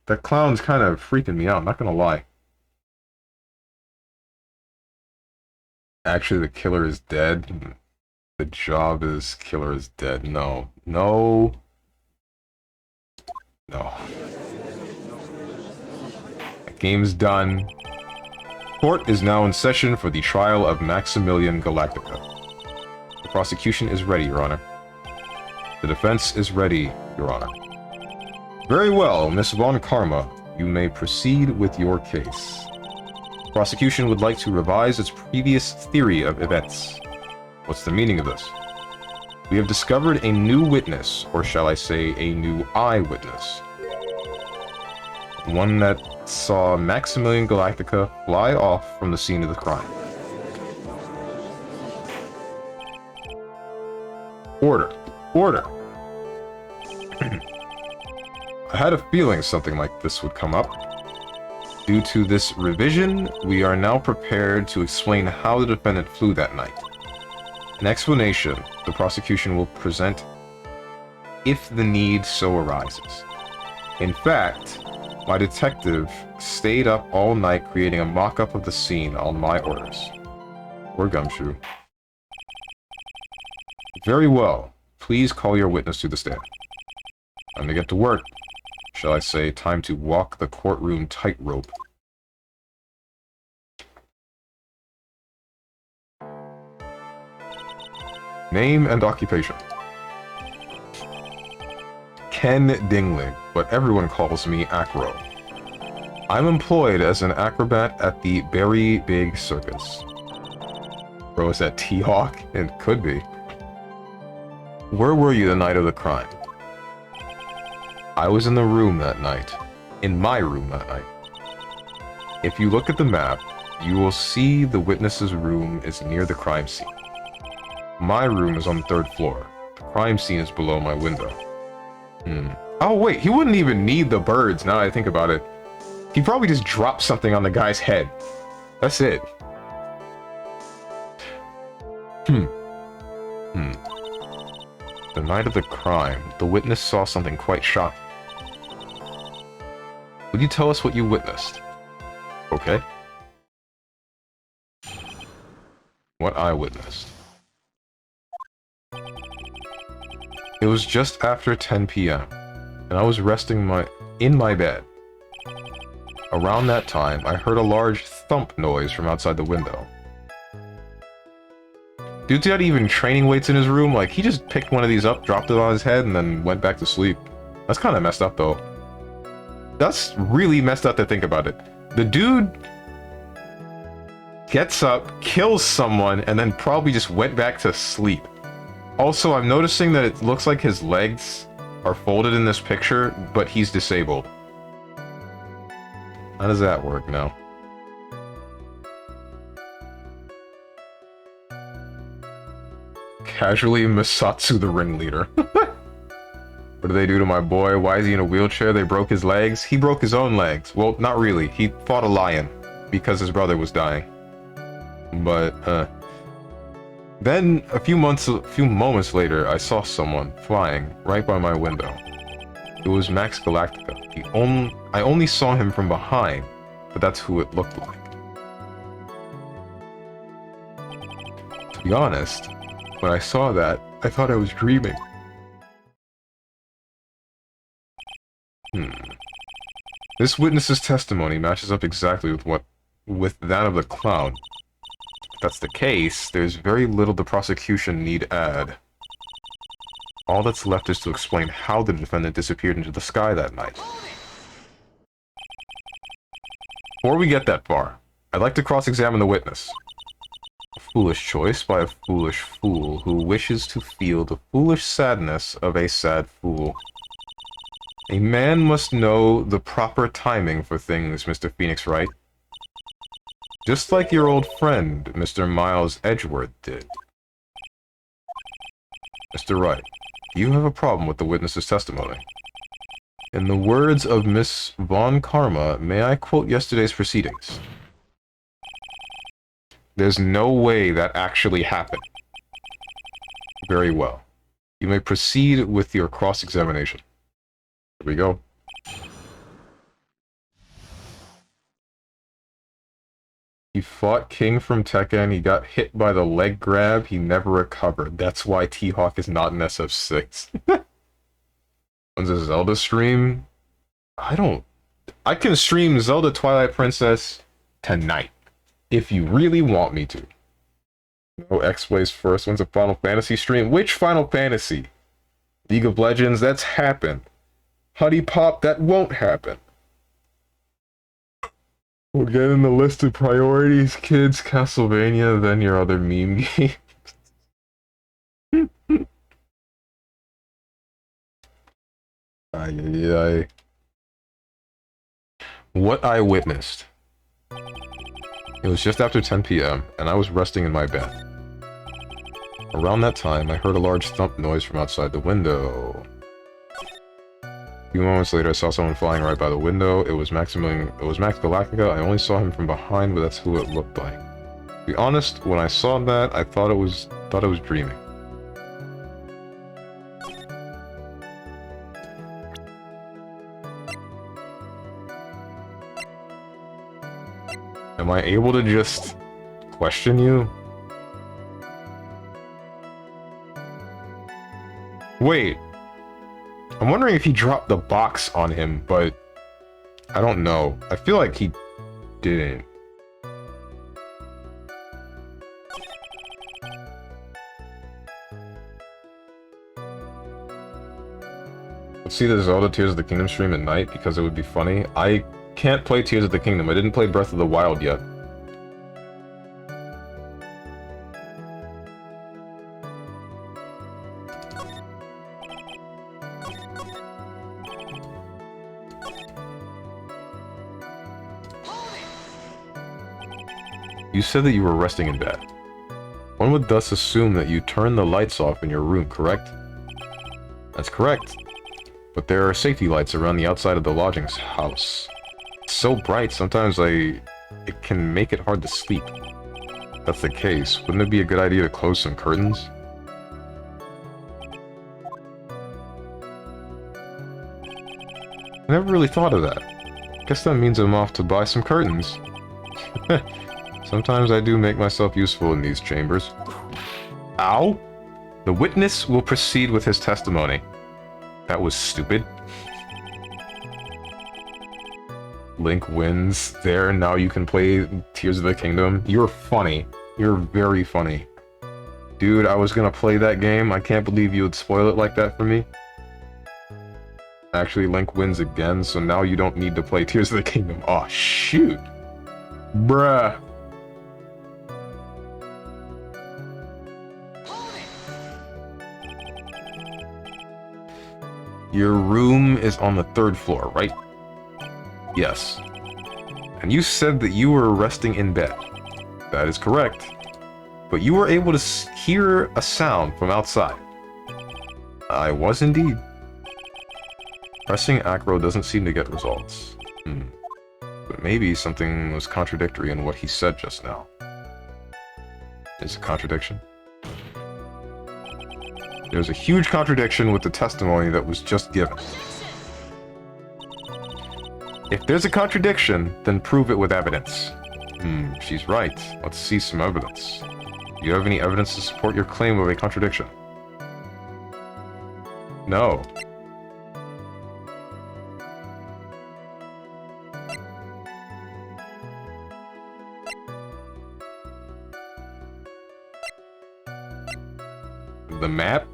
S1: That clown's kind of freaking me out, not gonna lie. Actually, the killer is dead. The job is killer is dead. No. No. No. The game's done. Court is now in session for the trial of Maximilian Galactica. The prosecution is ready, Your Honor. The defense is ready, Your Honor. Very well, Miss Von Karma. You may proceed with your case. The prosecution would like to revise its previous theory of events. What's the meaning of this? We have discovered a new witness, or shall I say, a new eyewitness. One that saw Maximilian Galactica fly off from the scene of the crime. Order. Order. I had a feeling something like this would come up. Due to this revision, we are now prepared to explain how the defendant flew that night. An explanation the prosecution will present if the need so arises. In fact, my detective stayed up all night creating a mock-up of the scene on my orders. Or Gumshoe. Very well. Please call your witness to the stand. Time to get to work. Shall I say, time to walk the courtroom tightrope. Name and occupation. Ken Dingley, but everyone calls me Acro. I'm employed as an acrobat at the Berry Big Circus. Bro, is that T-Hawk? It could be. Where were you the night of the crime? I was in the room that night. In my room that night. If you look at the map, you will see the witness's room is near the crime scene. My room is on the 3rd floor. The crime scene is below my window. Oh wait, he wouldn't even need the birds now that I think about it. He probably just dropped something on the guy's head. That's it. The night of the crime, the witness saw something quite shocking. Would you tell us what you witnessed? Okay. What I witnessed. It was just after 10 p.m., and I was resting in my bed. Around that time, I heard a large thump noise from outside the window. Dude's got even training weights in his room, like, he just picked one of these up, dropped it on his head, and then went back to sleep. That's kind of messed up, though. That's really messed up to think about it. The dude gets up, kills someone, and then probably just went back to sleep. Also, I'm noticing that it looks like his legs are folded in this picture, but he's disabled. How does that work now? Casually Misatsu the ringleader. What do they do to my boy? Why is he in a wheelchair? They broke his legs? He broke his own legs. Well, not really. He fought a lion because his brother was dying. But, then, a few moments later, I saw someone flying right by my window. It was Max Galactica. I only saw him from behind, but that's who it looked like. To be honest, when I saw that, I thought I was dreaming. This witness's testimony matches up exactly with that of the clown. If that's the case, there's very little the prosecution need add. All that's left is to explain how the defendant disappeared into the sky that night. Before we get that far, I'd like to cross-examine the witness. A foolish choice by a foolish fool who wishes to feel the foolish sadness of a sad fool. A man must know the proper timing for things, Mr. Phoenix Wright. Just like your old friend, Mr. Miles Edgeworth, did. Mr. Wright, do you have a problem with the witness's testimony? In the words of Miss Von Karma, may I quote yesterday's proceedings? There's no way that actually happened. Very well. You may proceed with your cross-examination. Here we go. He fought King from Tekken, he got hit by the leg grab, he never recovered. That's why T-Hawk is not in SF6. When's a Zelda stream? I can stream Zelda Twilight Princess tonight. If you really want me to. No, X-Blaze first. When's a Final Fantasy stream? Which Final Fantasy? League of Legends? That's happened. Honey Pop? That won't happen. We'll get in the list of priorities, kids, Castlevania, then your other meme games. Ay. What I witnessed. It was just after 10 p.m., and I was resting in my bed. Around that time, I heard a large thump noise from outside the window. A few moments later, I saw someone flying right by the window. It was Max Galactica. I only saw him from behind, but that's who it looked like. To be honest, when I saw that, I thought it was dreaming. Am I able to just question you? Wait. I'm wondering if he dropped the box on him, but I don't know. I feel like he didn't. Let's see the Zelda Tears of the Kingdom stream at night because it would be funny. I can't play Tears of the Kingdom. I didn't play Breath of the Wild yet. You said that you were resting in bed. One would thus assume that you turned the lights off in your room, correct? That's correct. But there are safety lights around the outside of the lodging's house. It's so bright, sometimes it can make it hard to sleep. If that's the case, wouldn't it be a good idea to close some curtains? I never really thought of that. Guess that means I'm off to buy some curtains. Sometimes I do make myself useful in these chambers. Ow! The witness will proceed with his testimony. That was stupid. Link wins. There, now you can play Tears of the Kingdom. You're funny. You're very funny. Dude, I was gonna play that game. I can't believe you would spoil it like that for me. Actually, Link wins again, so now you don't need to play Tears of the Kingdom. Aw, shoot. Bruh. Your room is on the 3rd floor, right? Yes. And you said that you were resting in bed. That is correct. But you were able to hear a sound from outside. I was indeed. Pressing acro doesn't seem to get results. But maybe something was contradictory in what he said just now. Is a contradiction? There's a huge contradiction with the testimony that was just given. If there's a contradiction, then prove it with evidence. She's right. Let's see some evidence. Do you have any evidence to support your claim of a contradiction? No. The map?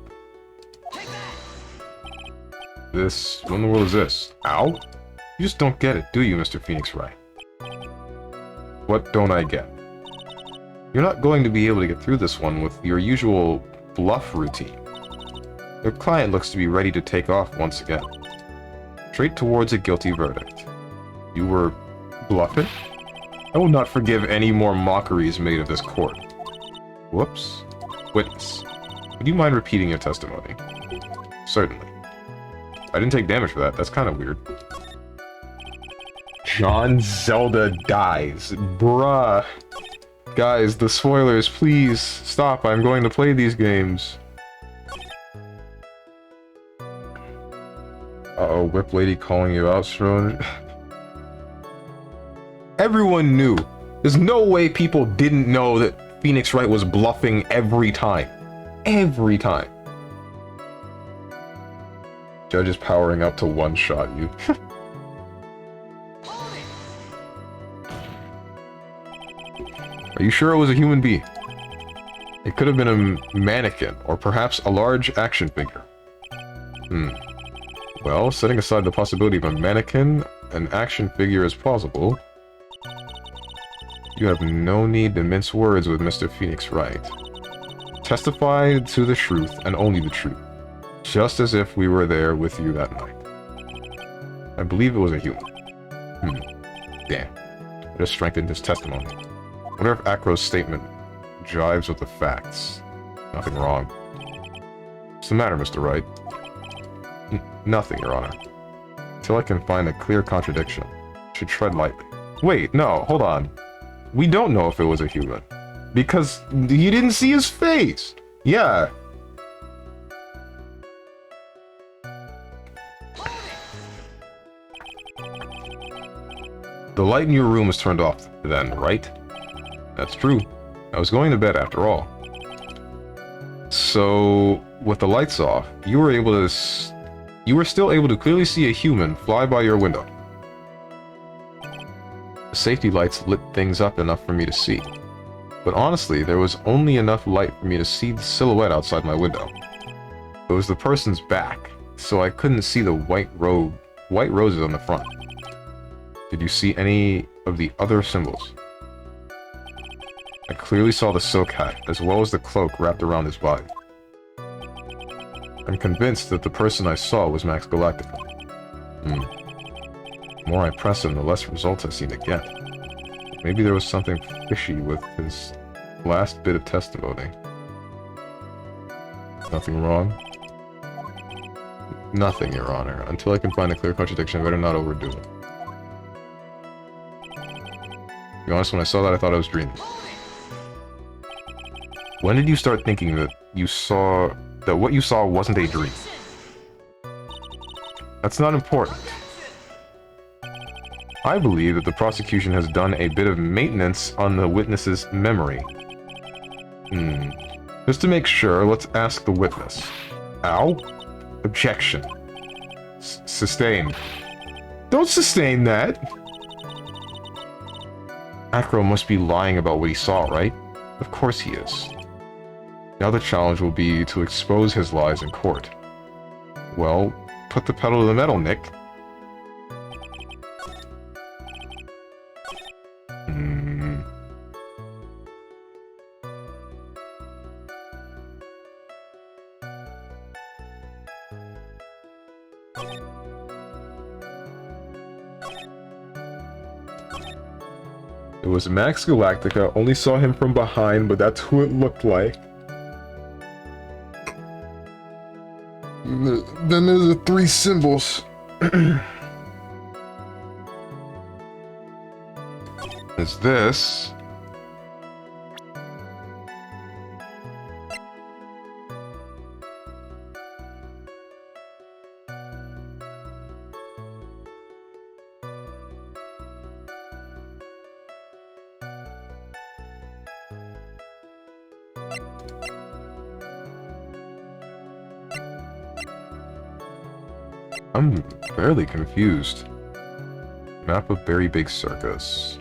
S1: This... What in the world is this? Ow? You just don't get it, do you, Mr. Phoenix Wright? What don't I get? You're not going to be able to get through this one with your usual bluff routine. Your client looks to be ready to take off once again. Straight towards a guilty verdict. You were bluffing? I will not forgive any more mockeries made of this court. Whoops. Witness. Would you mind repeating your testimony? Certainly. I didn't take damage for that. That's kind of weird. John Zelda dies. Bruh. Guys, the spoilers, please stop. I'm going to play these games. Uh-oh, Whip Lady calling you out, Strone. Everyone knew. There's no way people didn't know that Phoenix Wright was bluffing every time. Every time. Judge is powering up to one-shot you. Are you sure it was a human being? It could have been a mannequin, or perhaps a large action figure. Well, setting aside the possibility of a mannequin, an action figure is plausible. You have no need to mince words with Mr. Phoenix Wright. Testify to the truth, and only the truth. Just as if we were there with you that night. I believe it was a human. Damn. I just strengthened his testimony. I wonder if Acro's statement jives with the facts. Nothing wrong. What's the matter, Mr. Wright? Nothing, Your Honor. Until I can find a clear contradiction. I should tread lightly. Wait, no, hold on. We don't know if it was a human. Because you didn't see his face! Yeah. The light in your room was turned off then, right? That's true. I was going to bed after all. So, with the lights off, you were still able to clearly see a human fly by your window. The safety lights lit things up enough for me to see. But honestly, there was only enough light for me to see the silhouette outside my window. It was the person's back, so I couldn't see the white roses on the front. Did you see any of the other symbols? I clearly saw the silk hat, as well as the cloak wrapped around his body. I'm convinced that the person I saw was Max Galactica. The more I press him, the less results I seem to get. Maybe there was something fishy with his last bit of testimony. Nothing wrong? Nothing, Your Honor. Until I can find a clear contradiction, I better not overdo it. To be honest, when I saw that, I thought I was dreaming. When did you start thinking that what you saw wasn't a dream? That's not important. I believe that the prosecution has done a bit of maintenance on the witness's memory. Just to make sure, let's ask the witness. Ow? Objection. Sustain. Don't sustain that! Acro must be lying about what he saw, right? Of course he is. Now the challenge will be to expose his lies in court. Well, put the pedal to the metal, Nick. It was Max Galactica, only saw him from behind, but that's who it looked like. Then there's the three symbols. Is this... I'm fairly confused. Map of Berry Big Circus.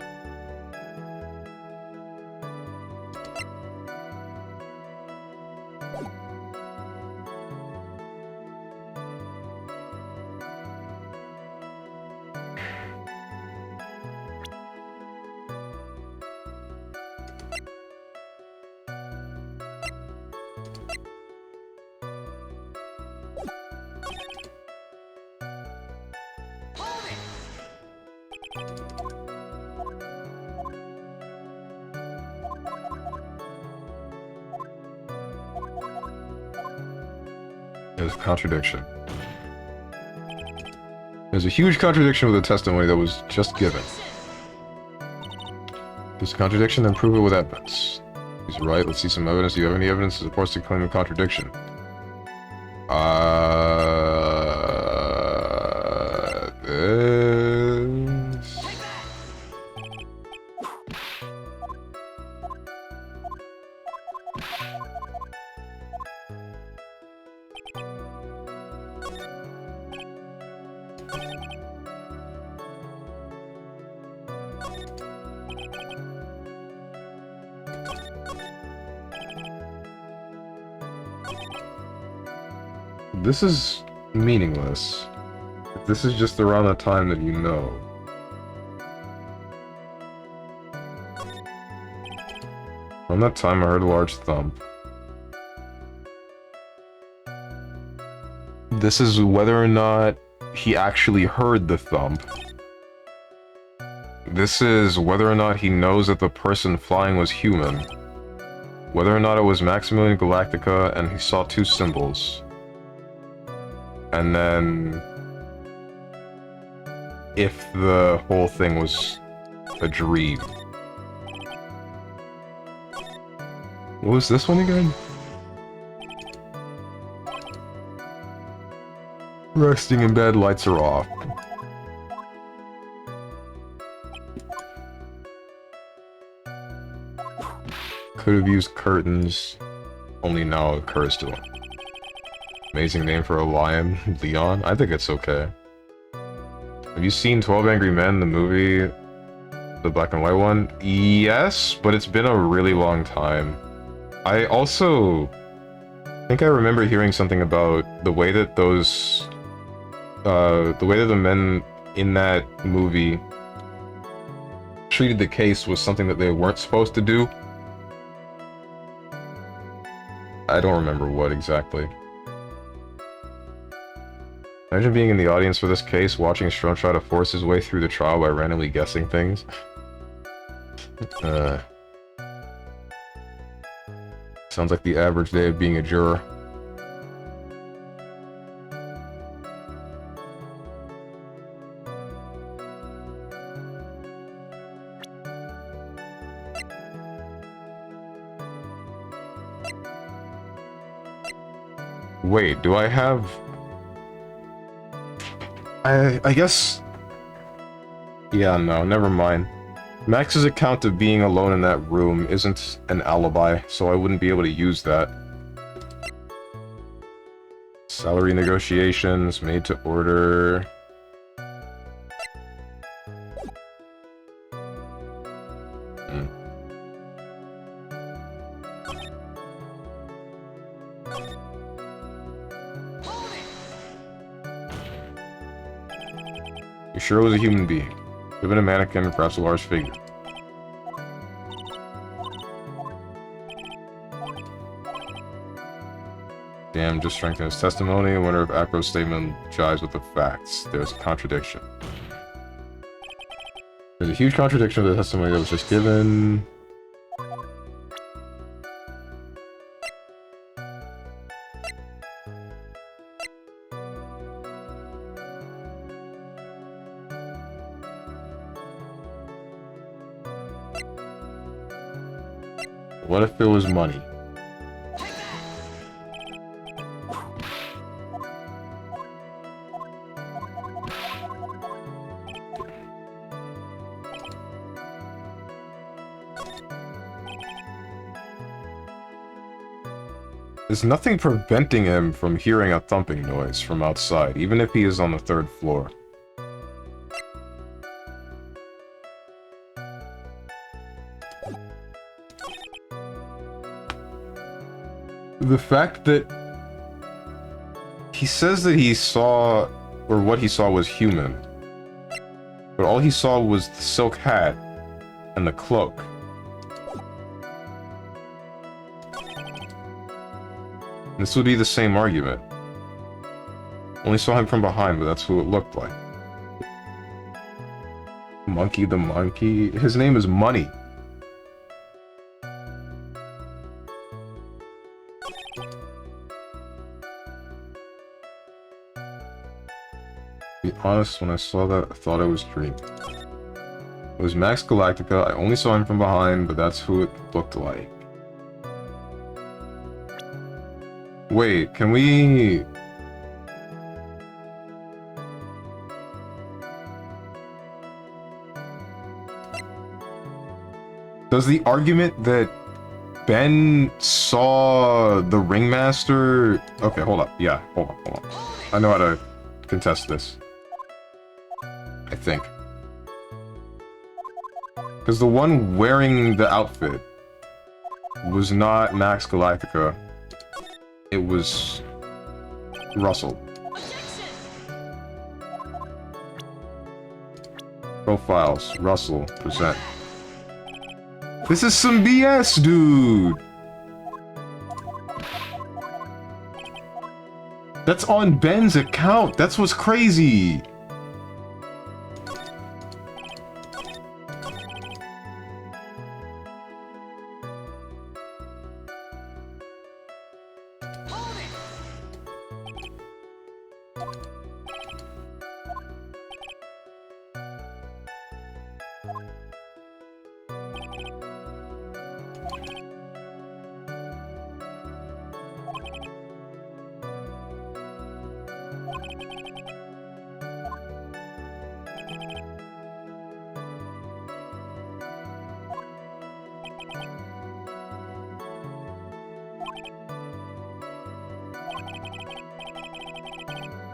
S1: There's a contradiction. There's a huge contradiction with the testimony that was just given. There's a contradiction, then prove it with evidence. He's right, let's see some evidence. Do you have any evidence that supports the claim of contradiction? This... This is meaningless. This is just around the time that you know. Around that time I heard a large thump. This is whether or not he actually heard the thump. This is whether or not he knows that the person flying was human. Whether or not it was Maximilian Galactica and he saw two symbols. And then... if the whole thing was a dream. What was this one again? Resting in bed, lights are off. Could have used curtains. Only now it occurs to him. Amazing name for a lion. Leon? I think it's okay. Have you seen 12 Angry Men, the movie? The black and white one? Yes, but it's been a really long time. I also think I remember hearing something about the way that those... the way that the men in that movie treated the case was something that they weren't supposed to do. I don't remember what exactly. Imagine being in the audience for this case, watching Strong try to force his way through the trial by randomly guessing things. Sounds like the average day of being a juror. Wait, do I have... I guess... Yeah, no, never mind. Max's account of being alone in that room isn't an alibi, so I wouldn't be able to use that. Salary negotiations, made to order... You sure it was a human being? Could have been a mannequin or perhaps a large figure. Damn, just strengthened his testimony. I wonder if Acro's statement jives with the facts. There's a contradiction. There's a huge contradiction with the testimony that was just given. What if it was money? There's nothing preventing him from hearing a thumping noise from outside, even if he is on the 3rd floor. The fact that he says that he saw, or what he saw was human, but all he saw was the silk hat and the cloak. This would be the same argument. Only saw him from behind, but that's who it looked like. Monkey the monkey? His name is Money. To be honest, when I saw that, I thought it was dream. It was Max Galactica. I only saw him from behind, but that's who it looked like. Wait, can we... Does the argument that Ben saw the ringmaster... Okay, hold up. Yeah, hold on. I know how to contest this. I think. Because the one wearing the outfit was not Max Galactica. It was Russell. Profiles. Russell. Present. This is some BS, dude! That's on Ben's account. That's what's crazy.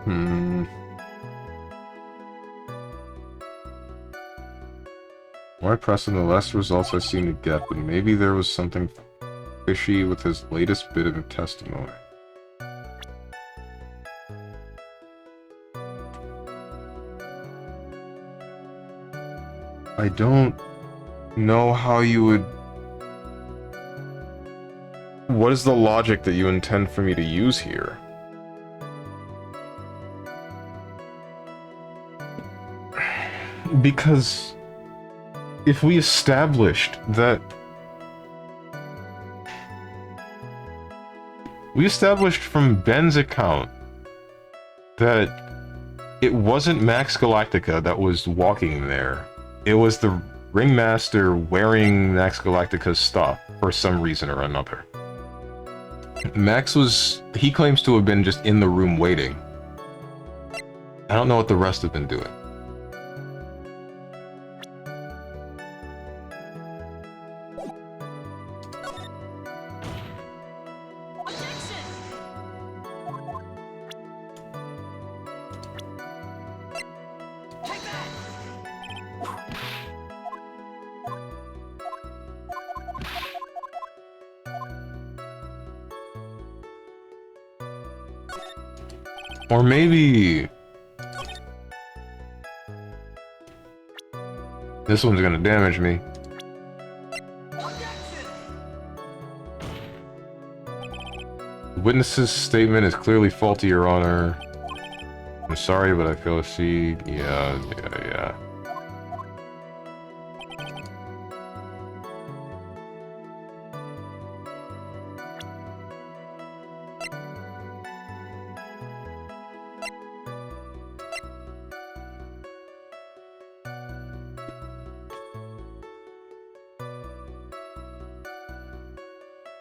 S1: Hmm. More pressing, the less results I seem to get, but maybe there was something fishy with his latest bit of testimony. I don't know how you would... What is the logic that you intend for me to use here? Because if we established that... We established from Ben's account that it wasn't Max Galactica that was walking there. It was the Ringmaster wearing Max Galactica's stuff for some reason or another. Max was... he claims to have been just in the room waiting. I don't know what the rest have been doing. Or maybe... this one's gonna damage me. The witness's statement is clearly faulty, Your Honor. I'm sorry, but I feel a seed. Yeah.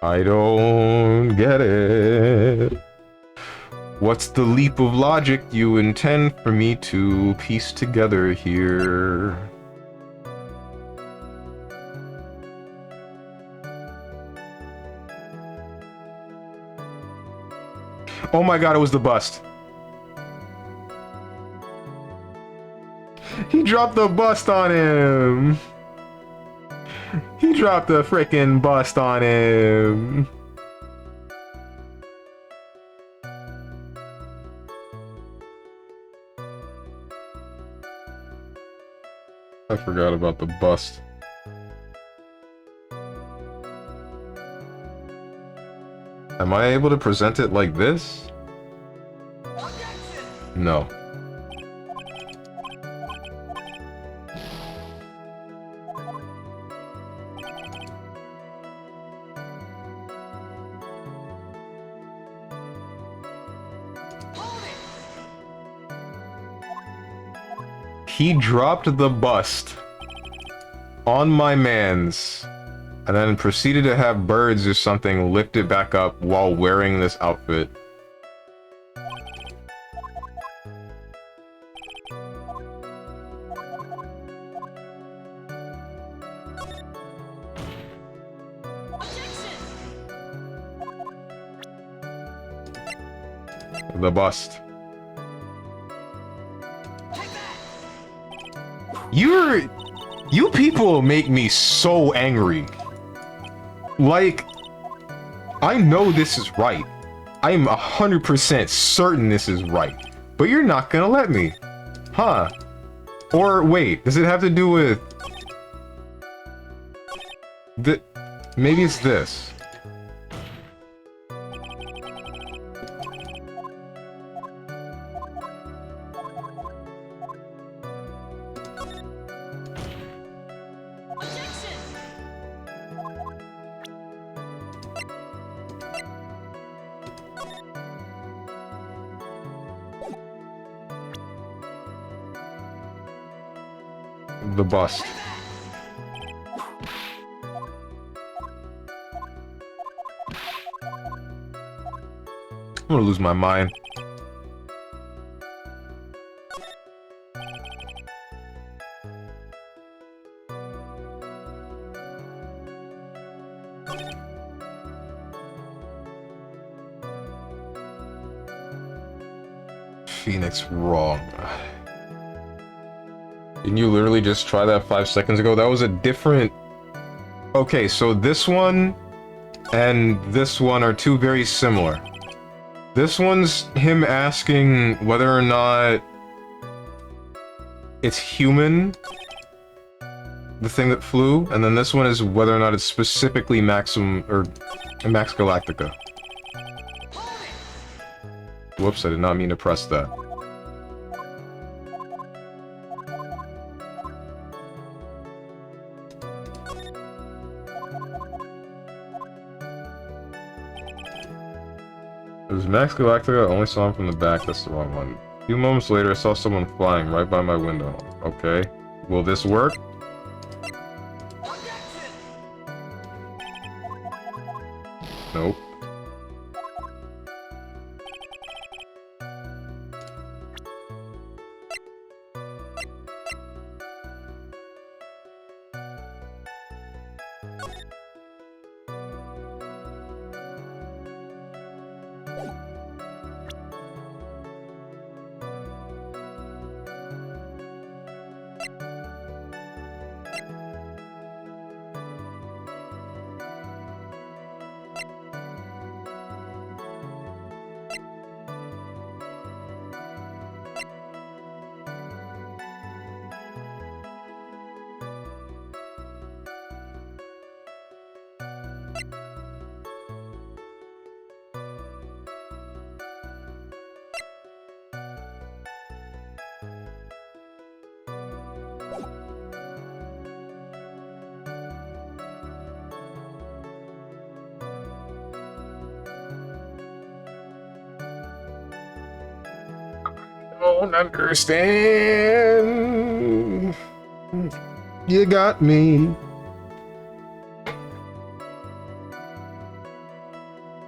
S1: I don't get it. What's the leap of logic you intend for me to piece together here? Oh my god, it was the bust. He dropped the bust on him. He dropped the frickin' bust on him. I forgot about the bust. Am I able to present it like this? No. He dropped the bust on my mans, and then proceeded to have birds or something lift it back up while wearing this outfit. The bust. You people make me so angry. Like, I know this is right. I'm 100% certain this is right. But you're not gonna let me. Huh. Or, wait, does it have to do with... maybe it's this. The bust. I'm gonna lose my mind. Phoenix wrong. Didn't you literally just try that 5 seconds ago? That was a different... Okay, so this one and this one are two very similar. This one's him asking whether or not it's human, the thing that flew, and then this one is whether or not it's specifically Maxim or Max Galactica. Whoops, I did not mean to press that. It was Max Galactica, I only saw him from the back, that's the wrong one. A few moments later, I saw someone flying right by my window. Okay. Will this work? Nope. Don't understand. You got me.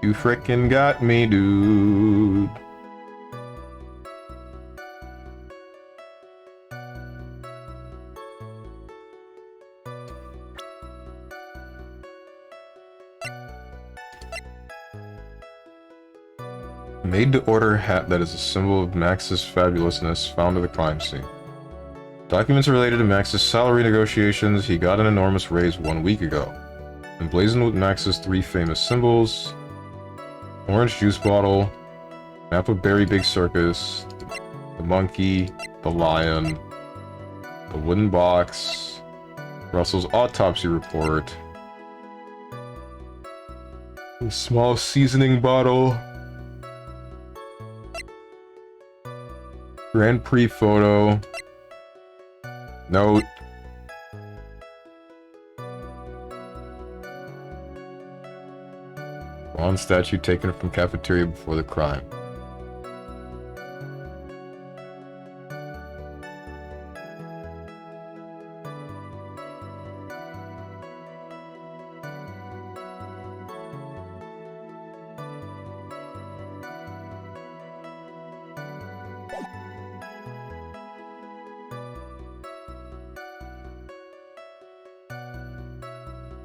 S1: You frickin' got me, dude. Made to order hat that is a symbol of Max's fabulousness found at the crime scene. Documents related to Max's salary negotiations. He got an enormous raise 1 week ago. Emblazoned with Max's 3 famous symbols: orange juice bottle, map of Berry Big Circus, the monkey, the lion, the wooden box, Russell's autopsy report, a small seasoning bottle, Grand Prix photo, note, bronze statue taken from cafeteria before the crime.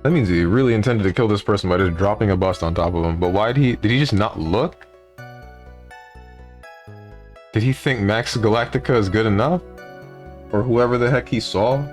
S1: That means he really intended to kill this person by just dropping a bust on top of him. But why did he just not look? Did he think Max Galactica is good enough? Or whoever the heck he saw?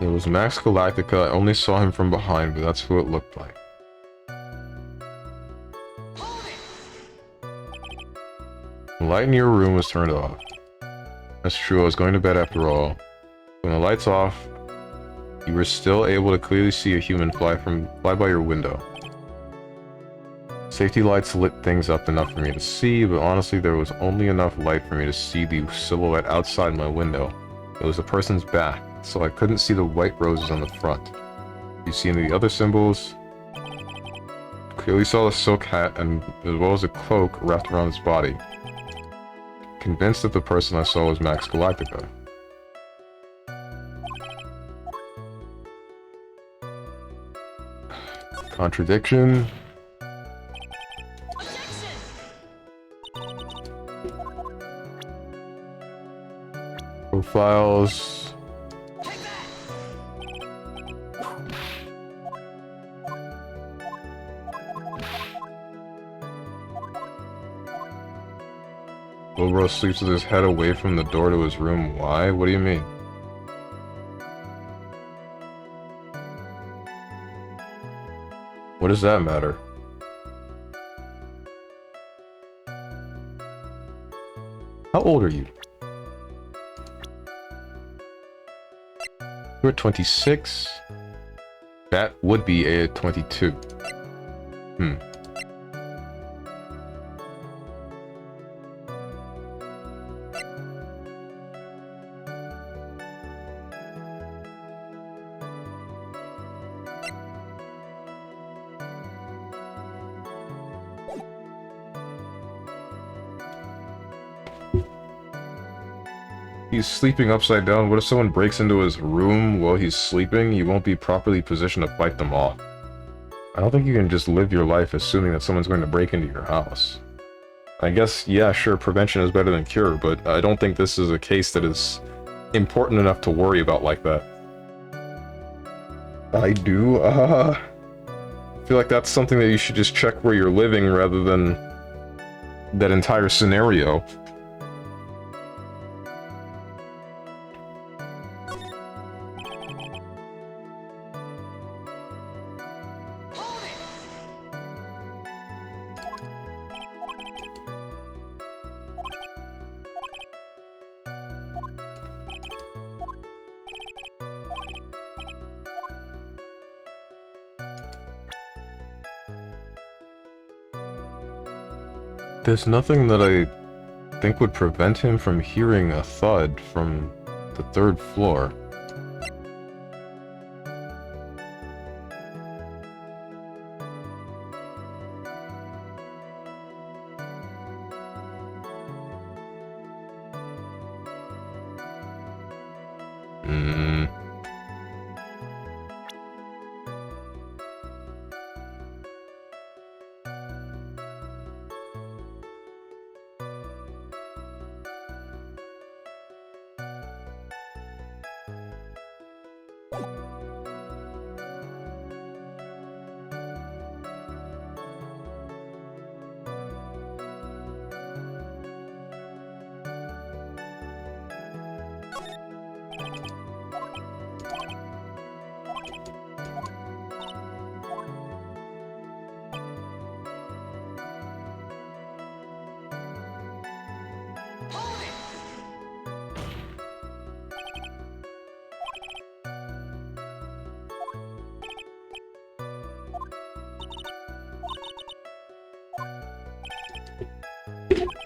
S1: It was Max Galactica. I only saw him from behind, but that's who it looked like. The light in your room was turned off. That's true, I was going to bed after all. When the light's off, you were still able to clearly see a human fly by your window. Safety lights lit things up enough for me to see, but honestly there was only enough light for me to see the silhouette outside my window. It was a person's back, so I couldn't see the white roses on the front. You see any of the other symbols? Clearly saw the silk hat and as well as a cloak wrapped around its body. Convinced that the person I saw was Max Galactica. Contradiction. Profiles. Lobro sleeps with his head away from the door to his room. Why? What do you mean? What does that matter? How old are you? You're 26. That would be a 22. Hmm. He's sleeping upside down. What if someone breaks into his room while he's sleeping? You won't be properly positioned to fight them off. I don't think you can just live your life assuming that someone's going to break into your house. I guess, yeah, sure, prevention is better than cure, but I don't think this is a case that is important enough to worry about like that. I do, feel like that's something that you should just check where you're living rather than that entire scenario. There's nothing that I think would prevent him from hearing a thud from the 3rd floor.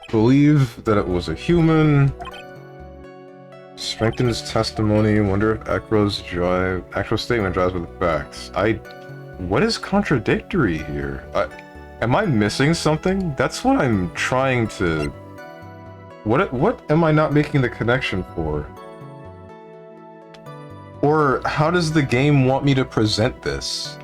S1: Believe that it was a human. Strengthen his testimony. Wonder if Ekro's actual statement drives with the facts. What is contradictory here? Am I missing something? That's what I'm trying to... What am I not making the connection for? Or how does the game want me to present this?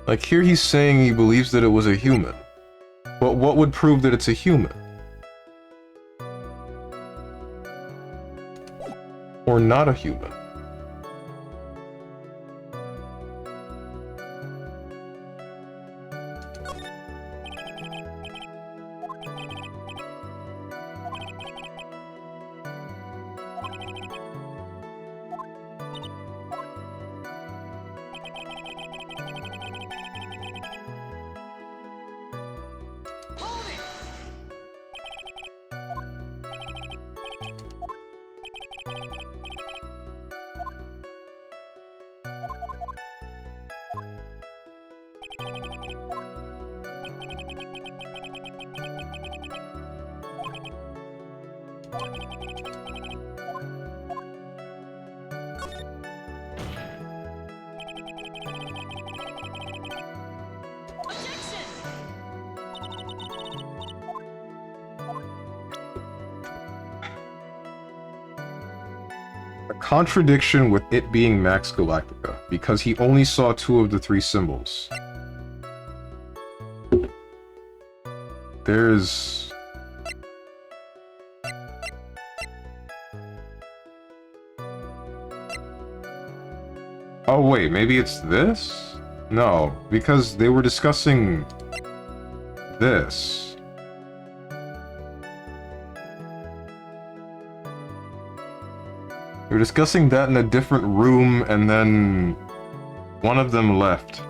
S1: Like, here he's saying he believes that it was a human. But what would prove that it's a human? Or not a human? A contradiction with it being Max Galactica, because he only saw 2 of the 3 symbols. There's... Oh wait, maybe it's this? No, because they were discussing this. We were discussing that in a different room, and then one of them left.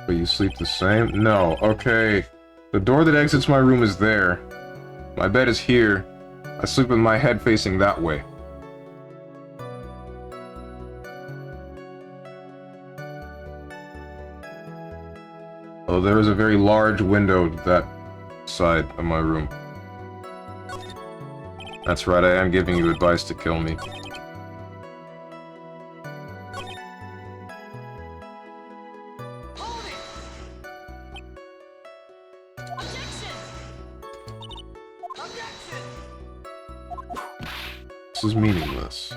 S1: But you sleep the same? No, okay. The door that exits my room is there. My bed is here. I sleep with my head facing that way. Oh, there is a very large window to that side of my room. That's right, I am giving you advice to kill me. This is meaningless.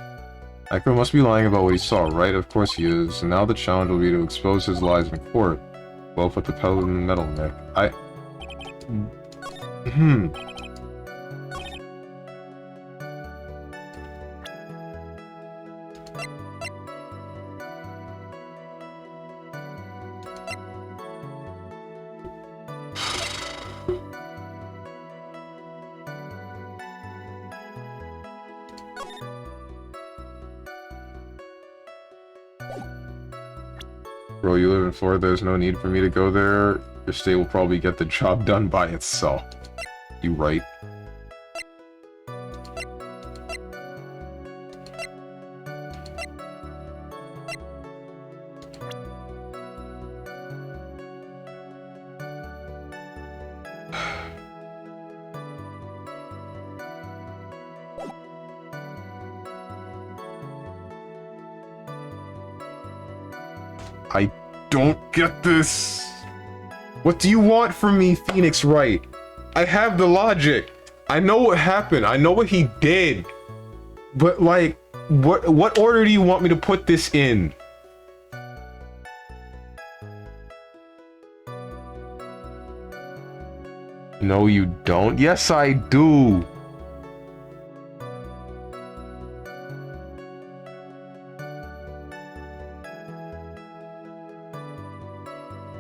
S1: Echo must be lying about what he saw, right? Of course he is. And now the challenge will be to expose his lies in court. Well, put the pedal in the metal, Nick. Bro, you live in Florida, there's no need for me to go there. Your state will probably get the job done by itself. You right. I don't get this. What do you want from me, Phoenix Wright? I have the logic. I know what happened. I know what he did. But like, what order do you want me to put this in? No, you don't. Yes, I do.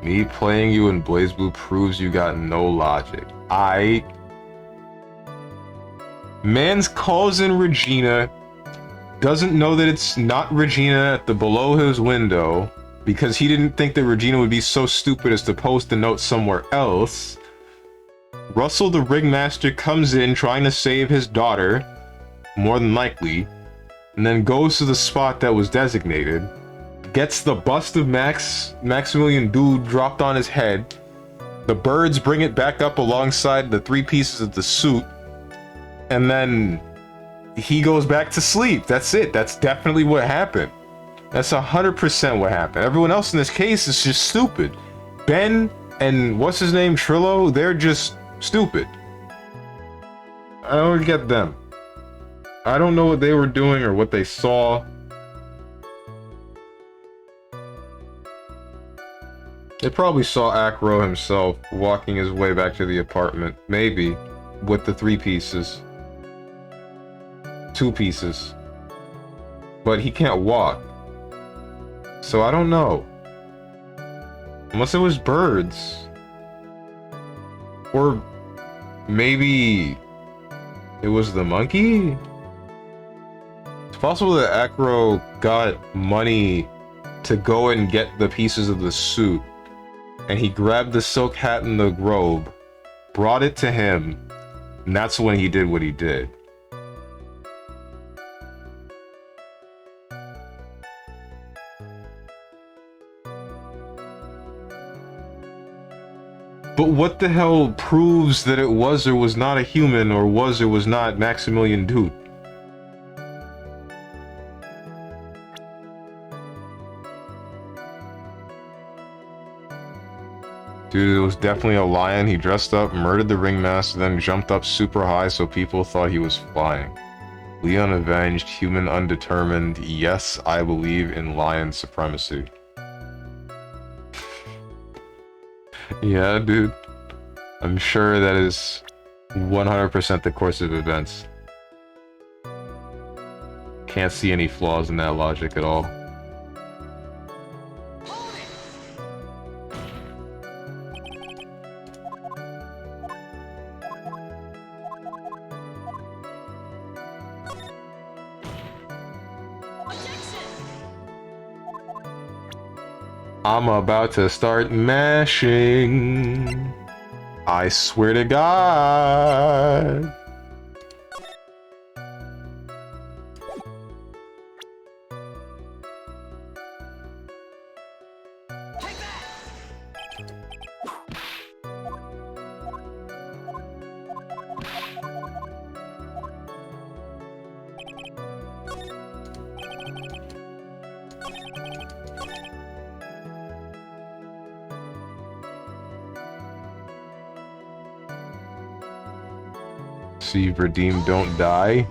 S1: Me playing you in BlazBlue proves you got no logic. Man's calls in Regina, doesn't know that it's not Regina at the below his window, because he didn't think that Regina would be so stupid as to post the note somewhere else. Russell the Ringmaster comes in trying to save his daughter, more than likely, and then goes to the spot that was designated. Gets the bust of Maximilian Dude dropped on his head. The birds bring it back up alongside the 3 pieces of the suit. And then he goes back to sleep. That's it. That's definitely what happened. That's 100% what happened. Everyone else in this case is just stupid. Ben and what's his name, Trillo, they're just stupid. I don't get them. I don't know what they were doing or what they saw. They probably saw Acro himself walking his way back to the apartment, maybe, with the 3 pieces. 2 pieces. But he can't walk. So I don't know. Unless it was birds. Or maybe it was the monkey? It's possible that Acro got money to go and get the pieces of the suit. And he grabbed the silk hat and the robe, brought it to him, and that's when he did what he did. But what the hell proves that it was or was not a human, or was or was not Maximilian Doot? Dude, it was definitely a lion. He dressed up, murdered the ringmaster, then jumped up super high so people thought he was flying. Leon avenged, human undetermined. Yes, I believe in lion supremacy. Yeah, dude. I'm sure that is 100% the course of events. Can't see any flaws in that logic at all. I'm about to start mashing. I swear to God. See, redeem, don't die.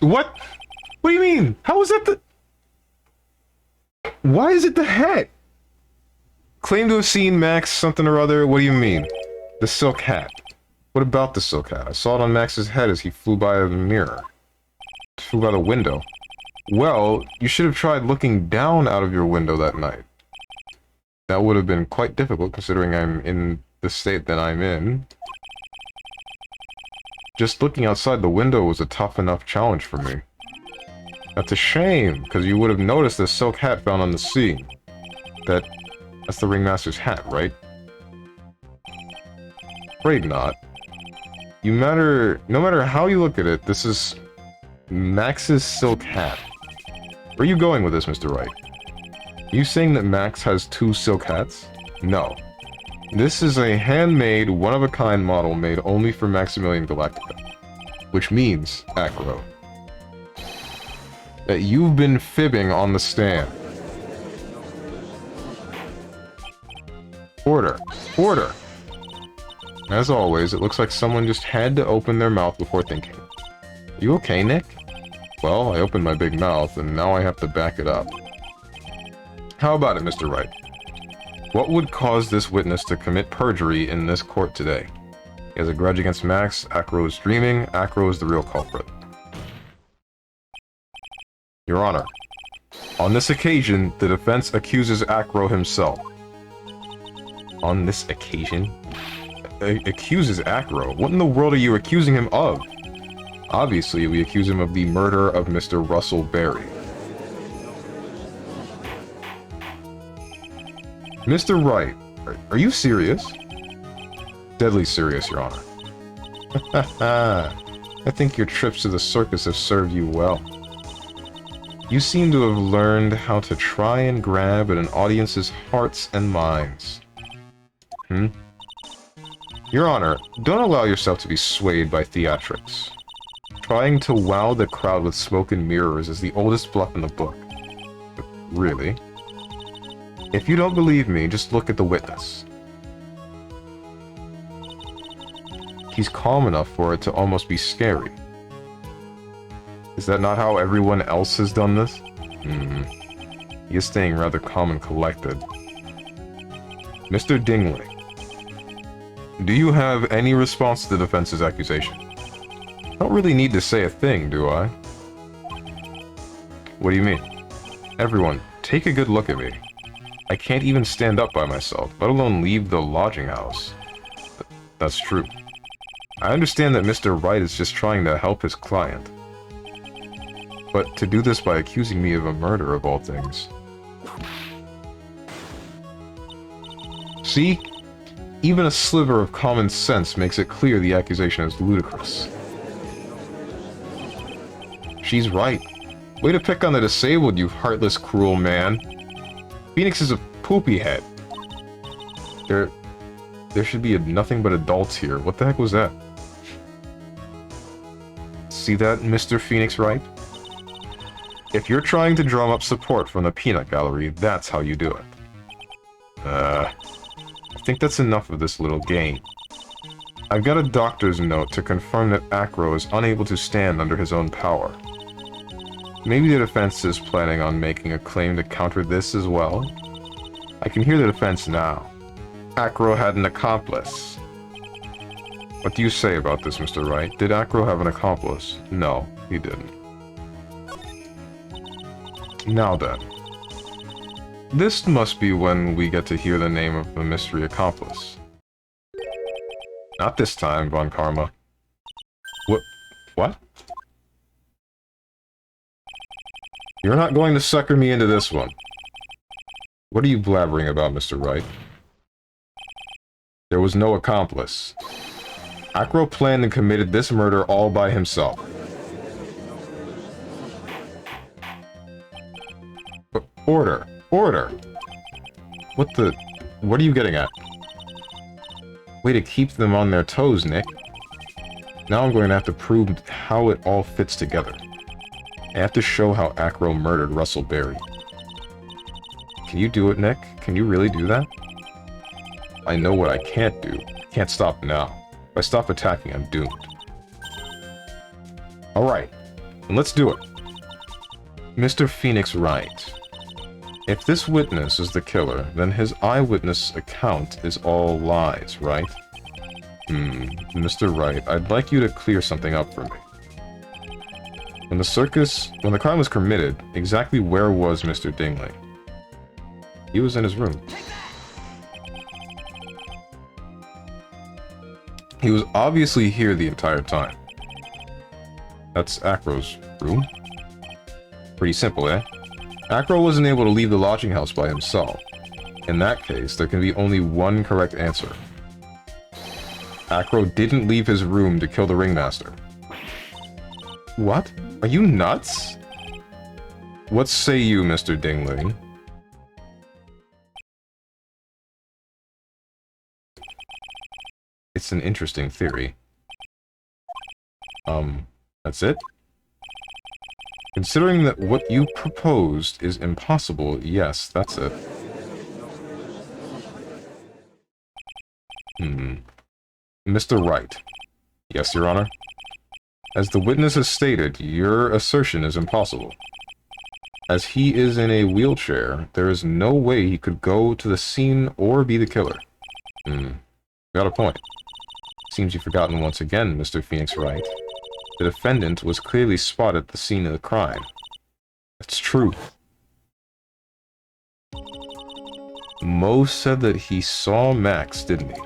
S1: What? What do you mean? How is that the... Why is it the hat? Claim to have seen Max something or other. What do you mean? The silk hat. What about the silk hat? I saw it on Max's head as he flew by the mirror. Flew by the window. Well, you should have tried looking down out of your window that night. That would have been quite difficult considering I'm in the state that I'm in. Just looking outside the window was a tough enough challenge for me. That's a shame, because you would have noticed the silk hat found on the sea. That's the ringmaster's hat, right? Afraid not. No matter how you look at it, this is Max's silk hat. Where are you going with this, Mr. Wright? Are you saying that Max has 2 silk hats? No. This is a handmade, one-of-a-kind model made only for Maximilian Galactica. Which means, Acro, that you've been fibbing on the stand. Order. Order! As always, it looks like someone just had to open their mouth before thinking. You okay, Nick? Well, I opened my big mouth, and now I have to back it up. How about it, Mr. Wright? What would cause this witness to commit perjury in this court today? He has a grudge against Max, Acro is dreaming, Acro is the real culprit. Your Honor, on this occasion, the defense accuses Acro himself. On this occasion? Accuses Acro? What in the world are you accusing him of? Obviously, we accuse him of the murder of Mr. Russell Berry. Mr. Wright, are you serious? Deadly serious, Your Honor. I think your trips to the circus have served you well. You seem to have learned how to try and grab at an audience's hearts and minds. Your Honor, don't allow yourself to be swayed by theatrics. Trying to wow the crowd with smoke and mirrors is the oldest bluff in the book. Really? If you don't believe me, just look at the witness. He's calm enough for it to almost be scary. Is that not how everyone else has done this? He is staying rather calm and collected. Mr. Dingley, do you have any response to the defense's accusation? I don't really need to say a thing, do I? What do you mean? Everyone, take a good look at me. I can't even stand up by myself, let alone leave the lodging house. That's true. I understand that Mr. Wright is just trying to help his client. But to do this by accusing me of a murder of all things... See? Even a sliver of common sense makes it clear the accusation is ludicrous. She's right. Way to pick on the disabled, you heartless, cruel man. Phoenix is a poopy head. There should be nothing but adults here. What the heck was that? See that, Mr. Phoenix Wright? If you're trying to drum up support from the peanut gallery, that's how you do it. I think that's enough of this little game. I've got a doctor's note to confirm that Acro is unable to stand under his own power. Maybe the defense is planning on making a claim to counter this as well? I can hear the defense now. Acro had an accomplice. What do you say about this, Mr. Wright? Did Acro have an accomplice? No, he didn't. Now then. This must be when we get to hear the name of the mystery accomplice. Not this time, Von Karma. What? You're not going to sucker me into this one. What are you blabbering about, Mr. Wright? There was no accomplice. Acro planned and committed this murder all by himself. Order! Order! What are you getting at? Way to keep them on their toes, Nick. Now I'm going to have to prove how it all fits together. I have to show how Acro murdered Russell Berry. Can you do it, Nick? Can you really do that? I know what I can't do. I can't stop now. If I stop attacking, I'm doomed. Alright, then let's do it. Mr. Phoenix Wright. If this witness is the killer, then his eyewitness account is all lies, right? Mr. Wright, I'd like you to clear something up for me. When the crime was committed, exactly where was Mr. Dingley? He was in his room. He was obviously here the entire time. That's Acro's room. Pretty simple, eh? Acro wasn't able to leave the lodging house by himself. In that case, there can be only one correct answer. Acro didn't leave his room to kill the ringmaster. What? Are you nuts? What say you, Mr. Dingley? It's an interesting theory. That's it? Considering that what you proposed is impossible, yes, that's it. Mr. Wright. Yes, Your Honor? As the witness has stated, your assertion is impossible. As he is in a wheelchair, there is no way he could go to the scene or be the killer. Got a point. Seems you've forgotten once again, Mr. Phoenix Wright. The defendant was clearly spotted at the scene of the crime. That's true. Mo said that he saw Max, didn't he?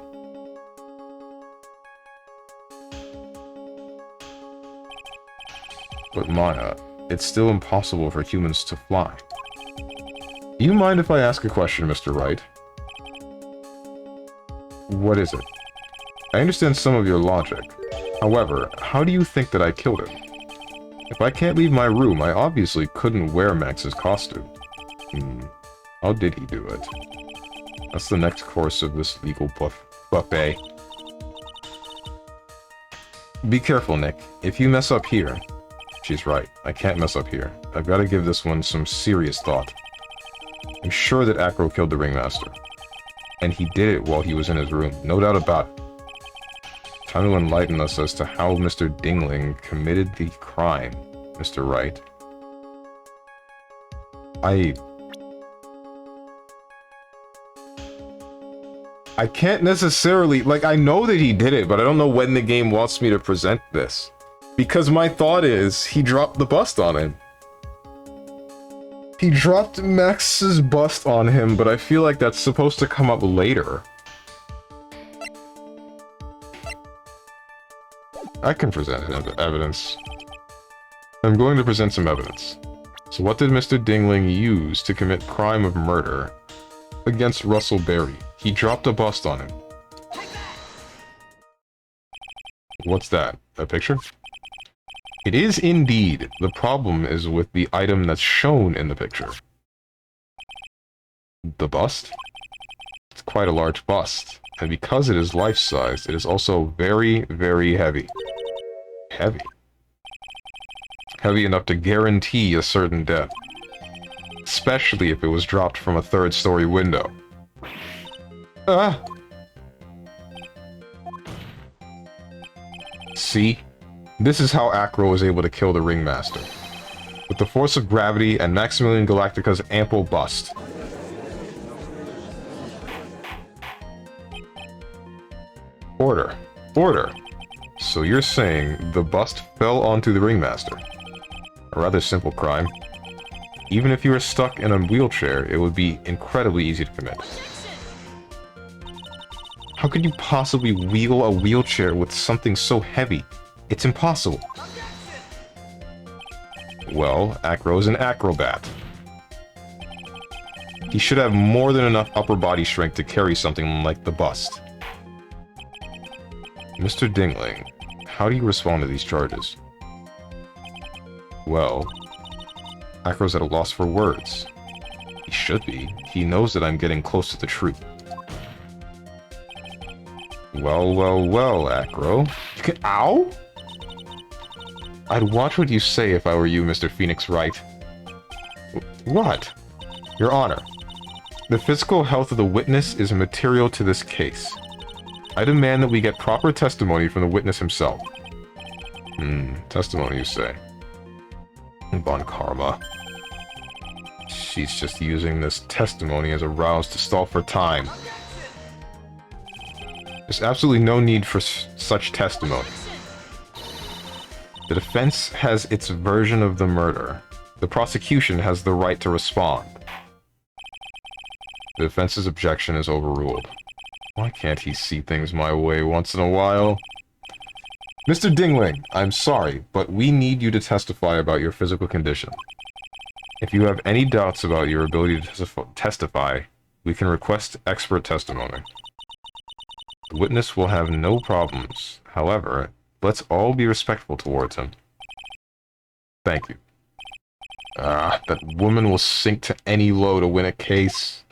S1: But Maya, it's still impossible for humans to fly. Do you mind if I ask a question, Mr. Wright? What is it? I understand some of your logic. However, how do you think that I killed him? If I can't leave my room, I obviously couldn't wear Max's costume. How did he do it? That's the next course of this legal buffet. Be careful, Nick. If you mess up here... She's right. I can't mess up here. I've got to give this one some serious thought. I'm sure that Acro killed the ringmaster. And he did it while he was in his room. No doubt about it. Time to enlighten us as to how Mr. Dingling committed the crime. Mr. Wright. I can't necessarily... Like, I know that he did it, but I don't know when the game wants me to present this. Because my thought is, he dropped the bust on him. He dropped Max's bust on him, but I feel like that's supposed to come up later. I can present evidence. I'm going to present some evidence. So what did Mr. Dingling use to commit crime of murder against Russell Berry? He dropped a bust on him. What's that? A picture? It is indeed. The problem is with the item that's shown in the picture. The bust? It's quite a large bust. And because it is life-sized, it is also very, very heavy. Heavy? Heavy enough to guarantee a certain death. Especially if it was dropped from a third-story window. Ah! See? This is how Acro was able to kill the Ringmaster. With the force of gravity and Maximilian Galactica's ample bust. Order. Order! So you're saying the bust fell onto the Ringmaster? A rather simple crime. Even if you were stuck in a wheelchair, it would be incredibly easy to commit. How could you possibly wheel a wheelchair with something so heavy? It's impossible. Well, Acro's an acrobat. He should have more than enough upper body strength to carry something like the bust. Mr. Dingling, how do you respond to these charges? Well, Acro's at a loss for words. He should be. He knows that I'm getting close to the truth. Well, well, well, Acro. You can— Ow? I'd watch what you say if I were you, Mr. Phoenix Wright. What? Your Honor, the physical health of the witness is material to this case. I demand that we get proper testimony from the witness himself. Testimony, you say? Bon Karma. She's just using this testimony as a rouse to stall for time. There's absolutely no need for such testimony. The defense has its version of the murder. The prosecution has the right to respond. The defense's objection is overruled. Why can't he see things my way once in a while? Mr. Dingling, I'm sorry, but we need you to testify about your physical condition. If you have any doubts about your ability to testify, we can request expert testimony. The witness will have no problems. However, let's all be respectful towards him. Thank you. That woman will sink to any low to win a case.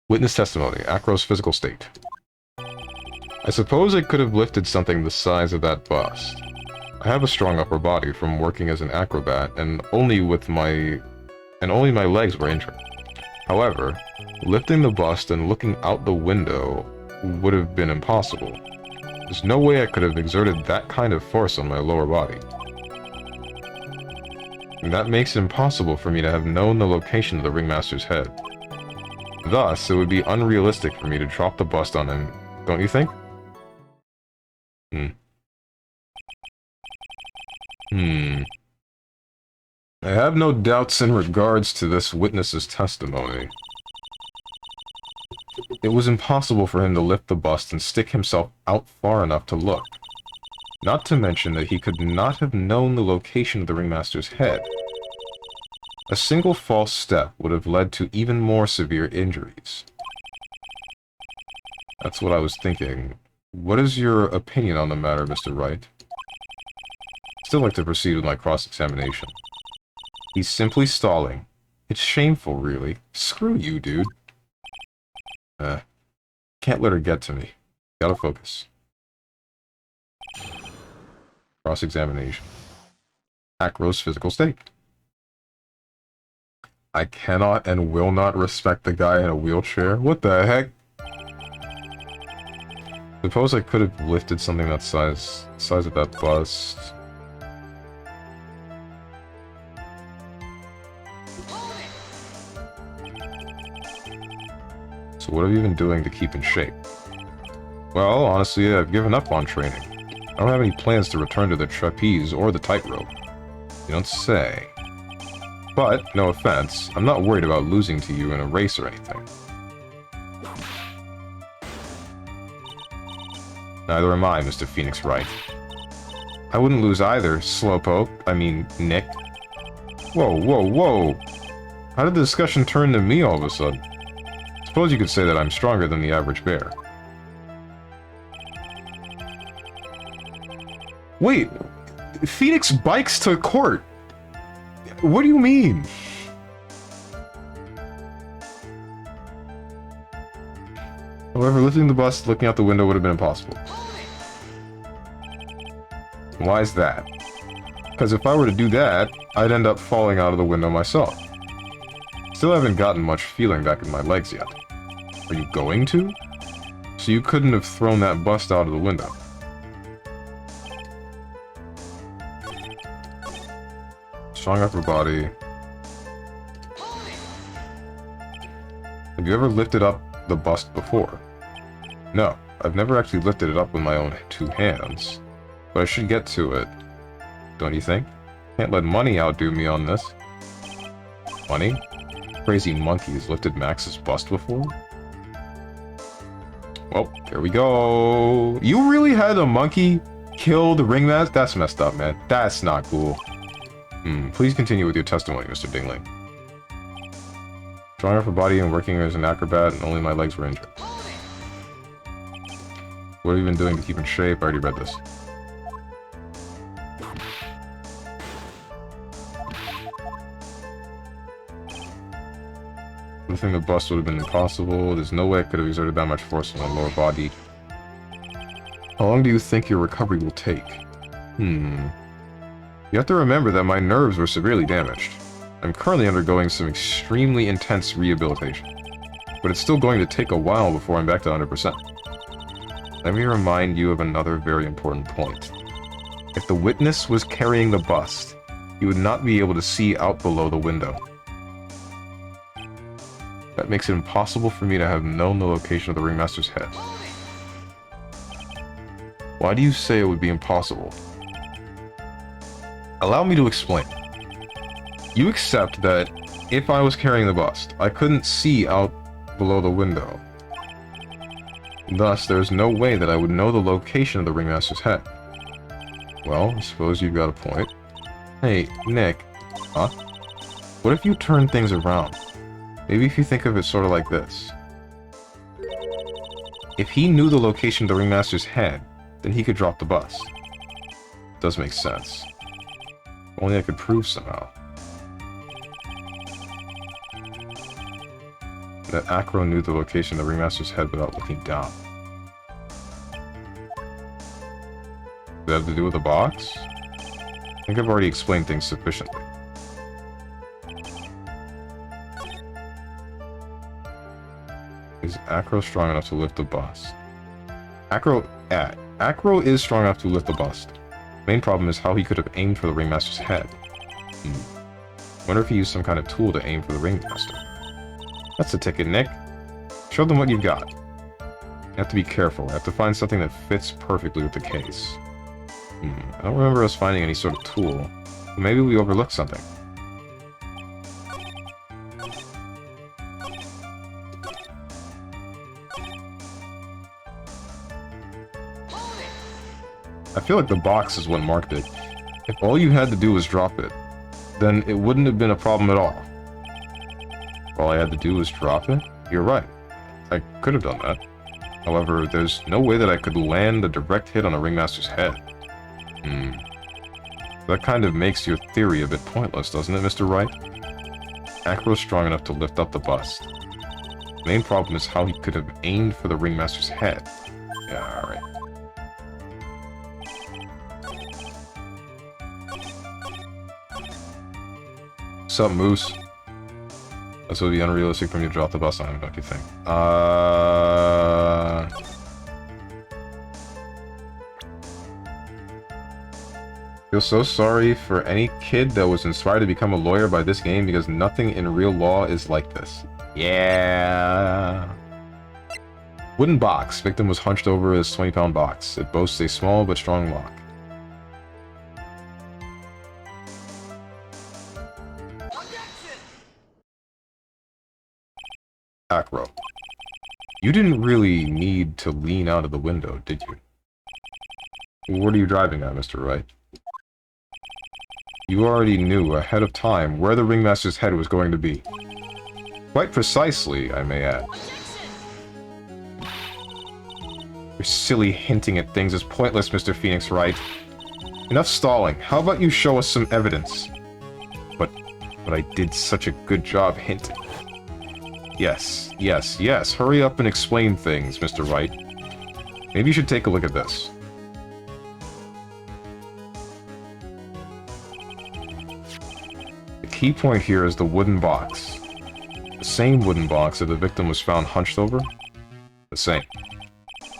S1: Witness testimony. Acro's physical state. I suppose I could have lifted something the size of that bust. I have a strong upper body from working as an acrobat, and only my legs were injured. However, lifting the bust and looking out the window would have been impossible. There's no way I could have exerted that kind of force on my lower body. And that makes it impossible for me to have known the location of the Ringmaster's head. Thus, it would be unrealistic for me to drop the bust on him, don't you think? I have no doubts in regards to this witness's testimony. It was impossible for him to lift the bust and stick himself out far enough to look. Not to mention that he could not have known the location of the Ringmaster's head. A single false step would have led to even more severe injuries. That's what I was thinking. What is your opinion on the matter, Mr. Wright? Still like to proceed with my cross-examination. He's simply stalling. It's shameful, really. Screw you, dude. Can't let her get to me. Gotta focus. Cross-examination. Acro's physical state. I cannot and will not respect the guy in a wheelchair. What the heck? Suppose I could have lifted something that size of that bust. So what have you been doing to keep in shape? Well, honestly, I've given up on training. I don't have any plans to return to the trapeze or the tightrope. You don't say. But, no offense, I'm not worried about losing to you in a race or anything. Neither am I, Mr. Phoenix Wright. I wouldn't lose either, Slowpoke. I mean, Nick. Whoa, whoa, whoa! How did the discussion turn to me all of a sudden? Suppose you could say that I'm stronger than the average bear. Wait! Phoenix bikes to court! What do you mean? However, lifting the bus, looking out the window would have been impossible. Why is that? Because if I were to do that, I'd end up falling out of the window myself. Still haven't gotten much feeling back in my legs yet. Are you going to? So you couldn't have thrown that bust out of the window. Strong upper body. Have you ever lifted up the bust before? No, I've never actually lifted it up with my own two hands. But I should get to it. Don't you think? Can't let money outdo me on this. Money? Crazy monkey has lifted Max's bust before? Well, here we go. You really had a monkey kill the ringmaster? That's messed up, man. That's not cool. Please continue with your testimony, Mr. Dingling. Strong upper body and working as an acrobat, and only my legs were injured. What have you been doing to keep in shape? I already read this. Lifting the bust would have been impossible. There's no way I could have exerted that much force on my lower body. How long do you think your recovery will take? You have to remember that my nerves were severely damaged. I'm currently undergoing some extremely intense rehabilitation, but it's still going to take a while before I'm back to 100%. Let me remind you of another very important point. If the witness was carrying the bust, he would not be able to see out below the window. That makes it impossible for me to have known the location of the ringmaster's head. Why do you say it would be impossible? Allow me to explain. You accept that if I was carrying the bust, I couldn't see out below the window. Thus, there's no way that I would know the location of the ringmaster's head. Well, I suppose you've got a point. Hey, Nick. Huh? What if you turn things around? Maybe if you think of it sort of like this. If he knew the location of the ringmaster's head, then he could drop the bust. Does make sense. If only I could prove somehow. That Acro knew the location of the ringmaster's head without looking down. Does that have to do with the box? I think I've already explained things sufficiently. Is Acro strong enough to lift the bust? Acro is strong enough to lift the bust. Main problem is how he could have aimed for the ringmaster's head. Wonder if he used some kind of tool to aim for the ringmaster. That's the ticket, Nick. Show them what you've got. You have to be careful. I have to find something that fits perfectly with the case. I don't remember us finding any sort of tool. But maybe we overlooked something. I feel like the box is what marked it. If all you had to do was drop it, then it wouldn't have been a problem at all. All I had to do was drop it? You're right. I could have done that. However, there's no way that I could land a direct hit on a ringmaster's head. That kind of makes your theory a bit pointless, doesn't it, Mr. Wright? Acro's strong enough to lift up the bust. The main problem is how he could have aimed for the ringmaster's head. Yeah, alright. Sup, Moose? This would be unrealistic for me to drop the bus on him, don't you think? Feel so sorry for any kid that was inspired to become a lawyer by this game because nothing in real law is like this. Yeah. Wooden box. Victim was hunched over his 20-pound box. It boasts a small but strong lock. Acro. You didn't really need to lean out of the window, did you? What are you driving at, Mr. Wright? You already knew ahead of time where the ringmaster's head was going to be. Quite precisely, I may add. Your silly hinting at things is pointless, Mr. Phoenix Wright. Enough stalling. How about you show us some evidence? But I did such a good job hinting. Yes. Hurry up and explain things, Mr. Wright. Maybe you should take a look at this. The key point here is the wooden box. The same wooden box that the victim was found hunched over? The same.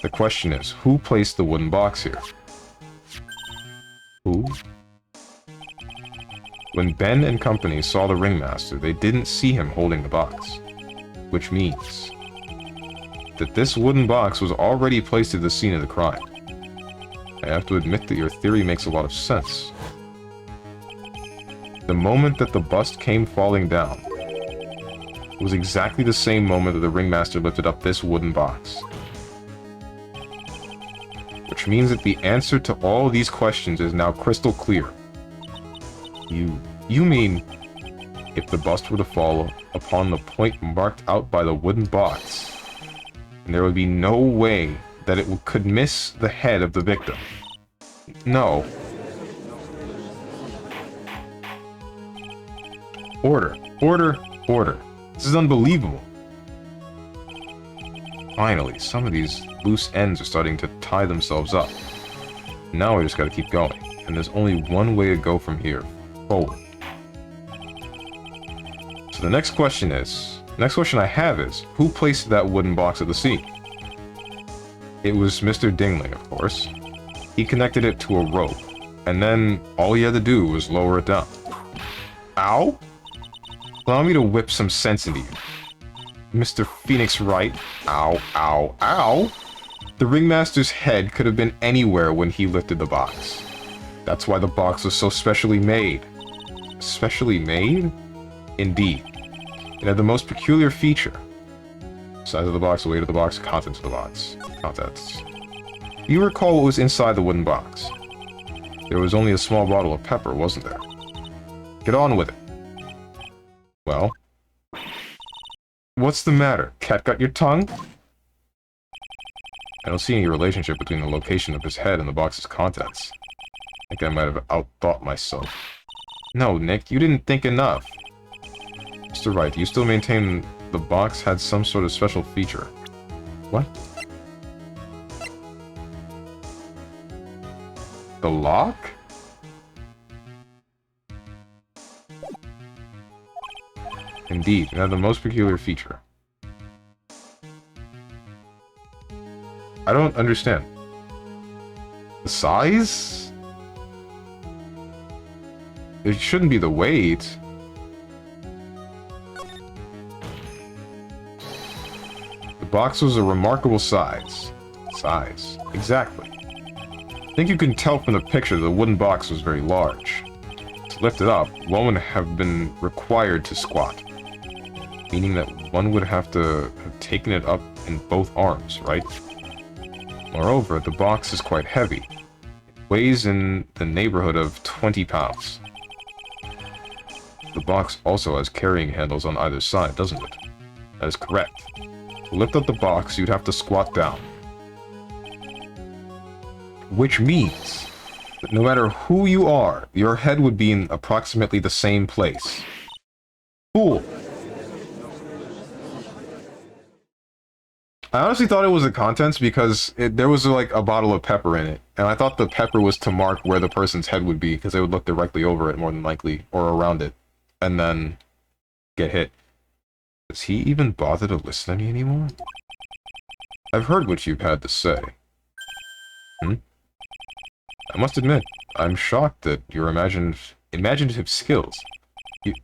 S1: The question is, who placed the wooden box here? Who? When Ben and company saw the ringmaster, they didn't see him holding the box. Which means that this wooden box was already placed at the scene of the crime. I have to admit that your theory makes a lot of sense. The moment that the bust came falling down was exactly the same moment that the ringmaster lifted up this wooden box. Which means that the answer to all these questions is now crystal clear. You mean, if the bust were to fall upon the point marked out by the wooden box, and there would be no way that it could miss the head of the victim. No. Order. This is unbelievable. Finally, some of these loose ends are starting to tie themselves up. Now we just gotta keep going, and there's only one way to go from here. Forward. So the next question I have is, who placed that wooden box at the scene? It was Mr. Dingling, of course. He connected it to a rope, and then all he had to do was lower it down. Ow? Allow me to whip some sense into you. Mr. Phoenix Wright. Ow. The ringmaster's head could have been anywhere when he lifted the box. That's why the box was so specially made. Specially made? Indeed. It had the most peculiar feature. Size of the box, weight of the box, contents of the box. Contents. You recall what was inside the wooden box. There was only a small bottle of pepper, wasn't there? Get on with it. Well? What's the matter? Cat got your tongue? I don't see any relationship between the location of his head and the box's contents. I think I might have outthought myself. No, Nick, you didn't think enough. Mr. Wright, do you still maintain the box had some sort of special feature? What? The lock? Indeed, it had the most peculiar feature. I don't understand. The size? It shouldn't be the weight. The box was a remarkable size. Exactly. I think you can tell from the picture the wooden box was very large. To lift it up, one would have been required to squat. Meaning that one would have to have taken it up in both arms, right? Moreover, the box is quite heavy. It weighs in the neighborhood of 20 pounds. The box also has carrying handles on either side, doesn't it? That is correct. To lift up the box, you'd have to squat down. Which means that no matter who you are, your head would be in approximately the same place. Cool. I honestly thought it was the contents because there was like a bottle of pepper in it. And I thought the pepper was to mark where the person's head would be because they would look directly over it more than likely, or around it, and then get hit. Does he even bother to listen to me anymore? I've heard what you've had to say. I must admit, I'm shocked at your imaginative skills. Did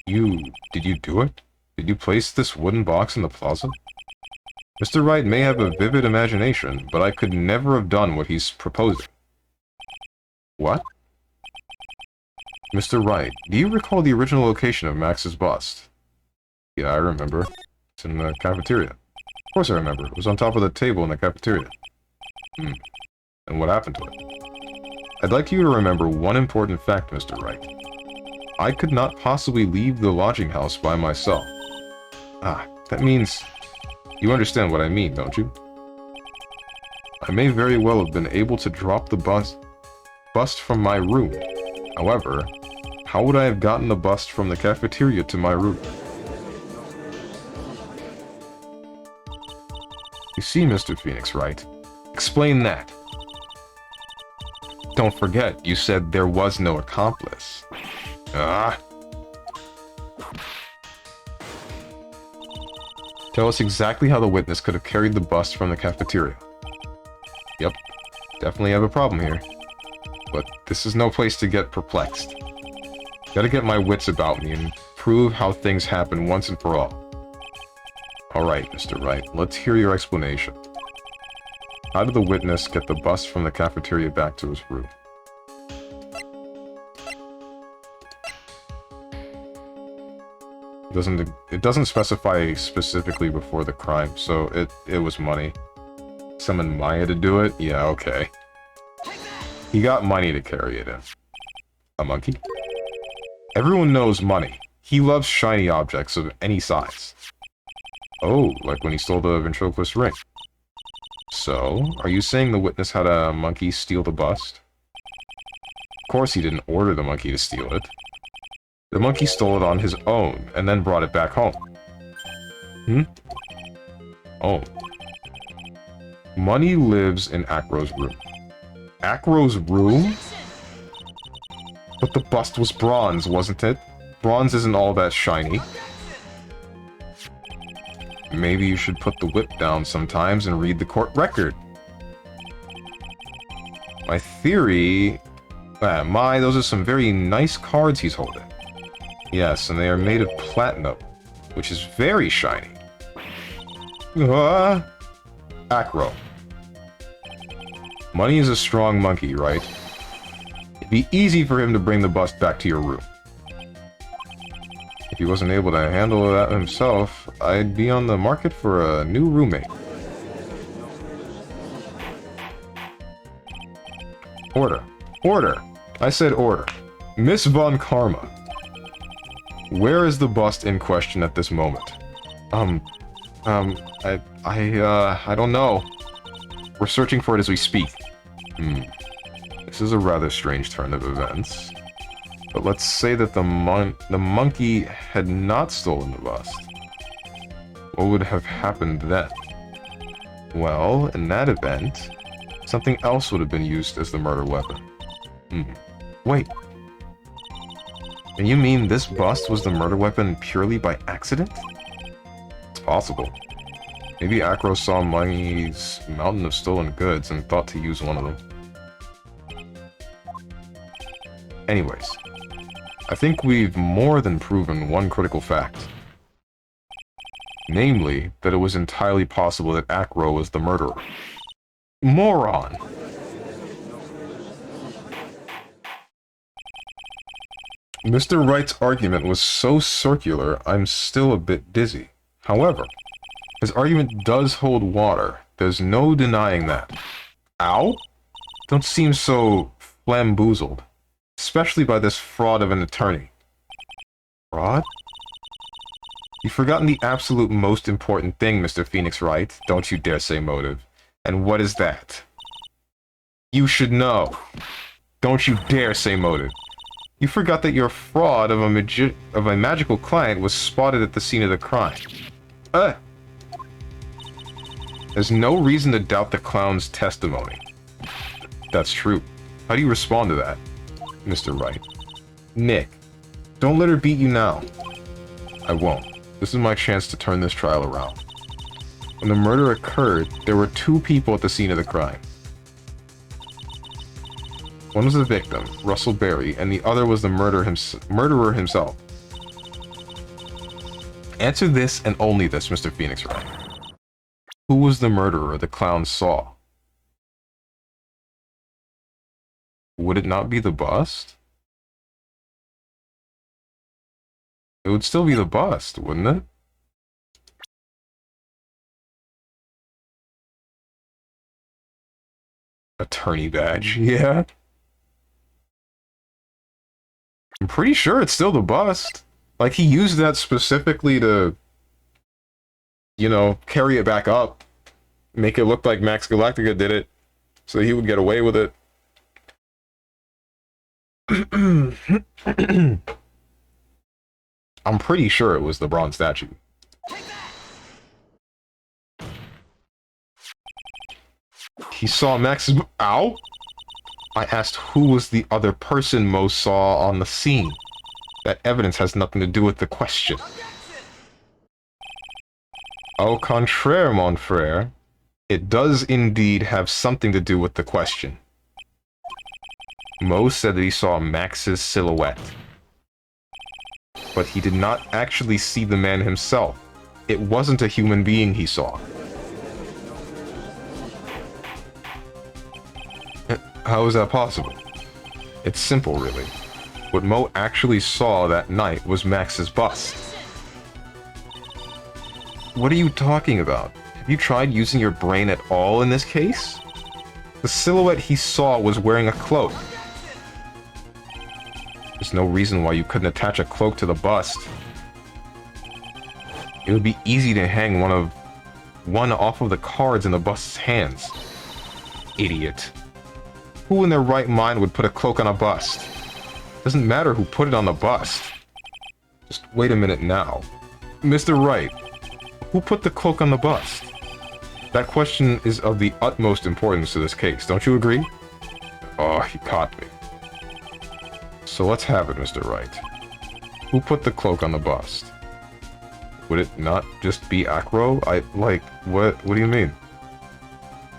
S1: you do it? Did you place this wooden box in the plaza? Mr. Wright may have a vivid imagination, but I could never have done what he's proposing. What? Mr. Wright, do you recall the original location of Max's bust? Yeah, I remember. It's in the cafeteria. Of course I remember. It was on top of the table in the cafeteria. And what happened to it? I'd like you to remember one important fact, Mr. Wright. I could not possibly leave the lodging house by myself. Ah, that means... You understand what I mean, don't you? I may very well have been able to drop the bust from my room. However, how would I have gotten the bust from the cafeteria to my room? You see, Mr. Phoenix, right? Explain that. Don't forget, you said there was no accomplice. Tell us exactly how the witness could have carried the bust from the cafeteria. Yep, definitely have a problem here. But this is no place to get perplexed. Gotta get my wits about me and prove how things happen once and for all. Alright, Mr. Wright, let's hear your explanation. How did the witness get the bust from the cafeteria back to his room? It doesn't specify specifically before the crime, so it was money. Summon Maya to do it? Yeah, okay. He got money to carry it in. A monkey? Everyone knows money. He loves shiny objects of any size. Oh, like when he stole the ventriloquist ring. So, are you saying the witness had a monkey steal the bust? Of course he didn't order the monkey to steal it. The monkey stole it on his own, and then brought it back home. Oh. Money lives in Acro's room. Acro's room? But the bust was bronze, wasn't it? Bronze isn't all that shiny. Maybe you should put the whip down sometimes and read the court record. My theory... those are some very nice cards he's holding. Yes, and they are made of platinum, which is very shiny. Acro. Money is a strong monkey, right? It'd be easy for him to bring the bust back to your room. If he wasn't able to handle that himself, I'd be on the market for a new roommate. Order. Order! I said order. Miss Von Karma. Where is the bust in question at this moment? I don't know. We're searching for it as we speak. This is a rather strange turn of events. But let's say that the monkey had not stolen the bust. What would have happened then? Well, in that event, something else would have been used as the murder weapon. Wait. And you mean this bust was the murder weapon purely by accident? It's possible. Maybe Acro saw Money's mountain of stolen goods and thought to use one of them. Anyways, I think we've more than proven one critical fact. Namely, that it was entirely possible that Acro was the murderer. Moron! Mr. Wright's argument was so circular, I'm still a bit dizzy. However, his argument does hold water. There's no denying that. Ow? Don't seem so flamboozled. Especially by this fraud of an attorney. Fraud? You've forgotten the absolute most important thing, Mr. Phoenix Wright. Don't you dare say motive. And what is that? You should know. Don't you dare say motive. You forgot that your fraud of a magical client was spotted at the scene of the crime. There's no reason to doubt the clown's testimony. That's true. How do you respond to that, Mr. Wright? Nick, don't let her beat you now. I won't. This is my chance to turn this trial around. When the murder occurred, there were 2 people at the scene of the crime. One was the victim, Russell Berry, and the other was the murderer himself. Answer this and only this, Mr. Phoenix Wright. Who was the murderer the clown saw? Would it not be the bust? It would still be the bust, wouldn't it? Attorney badge, yeah. I'm pretty sure it's still the bust. Like, he used that specifically to, you know, carry it back up. Make it look like Max Galactica did it, so he would get away with it. I'm pretty sure it was the bronze statue. He saw Max's... Ow! I asked who was the other person Mo saw on the scene. That evidence has nothing to do with the question. Au contraire, mon frère. It does indeed have something to do with the question. Mo said that he saw Max's silhouette. But he did not actually see the man himself. It wasn't a human being he saw. How is that possible? It's simple, really. What Mo actually saw that night was Max's bust. What are you talking about? Have you tried using your brain at all in this case? The silhouette he saw was wearing a cloak. There's no reason why you couldn't attach a cloak to the bust. It would be easy to hang one off of the cards in the bust's hands. Idiot. Who in their right mind would put a cloak on a bust? Doesn't matter who put it on the bust. Just wait a minute now. Mr. Wright, who put the cloak on the bust? That question is of the utmost importance to this case, don't you agree? Oh, he caught me. So let's have it, Mr. Wright. Who put the cloak on the bust? Would it not just be Acro? What do you mean?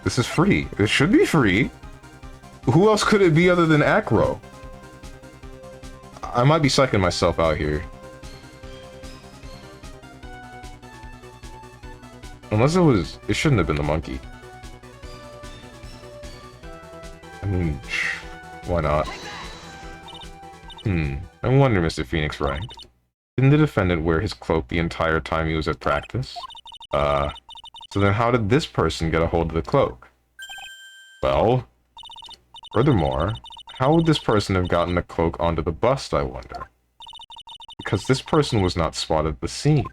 S1: This is free. It should be free. Who else could it be other than Acro? I might be psyching myself out here. Unless it shouldn't have been the monkey. I mean, why not? I wonder, Mr. Phoenix Wright. Didn't the defendant wear his cloak the entire time he was at practice? So then how did this person get a hold of the cloak? Well, furthermore, how would this person have gotten the cloak onto the bust, I wonder? Because this person was not spotted at the scene.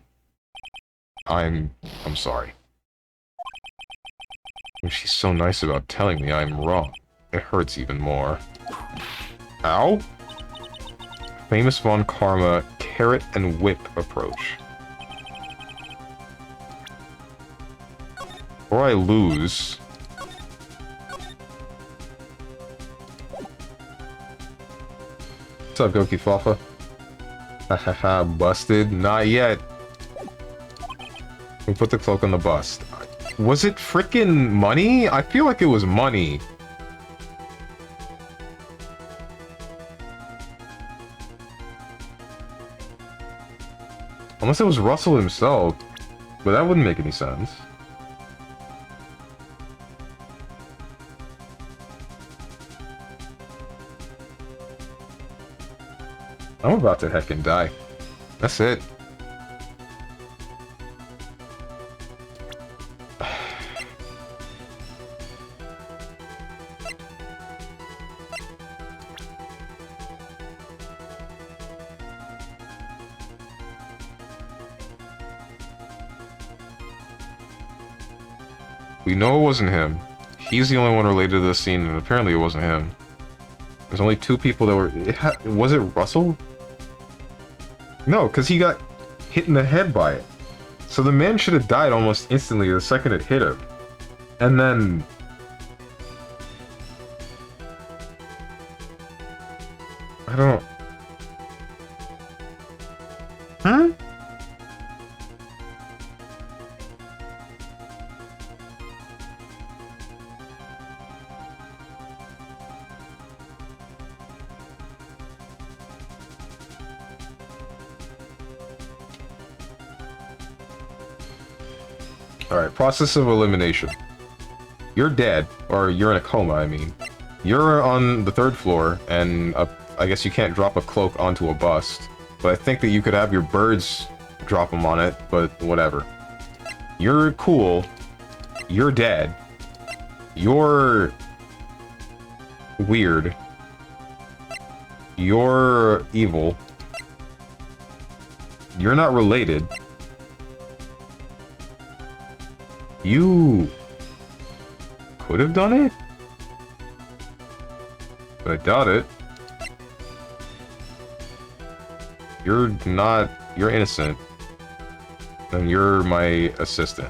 S1: I'm sorry. And she's so nice about telling me I'm wrong. It hurts even more. Ow! Famous Von Karma carrot and whip approach. Or I lose. What's up, Goki Fafa? Hahaha, busted? Not yet. We put the cloak on the bust. Was it frickin' money? I feel like it was money. Unless it was Russell himself. But that wouldn't make any sense. I'm about to heckin' die. That's it. We know it wasn't him. He's the only one related to this scene, and apparently it wasn't him. There's only two people that were... Was it Russell? No, because he got hit in the head by it. So the man should have died almost instantly the second it hit him. And then... I don't... Huh? Alright, process of elimination. You're dead, or you're in a coma, I mean. You're on the 3rd floor, and I guess you can't drop a cloak onto a bust. But I think that you could have your birds drop them on it, but whatever. You're cool. You're dead. You're weird. You're evil. You're not related. You could have done it? But I doubt it. You're not... You're innocent. And you're my assistant.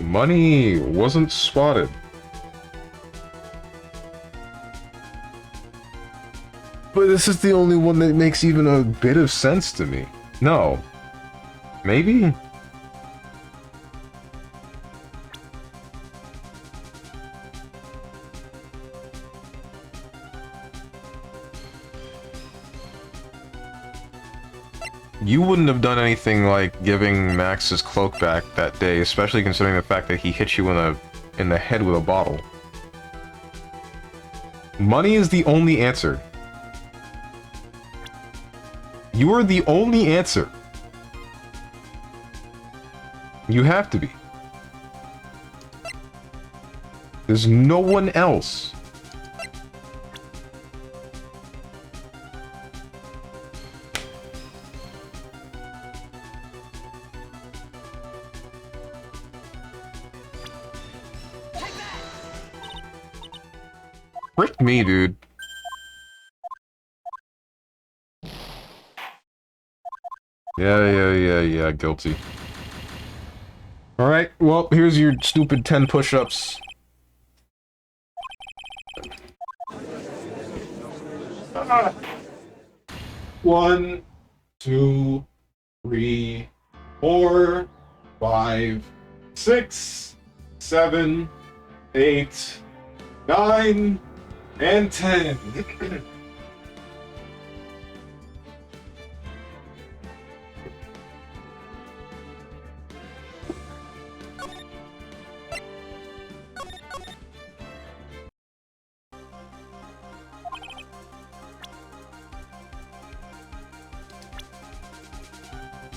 S1: Money wasn't spotted. But this is the only one that makes even a bit of sense to me. No. Maybe? You wouldn't have done anything like giving Max his cloak back that day, especially considering the fact that he hit you in the head with a bottle. Money is the only answer. You are the only answer. You have to be. There's no one else. Frick me, dude. Yeah, guilty. Alright, well, here's your stupid 10 push-ups. One, 2, 3, 4, 5, 6, 7, 8, 9, and 10.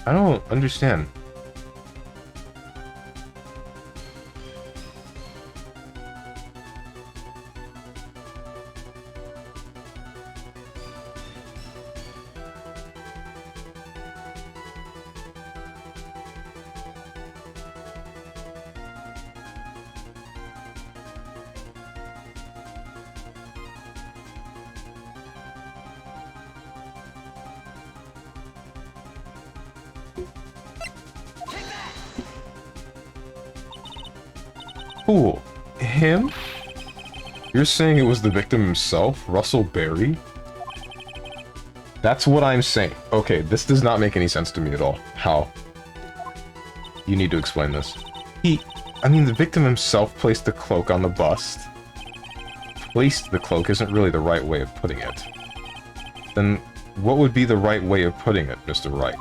S1: I don't understand. Cool. Him? You're saying it was the victim himself, Russell Berry? That's what I'm saying. Okay, this does not make any sense to me at all. How? You need to explain this. I mean, the victim himself placed the cloak on the bust. Placed the cloak isn't really the right way of putting it. Then what would be the right way of putting it, Mr. Wright?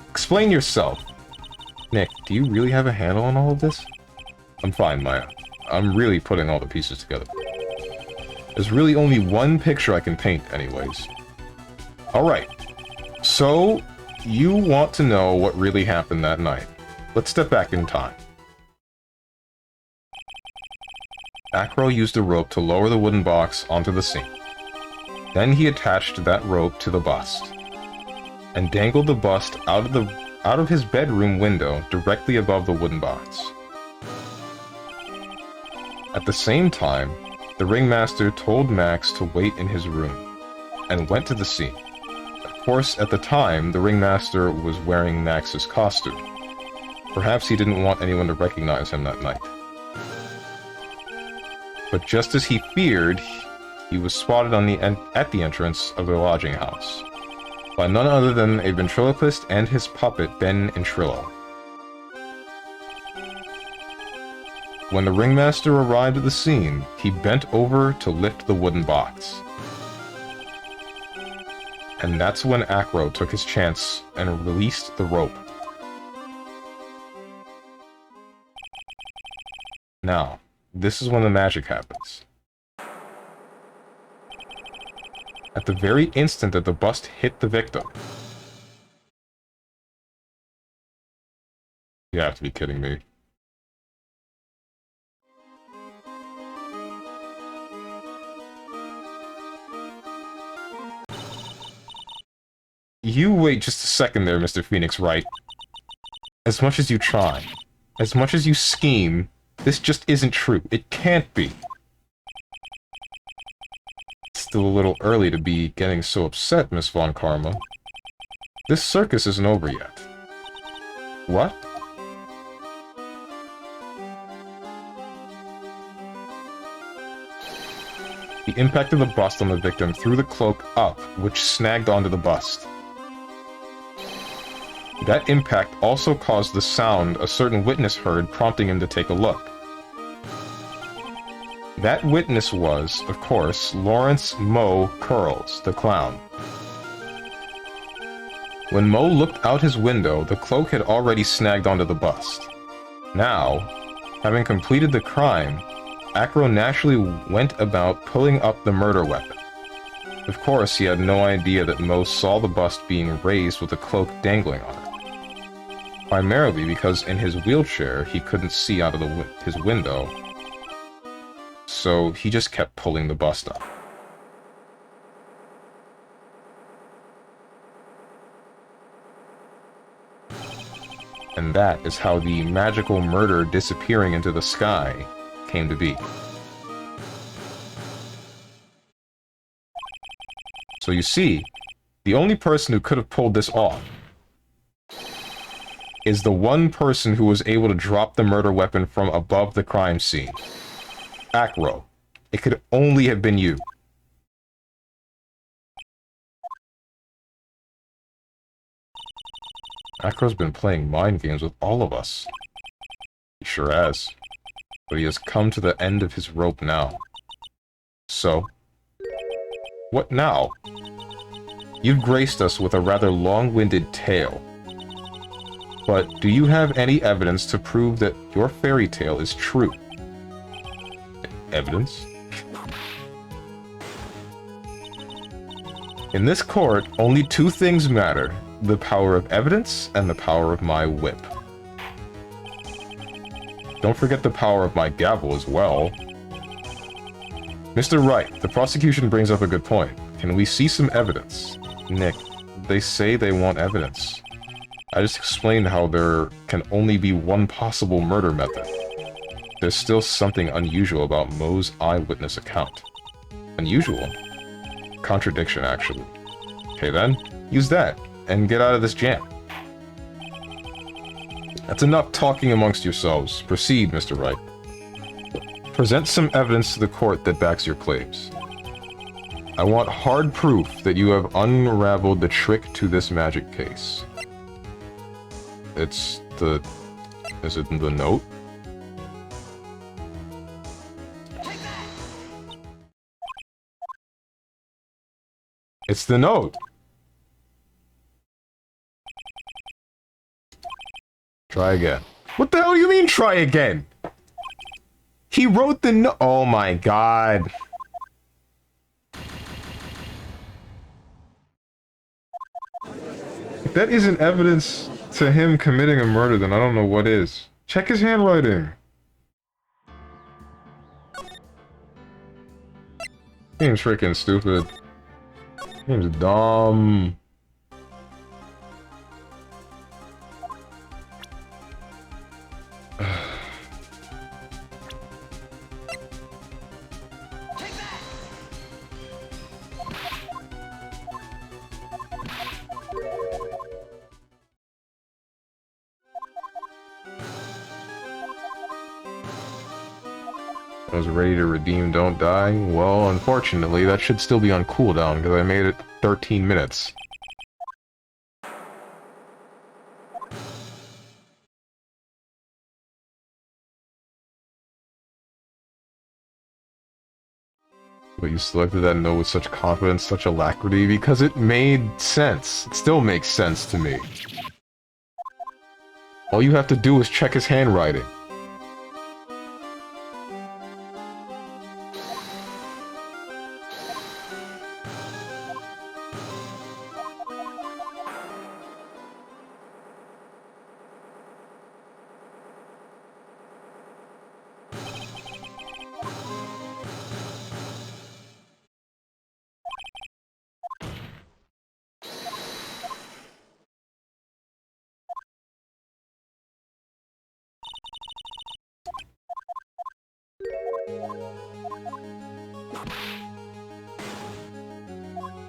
S1: Explain yourself. Nick, do you really have a handle on all of this? I'm fine, Maya. I'm really putting all the pieces together. There's really only one picture I can paint, anyways. Alright. So, you want to know what really happened that night. Let's step back in time. Acro used a rope to lower the wooden box onto the sink. Then he attached that rope to the bust, and dangled the bust out of his bedroom window directly above the wooden box. At the same time, the ringmaster told Max to wait in his room, and went to the scene. Of course, at the time, the ringmaster was wearing Max's costume. Perhaps he didn't want anyone to recognize him that night. But just as he feared, he was spotted at the entrance of the lodging house by none other than a ventriloquist and his puppet, Ben Intrillo. When the ringmaster arrived at the scene, he bent over to lift the wooden box. And that's when Acro took his chance and released the rope. Now, this is when the magic happens. At the very instant that the bust hit the victim. You have to be kidding me. You wait just a second there, Mr. Phoenix Wright. As much as you try, as much as you scheme, this just isn't true. It can't be. It's still a little early to be getting so upset, Miss Von Karma. This circus isn't over yet. What? The impact of the bust on the victim threw the cloak up, which snagged onto the bust. That impact also caused the sound a certain witness heard, prompting him to take a look. That witness was, of course, Lawrence Moe Curls, the clown. When Moe looked out his window, the cloak had already snagged onto the bust. Now, having completed the crime, Acro naturally went about pulling up the murder weapon. Of course, he had no idea that Moe saw the bust being raised with the cloak dangling on it. Primarily because in his wheelchair, he couldn't see out of his window, so he just kept pulling the bust up. And that is how the magical murder disappearing into the sky came to be. So you see, the only person who could have pulled this off is the one person who was able to drop the murder weapon from above the crime scene. Acro. It could only have been you. Acro's been playing mind games with all of us. He sure has. But he has come to the end of his rope now. So, what now? You've graced us with a rather long-winded tale. But do you have any evidence to prove that your fairy tale is true? Evidence? In this court, only two things matter: the power of evidence and the power of my whip. Don't forget the power of my gavel as well. Mr. Wright, the prosecution brings up a good point. Can we see some evidence? Nick, they say they want evidence. I just explained how there can only be one possible murder method. There's still something unusual about Moe's eyewitness account. Unusual? Contradiction, actually. Okay then, use that, and get out of this jam. That's enough talking amongst yourselves. Proceed, Mr. Wright. Present some evidence to the court that backs your claims. I want hard proof that you have unraveled the trick to this magic case. Is it in the note? It's the note! Try again. What the hell do you mean, try again? He wrote the note. Oh my god. If that isn't evidence to him committing a murder, then I don't know what is. Check his handwriting. Game's freaking stupid. Game's dumb. I was ready to redeem Don't Die. Well, unfortunately, that should still be on cooldown, because I made it 13 minutes. But you selected that note with such confidence, such alacrity, because it made sense. It still makes sense to me. All you have to do is check his handwriting.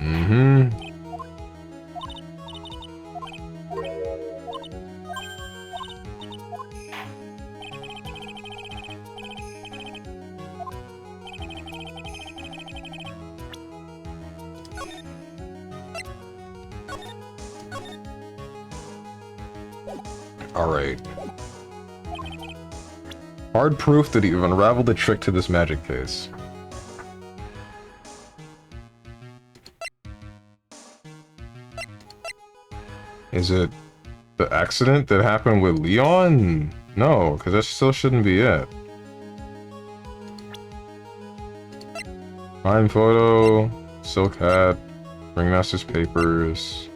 S1: Mm-hmm. Alright. Hard proof that you've unraveled the trick to this magic case. Is it the accident that happened with Leon? No, because that still shouldn't be it. Fine photo, Silk Hat, Ringmaster's papers,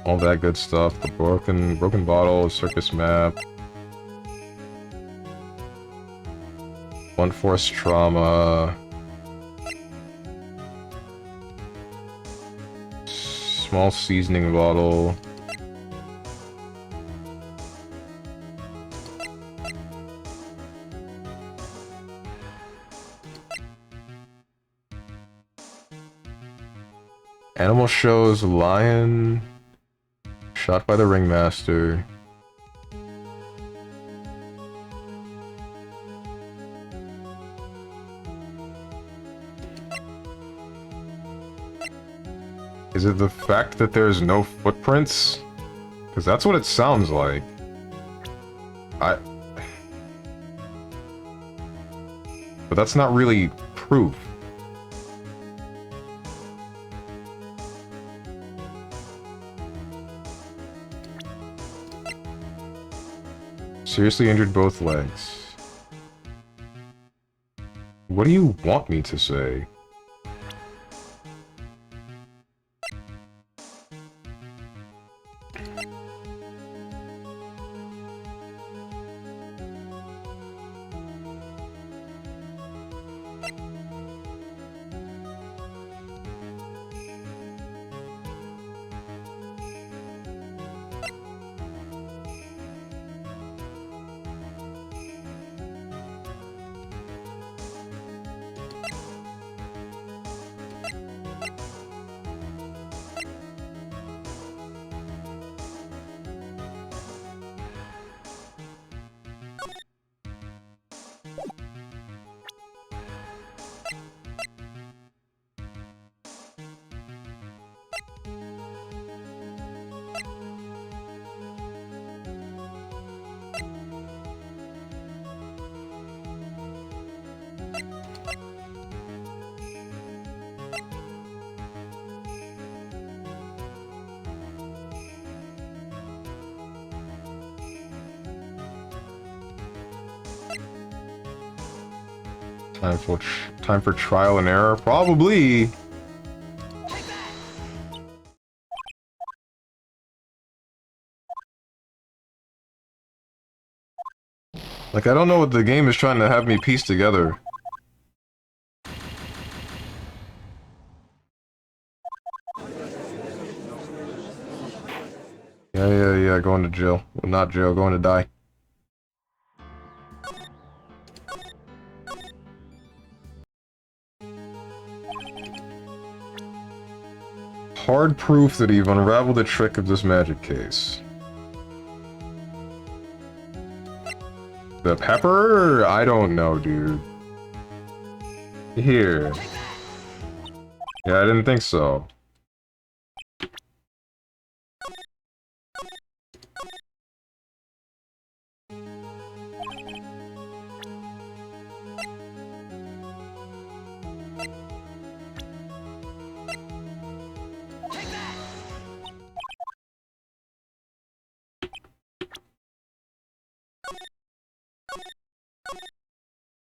S1: all that good stuff. The broken bottle, circus map, blunt force trauma, small seasoning bottle. Animal shows lion shot by the ringmaster. Is it the fact that there's no footprints? Because that's what it sounds like. But that's not really proof. Seriously injured both legs. What do you want me to say? Time for trial and error? Probably. Like, I don't know what the game is trying to have me piece together. Yeah, going to jail. Well, not jail, going to die. Hard proof that you've unraveled the trick of this magic case. The pepper? I don't know, dude. Here. Yeah, I didn't think so.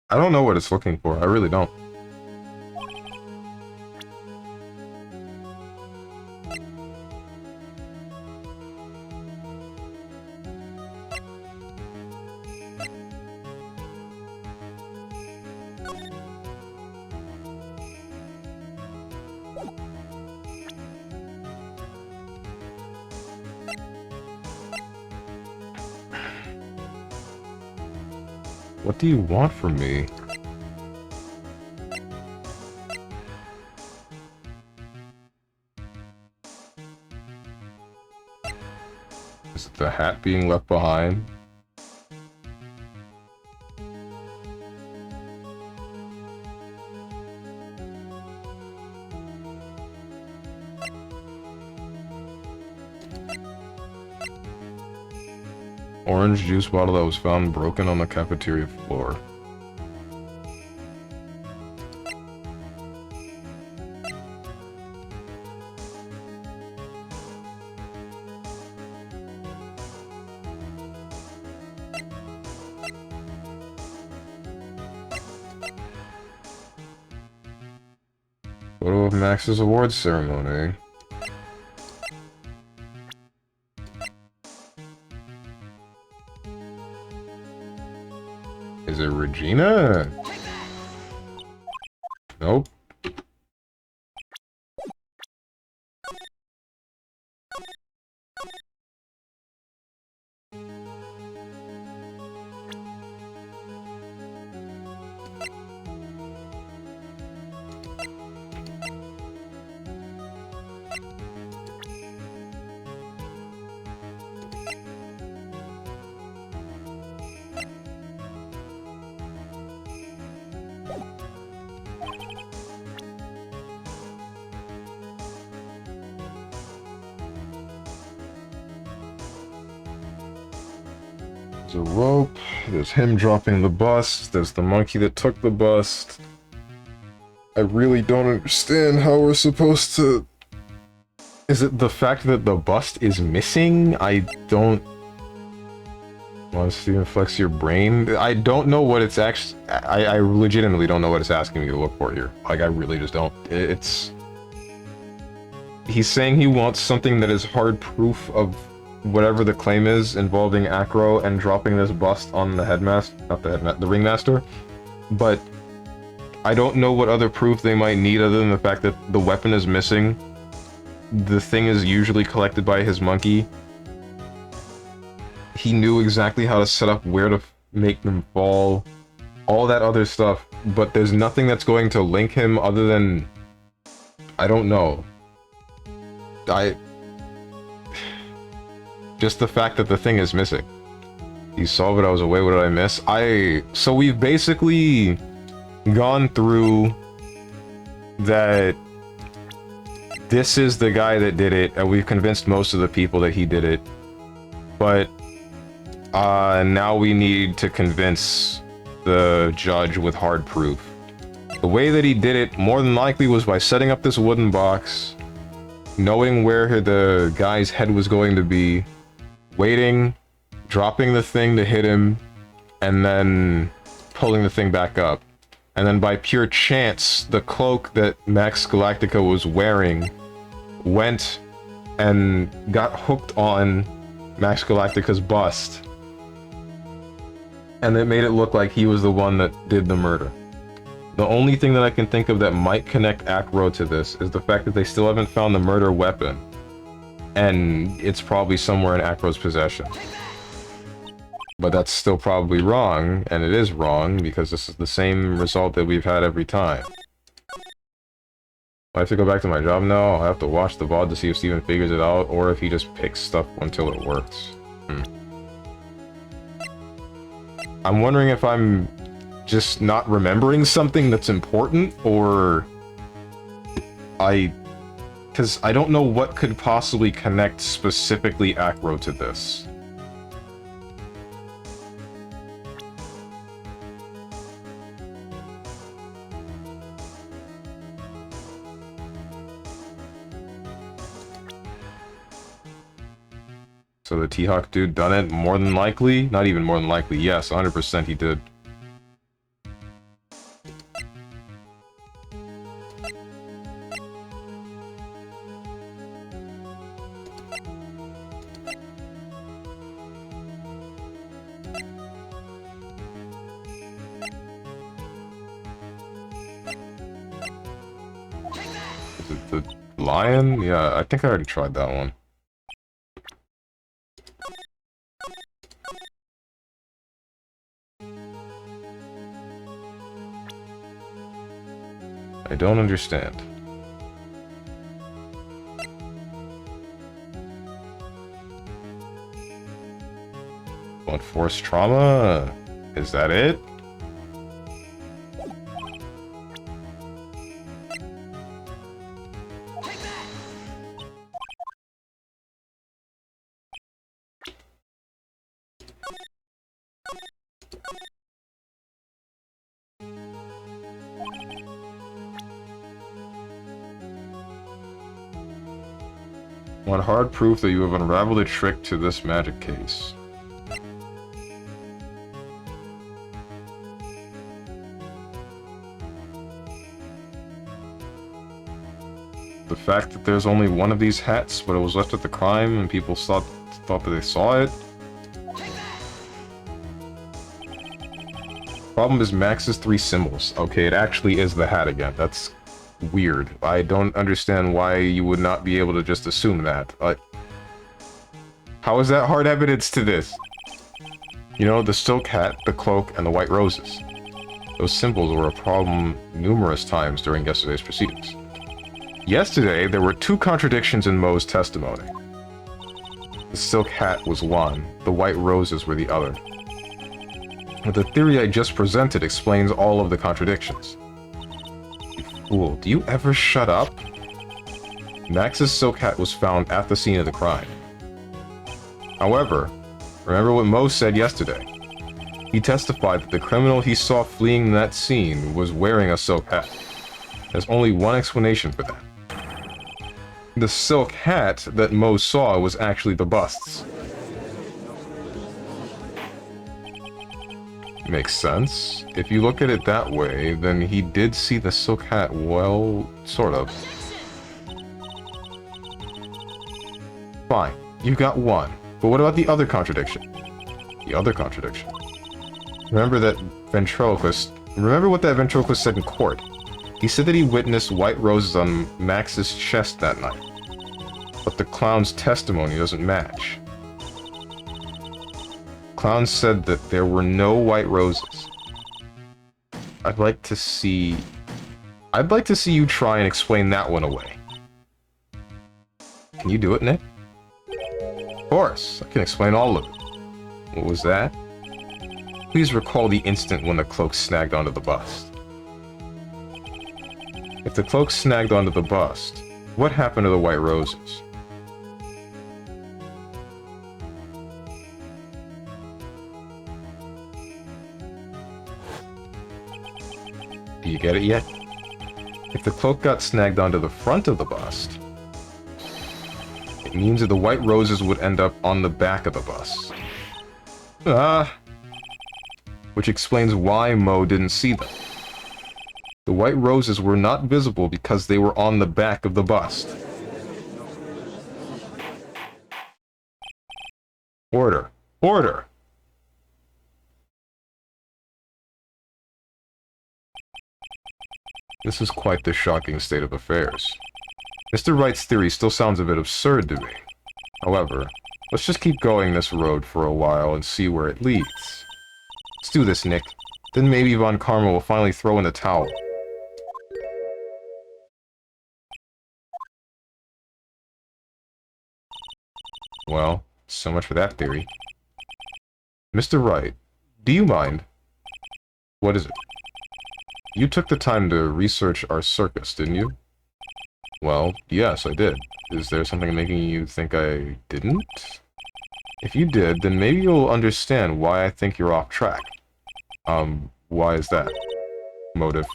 S1: I don't know what it's looking for. I really don't. What do you want from me? Is it the hat being left behind? Orange juice bottle that was found broken on the cafeteria floor. Photo of Max's awards ceremony. Is it Regina? Nope. There's a rope, there's him dropping the bust, there's the monkey that took the bust. I really don't understand how we're supposed to... Is it the fact that the bust is missing? I don't... Want to see and flex your brain? I don't know what it's actually... I legitimately don't know what it's asking me to look for here. Like, I really just don't. It's... He's saying he wants something that is hard proof of whatever the claim is involving Acro and dropping this bust on the headmaster, not the headmaster, the ringmaster. But I don't know what other proof they might need other than the fact that the weapon is missing. The thing is usually collected by his monkey. He knew exactly how to set up where to make them fall, all that other stuff, but there's nothing that's going to link him other than... I don't know. Just the fact that the thing is missing. You saw it, I was away, what did I miss? So we've basically gone through that this is the guy that did it, and we've convinced most of the people that he did it. But now we need to convince the judge with hard proof. The way that he did it, more than likely, was by setting up this wooden box, knowing where the guy's head was going to be, waiting, dropping the thing to hit him, and then pulling the thing back up. And then by pure chance, the cloak that Max Galactica was wearing went and got hooked on Max Galactica's bust. And it made it look like he was the one that did the murder. The only thing that I can think of that might connect Acro to this is the fact that they still haven't found the murder weapon. And it's probably somewhere in Acro's possession. But that's still probably wrong, and it is wrong, because this is the same result that we've had every time. I have to go back to my job now. I'll have to watch the VOD to see if Steven figures it out, or if he just picks stuff until it works. I'm wondering if I'm just not remembering something that's important, or because I don't know what could possibly connect specifically Acro to this. So the T-Hawk dude done it? More than likely? Not even more than likely. Yes, 100% he did. Is it the lion? Yeah, I think I already tried that one. I don't understand. Blunt force trauma? Is that it? Want hard proof that you have unraveled a trick to this magic case. The fact that there's only one of these hats, but it was left at the crime and people thought that they saw it. Problem is Max's 3 symbols. Okay, it actually is the hat again. That's weird. I don't understand why you would not be able to just assume that. How is that hard evidence to this? You know, the silk hat, the cloak, and the white roses. Those symbols were a problem numerous times during yesterday's proceedings. Yesterday, there were 2 contradictions in Mo's testimony. The silk hat was one, the white roses were the other. But the theory I just presented explains all of the contradictions. You fool, do you ever shut up? Max's silk hat was found at the scene of the crime. However, remember what Mo said yesterday. He testified that the criminal he saw fleeing that scene was wearing a silk hat. There's only one explanation for that. The silk hat that Mo saw was actually the bust's. Makes sense. If you look at it that way, then he did see the silk hat, well, sort of. Fine, you got one. But what about the other contradiction? The other contradiction. Remember what that ventriloquist said in court. He said that he witnessed white roses on Max's chest that night. But the clown's testimony doesn't match. Clown said that there were no white roses. I'd like to see you try and explain that one away. Can you do it, Nick? Of course, I can explain all of it. What was that? Please recall the instant when the cloak snagged onto the bust. If the cloak snagged onto the bust, what happened to the white roses? Do you get it yet? If the cloak got snagged onto the front of the bust, it means that the white roses would end up on the back of the bust. Which explains why Mo didn't see them. The white roses were not visible because they were on the back of the bust. Order. Order! This is quite the shocking state of affairs. Mr. Wright's theory still sounds a bit absurd to me. However, let's just keep going this road for a while and see where it leads. Let's do this, Nick. Then maybe Von Karma will finally throw in the towel. Well, so much for that theory. Mr. Wright, do you mind? What is it? You took the time to research our circus, didn't you? Well, yes, I did. Is there something making you think I didn't? If you did, then maybe you'll understand why I think you're off track. Why is that? Motive.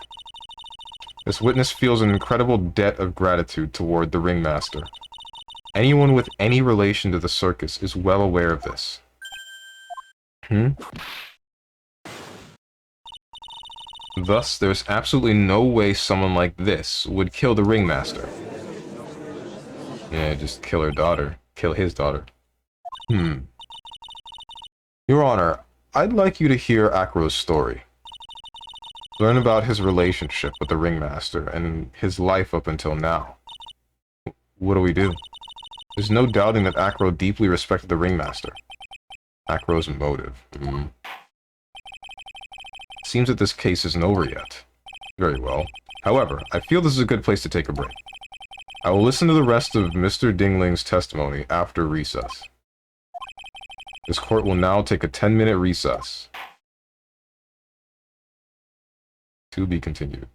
S1: This witness feels an incredible debt of gratitude toward the ringmaster. Anyone with any relation to the circus is well aware of this. Thus, there's absolutely no way someone like this would kill the ringmaster. Yeah, just kill her daughter. Kill his daughter. Your Honor, I'd like you to hear Acro's story. Learn about his relationship with the ringmaster and his life up until now. What do we do? There's no doubting that Acro deeply respected the ringmaster. Acro's motive. Seems that this case isn't over yet. Very well. However, I feel this is a good place to take a break. I will listen to the rest of Mr. Dingling's testimony after recess. This court will now take a 10-minute recess. To be continued.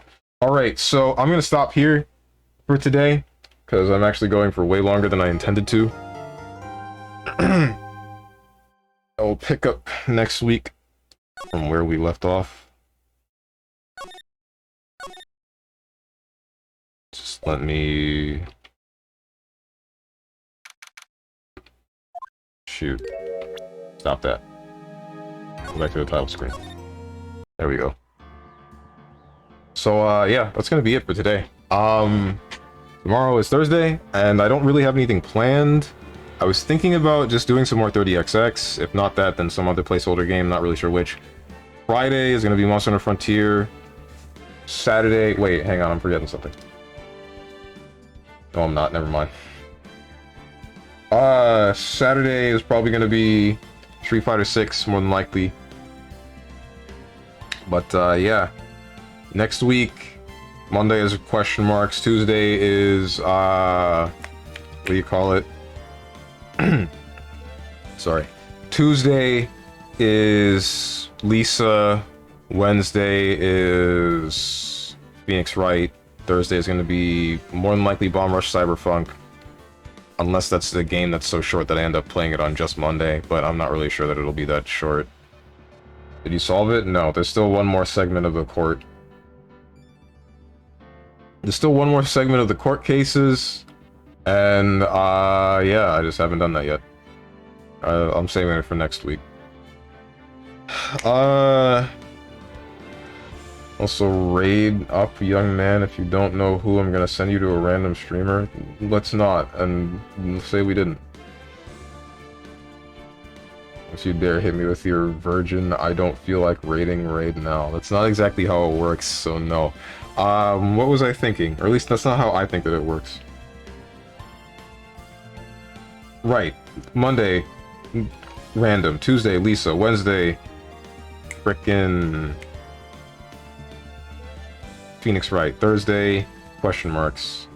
S1: Alright, so I'm going to stop here for today, because I'm actually going for way longer than I intended to. I'll pick up next week from where we left off. Just let me... Shoot. Stop that. Go back to the title screen. There we go. So, yeah, that's gonna be it for today. Tomorrow is Thursday, and I don't really have anything planned. I was thinking about just doing some more 30XX. If not that, then some other placeholder game, not really sure which. Friday is gonna be Monster Hunter Frontier. Saturday... Wait, hang on, I'm forgetting something. No, I'm not, never mind. Saturday is probably gonna be Street Fighter 6, more than likely. But, yeah. Next week, Monday is question marks. Tuesday is, what do you call it? Sorry. Tuesday is Lisa. Wednesday is Phoenix Wright. Thursday is going to be more than likely Bomb Rush Cyberpunk. Unless that's the game that's so short that I end up playing it on just Monday, but I'm not really sure that it'll be that short. Did you solve it? No, there's still one more segment of the court. There's still one more segment of the court cases, and, yeah, I just haven't done that yet. I'm saving it for next week. Also, raid up, young man. If you don't know who, I'm gonna send you to a random streamer. Let's not, and say we didn't. If you dare hit me with your virgin, I don't feel like raiding raid now. That's not exactly how it works, so no. What was I thinking? Or at least that's not how I think that it works. Right. Monday, random. Tuesday, Lisa. Wednesday, frickin' Phoenix Wright. Thursday, question marks.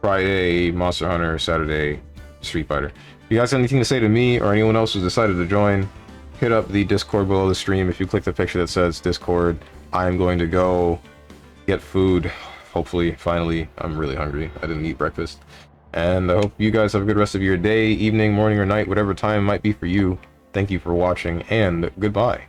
S1: Friday, Monster Hunter. Saturday, Street Fighter. If you guys have anything to say to me or anyone else who's decided to join, hit up the Discord below the stream. If you click the picture that says Discord, I'm going to go get food. Hopefully, finally. I'm really hungry. I didn't eat breakfast. And I hope you guys have a good rest of your day, evening, morning, or night, whatever time might be for you. Thank you for watching, and goodbye.